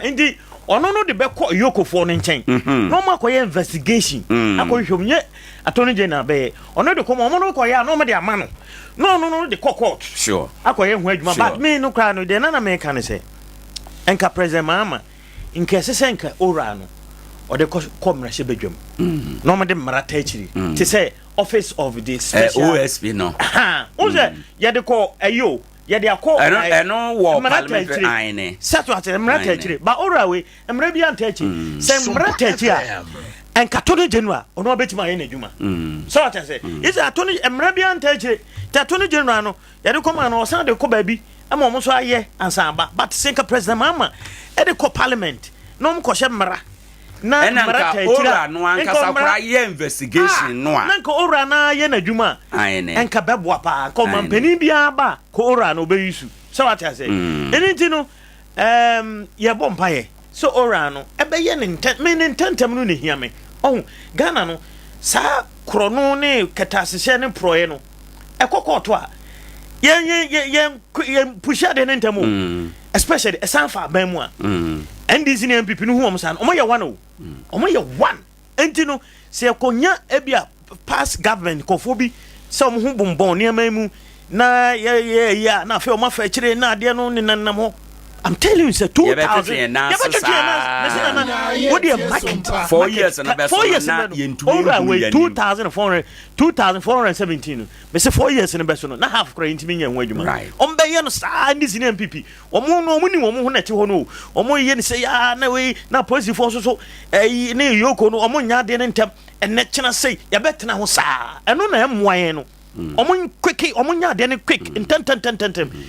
indi ono no de be ko yokofo no nchen no ma ko ye investigation akohwem nye Attorney General be ono de ko mo no ko ya no me de ama no de court sure akoye hu adwuma but me no kra no de na me kan say enka President Mahama inka sesenka ora no or the commercial bedroom. No, Madam Maratachiri. To say office of the special OSP no. Who's that? Yet call a you. Yet they are called I know what Maratachiri. Saturday Maratachiri. But already, I'm ready and touching. Same Maratachia and Catholic General or no bet my energy. So I say, it's a Tony and Arabian Touchy. Tatoni General. Yet the command or Sunday co baby. I'm almost a year and Samba. But Senka President Mama at the co parliament. No Koshamara. Na ora no ankasa kra ye investigation no a na nka ora na ye na dwuma enka beboa pa ko mampani bia ba ko ora no be yusu so what I say anything no ye bompa ye so ora no e be ye ne intentem no ne hia me oh Ghana no sa krono ne katasese ne proye no e kokoto a ye pusha de ne ntamo especially esanfa ban mu a NDC ne MPP no hu omsan omo ye one o omo ye one enti no se konya ebia past government kofo bi se omo hu bombon ne amamu na ya na fe omo fa kire na ade no ne nanam ho I'm telling you, sir, 2000. What do you market? 4 years and a 4 years and 2417. But say 4 years and a best one. Not half crying to me and wage. Right. On Bayan star and this in MPP. Or more no money, or more net you know. Or more yen say, ah, no way, now policy force so a near Yoko, or more yard and tap and net channel say, ya better now, sir. And on them, why? Omon quick omonya de ne quick in 10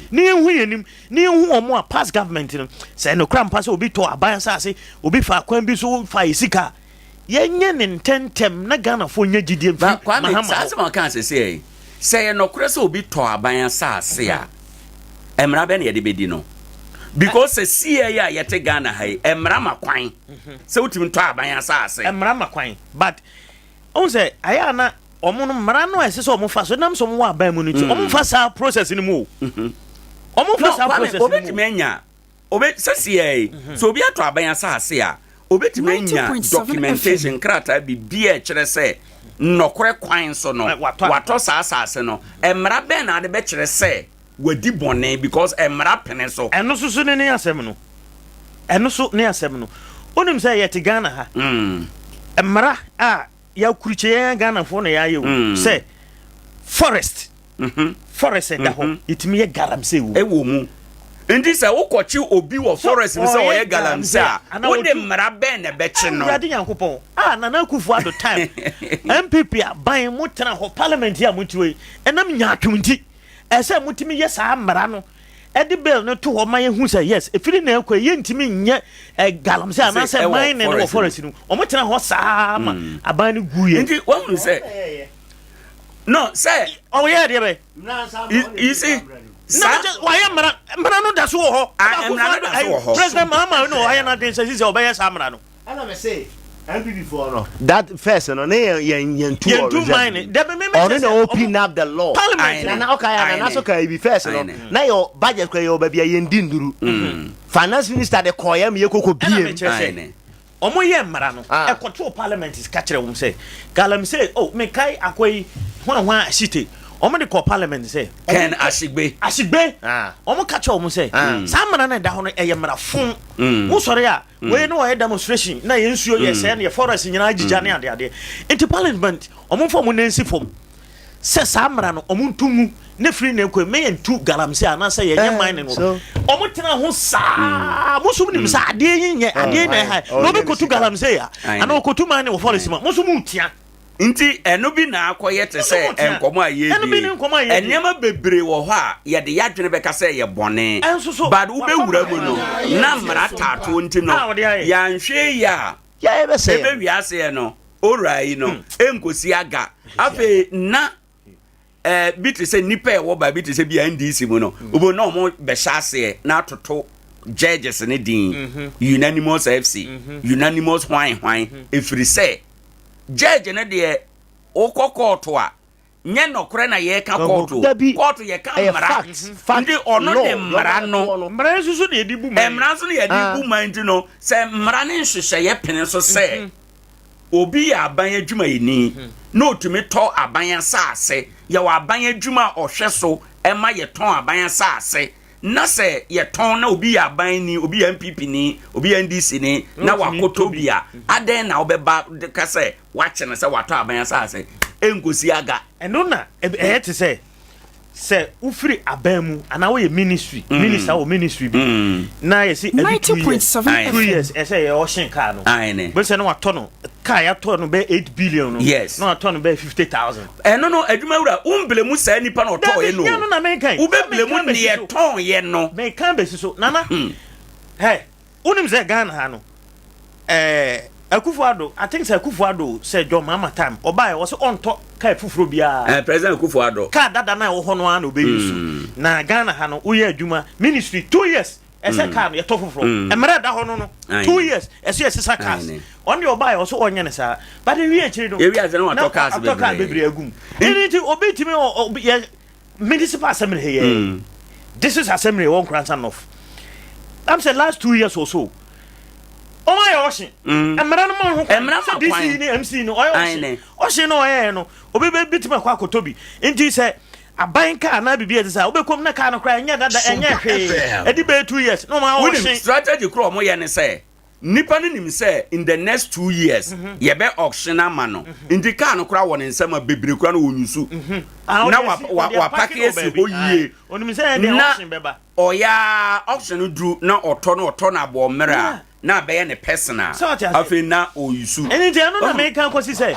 ni hu yenim ni hu omo pass government no say no kram pass obi to aban say obi fa kwan bi so fa isika yenye ne ntentem na Ghana fo nya gidie mfi mahama asema kan say no kure so obi to aban asase a emra be na ye de bedi no because see ya yete Ghana hai emra makwan se utimi to aban asase emra makwan but on say aya na omo no mra no ese so omo fa so nam so mo aban mu no ti omo fa sa process ni mu omo fa sa process obetimi anya see so obi ato aban asase a obetimi anya documentation krata bibia kire se nokore kwan so no wato sa asase no emra ben na de be kire se wadi bone because emra pene so eno so ne asem no eno so ne asem no onim say yet Ghana ha emra a ya kuruche Ghana fo na ya ye say forest forest da ho itimi ye galamse wo ewo mu ndi say ukochi obi wo forest mi say oye galamse a wo de mra ben na be chi no ya de yankopon Nana Akufo-Addo time MPP a ban mo tena ho parliament ya mutiwe enam nya atwunti ese mutimi yes amara no edi bill no to ho man hu say yes efiri na ekwa ye ntimi nye galamse ana say man ne no forest no o mo tena ho saa ma aban no guye ndi won say no say oh yeah dey be you see why amara no da so ho president mama no why na dey say obey samara no ana me say MPP for no that first no yen two mine or no open up the law parliament na okay na so kai be first no na your budget kwa your babia yen dinduru finance minister de koyam ye kokko biem omo ye mara no e control parliament is catch them say galam say oh me kai akwai hwan shite omo de call parliament say ken ashigbe omo catch omo say samana na da ho no eye mara fun wo sori a we no e demonstration na ye nsuo ye say na ye forest nyina agija ne ade into parliament omo fo mo nansi fom se samara no omo ntumu ne free na ekwe me ntu galam say ana say ye mine no omo tena ho sa mo so nim sa ade nye ade na ha no be kotu galam say ya ana kotu man ne wo forest ma mo so mu ntia nti eno bi na akoye te se enkomo aye bi enema bebre wo ho a ye de yadwene be ka se ye bone but wo be wura mu no na mra tato nti no ya nhwe ya ebe se ebe wiase no orai no enkosi aga afi na biti se nipa e wo ba biti se bia ndisi mu no obo na omo be hyase na toto judges ne din unanimous FC unanimous hwan efiri se judge ne de okokoto a nye nokore na ye ka koto ye ka mara ndi ono de mara no mara susu de edibu man mara so de edibu man ndi no se mara ne nhwehye ye pene so se obi ya aban adwuma yini na otumi to aban asase ye wa aban adwuma ohwe so ema ye ton aban asase na se ye ton na obi ya aban ni obi ya MPP ni obi ya NDC ni na wakoto bia aden na obeba ka se wache na se wato aban asase enkosi aga eno na te se ufiri abamu ana we ministry minister or ministry bi na ye si 90.7 years ese ye ocean car no be se no watono car ya to no be 8 billion no yes no watono be 50,000 eno no adwuma wura umblemu sa nipa no to ye no no na me kan ubeblemu ne ye ton ye no me kan be so nana hey unim ze Ghana ha no Akufo-Addo, I think Akufo-Addo said John Mama time. Oba was on top kai fufuro bia. President Akufo-Addo. Ka dada na wo hono an obe yusu. Na Ghana ha no uye adwuma ministry 2 years. Ese ka no ye to fufuro. Emre da hono no 2 years. Ese sisa cars. On the oba was onye ne sa. But the we achiri no. E we azeno to cars bebre. To cars bebre agum. Anything obetimi municipal assembly here. This is assembly one Nkoranza North. I'm saying last 2 years or so. Oh my ocean. Emra no man ho. Emra fa DC ni MC no ocean. Ocean no eh no. Obi be bitima kwa kotobi. Nti se aban ka na bibia de sa obekom na ka no kra enya dada enya hwe. Edi be 2 years. No ma ocean. Strategy kro mo ye ne se. Nipa ni nim say in the next 2 years ye be auction ama no. Nti ka no kra won nsema bebre kra no wonyusu. Na wa package ho yie. Onim say dey auction beba. Oya auction dru na oto na abo mera. Na be ne personal afi na oyusu anything no na make kan kwesi say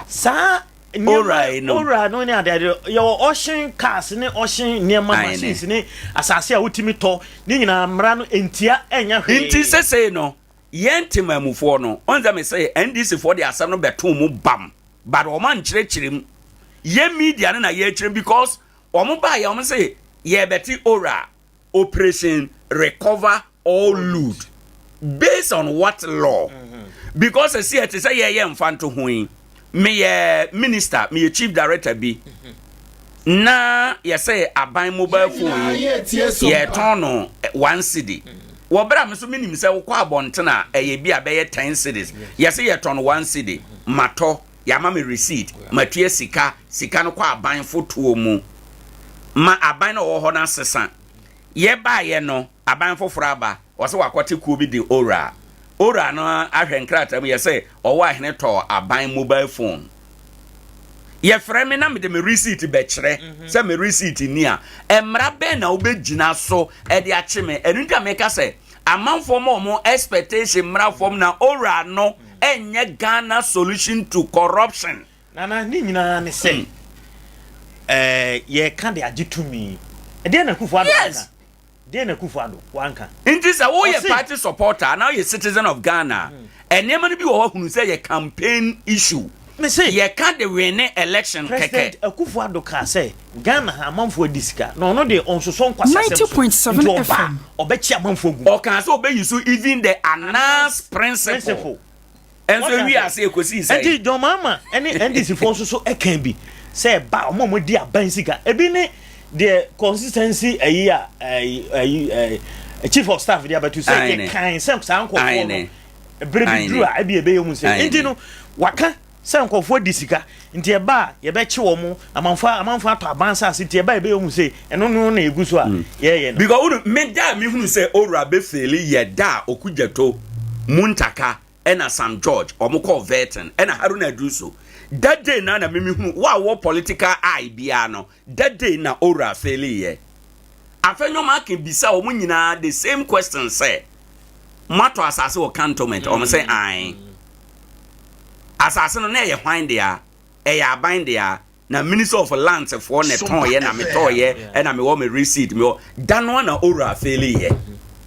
sa ora no ni ade your ocean cars ni ocean niema machines ni asase a wutimi to ni nyina mra no entia enya hwe nti sese no yentima mufo no onza me say NDC for the asem no beto mu bam but o man chirechirem ye media na ye chirem because omo ba ya omo say ye beti ora operation recover all loot based on what law because see it say ye mfanto hoin me ye minister me ye chief director bi na ye say aban mobile phone ye turn no 1 cedi wobra me so minim say wo kwa abontena eye bi abeye 10 cedis ye say ye turn 1 cedi mato ya ma me receipt matue sika no kwa aban foto mu ma aban no wo ho na sesa ye ba ye no aban foforo aba wo se wakote ku bi di ora no ahwenkrata mu ye say Owoahene to aban mobile phone ye frame na me de me receipt be kire say me receipt ni a emra be na obegina so e de ache me enu ntia me ka say amanfo mo expectation mra form na ora no enye Ghana solution to corruption nana ni nyina ne say ye kan de agitumi e de na kufu ado yes de na kufu ado wanka inti say wo ye party supporter now you citizen of Ghana enema no bi wo hunu say ye campaign issue me say ye can the win election President Akufo Addo ka say Ghana amanfo disika no de onsoso nkwasasem 90.7 FM obechi amanfo gu o kan say obeyisu even the announce principle and so we are say ekosi say enti don mama any NDC for so e kan bi say ba omo di aban sika ebi ne the consistency chief of staff dia betu say ye kan sem san ko no brebi dru a bi ebe yemu say enti no waka say nkofo disika nti e ba ye be che wo mu amanfo ato abansa ase nti e ba ebe yemu say eno no na eguso a ye no because me da me hunu say ora be fail ye da okujeto muntaka ena Sam George omukọ veteran ena Haruna Duso that day na me hunu wa political eye bia no that day na ora fail ye afenyo ma ke bisa omu nyina the same question say mato asase o cantonment o say ai asase no na ye hwan dia e ya aban dia na minister of lands for ne ton ye na me to ye e na me wo me receipt me dan no na ora fail ye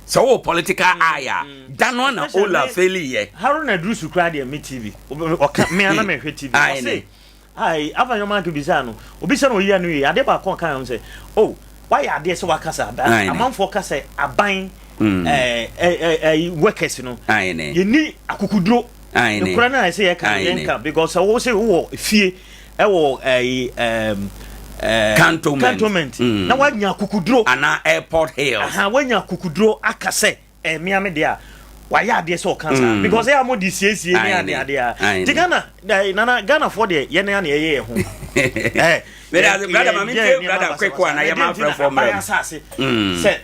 so wo political aya dan no na ora fail ye Haruna Dusu kra dia me TV o me ana me hwe TV o say ai afanyo man to bisa no obisa no yi no yi ade ba kon kan say oh why are there so wakasa amanfo kasa aban workers no ye ni akukudro nkura na say yenka because wo say wo fie e wo cantonment na wanya akukudro ana airport hills wanya akukudro akase miame dia why are there so cancer because they are more DCC ni ade tigana nana Ghana for there ye na ye ho brother mami brother quick one I am after for me say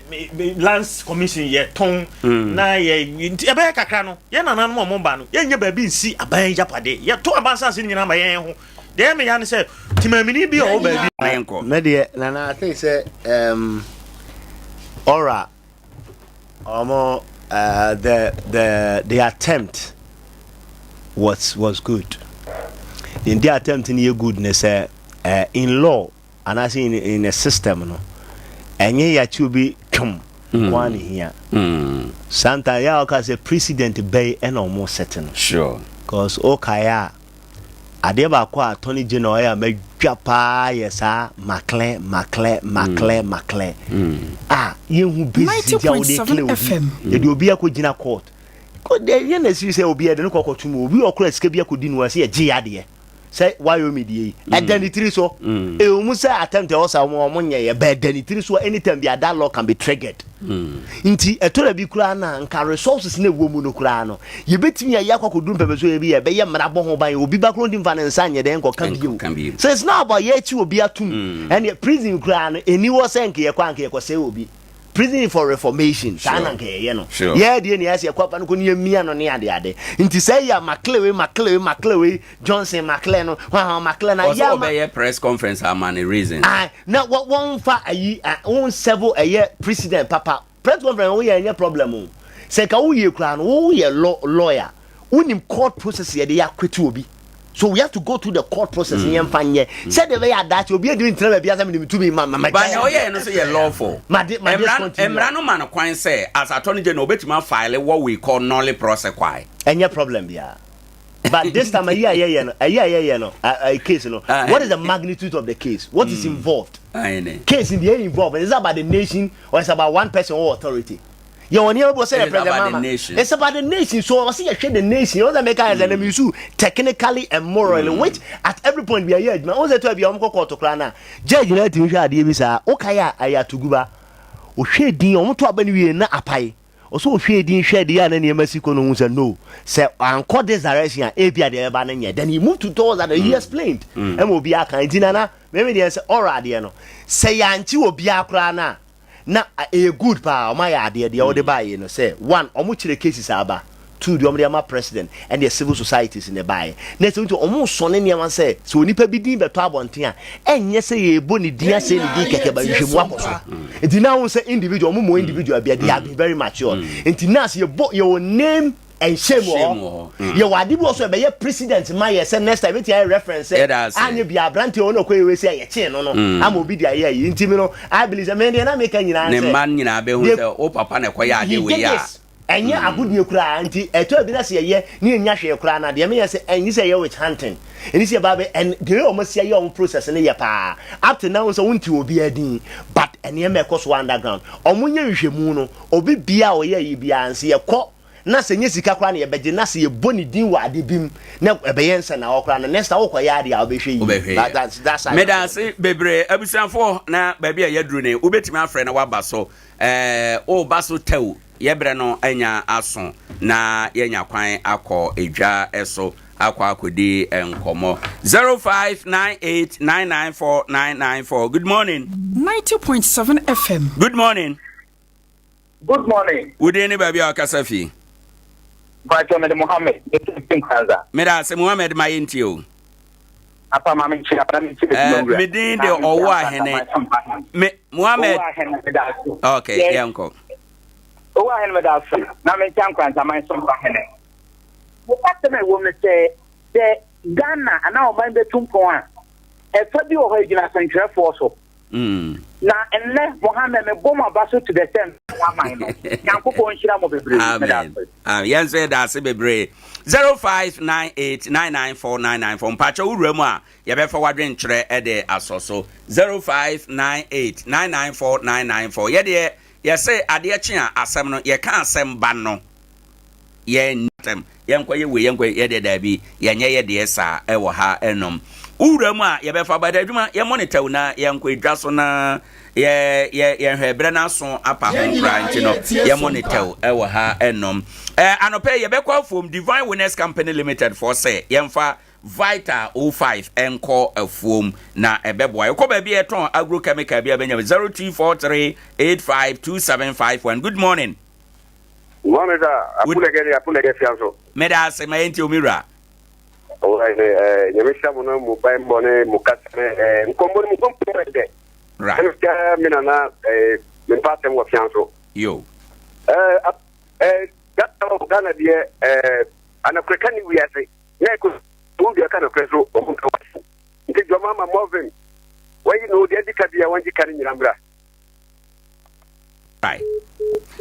lands commission ye ton na ye e be kakra no ye nana no mo ba no ye nya ba bi nsi aban japade ye to abansa se nyina ma ye ho de me yan say timamini bi o ba bi me de nana I think say ora omo the attempt was good. In the attempt in your goodness, in law and as in a system, no, and ye to be come one here. Sometimes ya can say precedent bay and almost certain. Sure, because okaya adeba kwa Attorney General ya me japa yesa Maclean you who busy 90.7 FM. You obi akogina court. Ko de ye na si say obi e de no kokotu mu obi okra sika bi akodi nu ase ye gye ade. Say why you medie identity so e o mu say attempt e osa mo nye ye ba identity so anytime bi that law can be triggered. Nti etora bi kura na nka resources na ewo mu no kura no ye betimi ya kwakodu mpebeso ye bi ye be ye mrabo ho ban obi bakro ndi mfa ne nsanye de nko kan bi. So it's not about ye chi obi atum and prison kura no eni wo senke ye kwa nka ye ko say obi prison for reformation sana nke ye no ye de ne ase kwapa no ko ne mia no ne ade nti say ya Maclewe Johnson Maclean no Maclean na ya be press conference amane reason na one fa ayi on several president papa press conference wo ye any problem say ka wo ye kura no wo ye lawyer unim court process ye de ya kwetu obi So we have to go through the court process in Yempanye. Said the way that you'll be doing trouble to me, my but no, yeah, no say lawful. Emrano man quite say as attorney general betima file what we call nolly process why. Any problem, yeah. But this time a case, what is the magnitude of the case? What is involved? Case in the end involved. Is it about the nation or it's about one person or authority? You want to say it's about the nation. So I see you share the nation. You know that make us enemy technically and morally, which at every point we are here. I was to be on court to Krana. Judge, you know, to share the visa. Okaya, I to Guba. O share the on to abani na apai. Also share the and any Mexico no. Say uncle this direction. Abia the banana. Then he moved to doors that he explained. And will be a kind dinner. Maybe there's already no. Say anti will be a crana. Na a good pa my idea the other buy you know say one omuchire cases aba two the omriama president and the civil societies in the buy next to almost son anyone say so nipa bi din beto abonten a enye say ye boni dia say ni din keke ba hwemu akoso enti na won say individual mo individual bia they have been very mature enti na say your name and shame you wadi bi also be ye president my say next time it reference anya bia brante ono ko we say ye che no am obi dia ye intimi no I believe say me na make nyina say ne man nyina be hu say o papa na ko ya de we ya enya agudie kura anti eto bi na say ye ni enya hwe kura na de me say enyi say ye with hunting eni say babe and the almost say ye on process ne ye pa up to now so wonti obi adin but ene me ko so underground omunye hwemu no obi bia o ye yi bia anse ye ko na se nye sika kra na ye beje na se ye boni din wa ade bim na ebeye nsa na okra na next wo koya ade a obehwe yi that's me dan se bebre abusanfo na ba bia ye duru ne obetimi afre na waba so o baso tew ye bre no anya aso na ye nya kwan akọ edwa eso akọ akodi enkomo 0598994994 good morning 90.7 FM good morning udeni baby akasafi Bacho me Muhammad Nkoranza meda se Muhammad mayentio apa mama nchira me din de Owoahene me Muhammad okay yanko Owoahene medaso na me Nkoranza my Sompa hene mo pate me wo me say the Ghana ana o ban betumpo a e fa bi o ho igina sankrefo so na enne Muhammad me boma baso to the same one no yankopo nchira mo bebre amen yan say that se bebre 0598994994 mpacho uremu a ye be fa wadwen kire e de asoso 0598994994 ye de ye say ade chi a asem no ye kan asem ba no ye ntem ye nkwa ye we ye nkwa ye de da bi ye nye ye de sa e wo ha enom uremu a ye be fa bada adwuma ye monitor na ye nkwa dwa so na ye hwebre na so apa ho branch no ye monitor e wo ha enom anope ye be kwa from Divine Winners Company Limited for say ye mfa Vital 05 enko afuom na ebeboa ye ko ba bi eton agrochemical bia benya 0243852751 good morning Mohammed apulege fianso meda se mayenti omira nyamisha mona mobile mbone mukatme nkomboni mkompede right mina na mpate mwa fianso yo Ghana die anakrekani wiase yeko tumbia kana kweso omuntu wafu nti jomama moving wayi no de dikabia wanji kari nyirambra right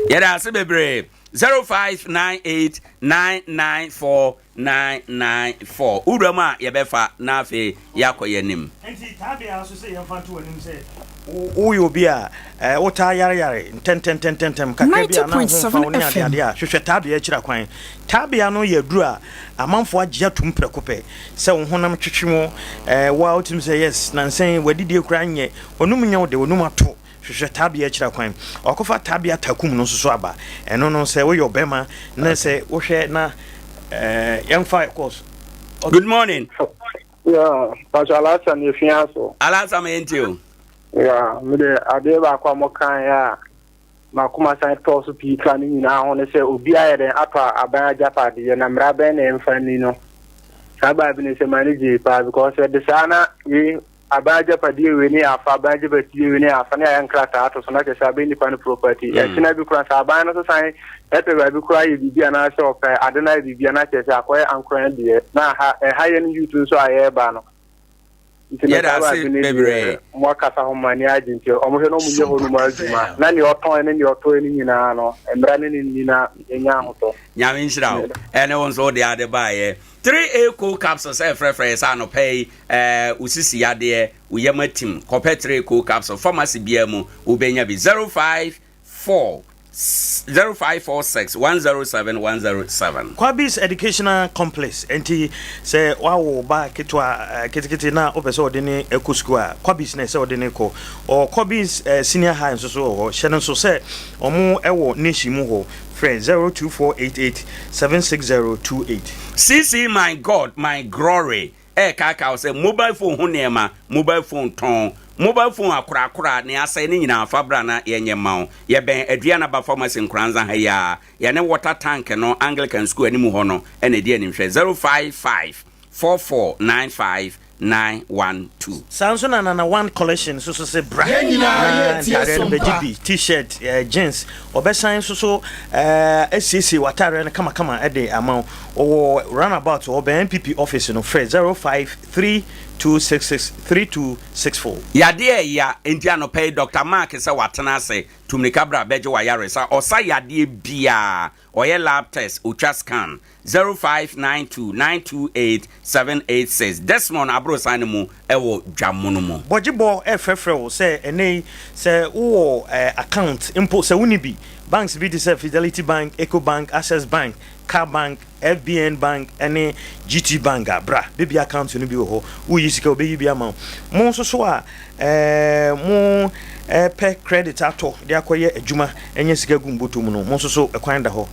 yada se bebre 0598994994 urama yebefa na afi yakoyenim enti tabia so se yemfanto wanim se uyo bia wota yare tentem kakra bia na ho fa woni ade a hwehwe tabia kira kwan tabia no yaduru a amanfo agye atum prekope se wo honam twetwemo wa otim se yes na nsen wadidie kura nye onum nya wode onum ato hwehwe tabia kira kwan okofa tabia takum no so aba eno no se wo yobema na se wo hwe na yemfa course good morning yeah pasalasan ye fianso alasa mayentio yeah me de Adea Akye Abia ya makuma san to so pi kan ni na ho ne se obi ayere apa aban Japan de na mrabe na emfani no saba bi ne se manage pa because the sana we abaja padi we ni afa abaja padi we ni afa na yan krata ato so na ke sabe ni pan property e tina bi kura sa ba na so san e pe ba bi kura yi bibia na so pe adena bibia na ke sa akoy ankran de na ha yen yutu so aye ba no yeah, that's it, baby. More kasa homani agent o mo no mu je ho no ma adwuma na ni oton ni oton ni nyina no emra ni nyina enya hoto nyame nshira ene won so de ade ba ye 3A cool capsules frefre sa no pay usisi yade uyema team copper 3 cool capsule pharmacy bia mu ubenya bi 0546-107-107. Kwabis Educational Complex. Enti se wawo ba kitwa kitikiti na opeso odini ekusukua. Kwabis ne se odini ko. O Kwabis senior high so ho. Shenon so se omu ewo nishi mu ho. Friend 02488-76028. CC my God, my glory. Kaka say mobile phone ho nema, mobile phone ton. Mobile phone akura ne asai ne nyina fabra na yenye mawo ye ben aduana ba pharmacy Nkoranza ha ya ye ne water tank no Anglican school animu ho no ene die ni hwe 05544959112 Samsung na one collection so say bra t-shirt jeans obesan so SCC watare kama ede amount o runabout o be MPP office no free 053266324 yade ya Indiano pay Dr. Mark say watena say tumnika bra beje wa yare sa osa yade bia oye lab test ultra scan 0592928786 Desmond abro sanemu ewo dwamono mu bojibo efrefre say ene say wo account impo say unibi banks be the Fidelity Bank, Eco Bank, Access Bank, Car Bank, FBN Bank, any GT Bank, bra, baby account you be ho. Who you see baby amount. Mon so mo pe credit ato de akoye adwuma enye sika gumboto mu no. Mon so ekwanda ho.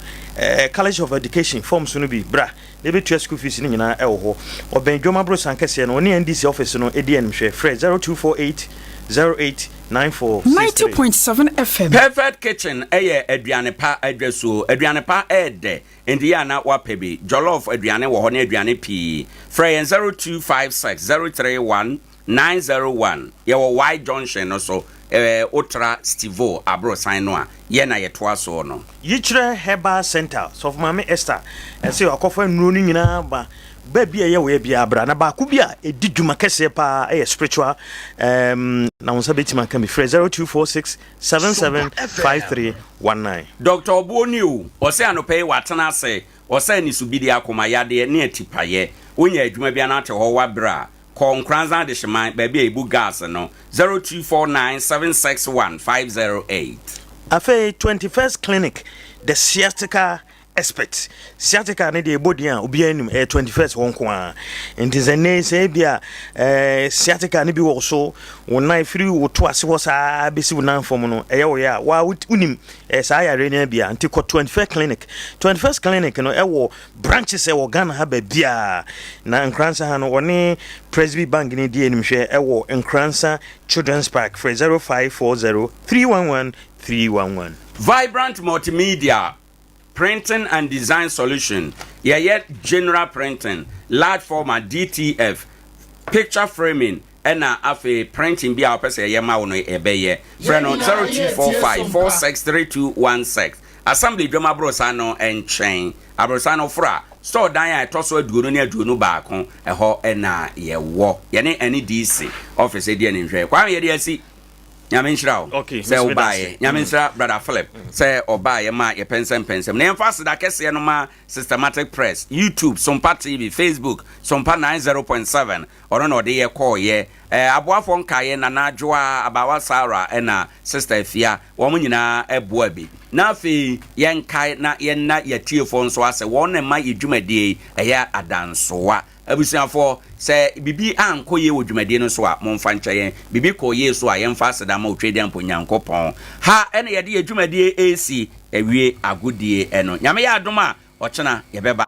College of Education forms no bi bra. They be school fees ni nyina e wo ho. Oben dwoma bro sankese no ne NDC office no edn hwe free 0248089463 90.7 FM. Perfect kitchen eye aduane pa adreso aduane pa ede ndi ya na wapebi jollof aduane wo ho na aduane pi free 0256031901 ye wo Y Junction no so Otra Stivo abro sign no a ye na ye toa so no Yichre Herbal Center so Mama Esther and say akofa nuro ni nyina ba baby ye we bia bra na ba ku bia edidwuma kese pa spiritual na won sabetima kan be 0246775319 Dr. Oboniu o say anope watena say o say ni subidi akoma yade ne atipaye onya adwuma bia na te ho wa bra Nkoranza de shman baby ebu gas no 0249761508 Afe 21st clinic the sciatica expert sciatica ne de body an obi anim 21st won ko a ntizene say bia sciatica ne bi wo so wona free wo to ase wo sa besi wona fom no wo ya wa unim sa ya renia bia nti ko 21st clinic no wo branches wo Ghana ha ba bia na Nkoranza ha no woni Presby Bank ne die anim hwe wo Nkoranza Children's Park 0540311311 Vibrant Multimedia Printing and Design Solution. Yet general printing, large format DTF, picture framing, and a printing be our person yema no ebeye. Friend on 0245463216. Assembly drama brosano and chain. Abrosano fra. Store dan toso aduonu ne aduonu baako eho na ye wo. Ye ne any DC office e die ne hwe. Kwa ye de asi nyame nshirawo say obaye nyame nshira brother Philip say obaye ma ye pensem na emphasize da kese no ma systematic press YouTube Sompa TV Facebook Sompa 90.7 oro no de ye call ye aboafo nkaye na najwa abawa Sarah na sister Fia wo nyina eboa bi na afi ye nkai na ye na ye tiefo nso ase won na ma yedwumadie eya adansoa abusiafo se bibi ankoye wodwumadie no so a momfa nkyɛyen bibi koye so a yemfa aseda ma otwedi amponyankopɔn ha ene yede yedwumadie AC ewie agodie eno nyame ya adom a ɔkyena yebeba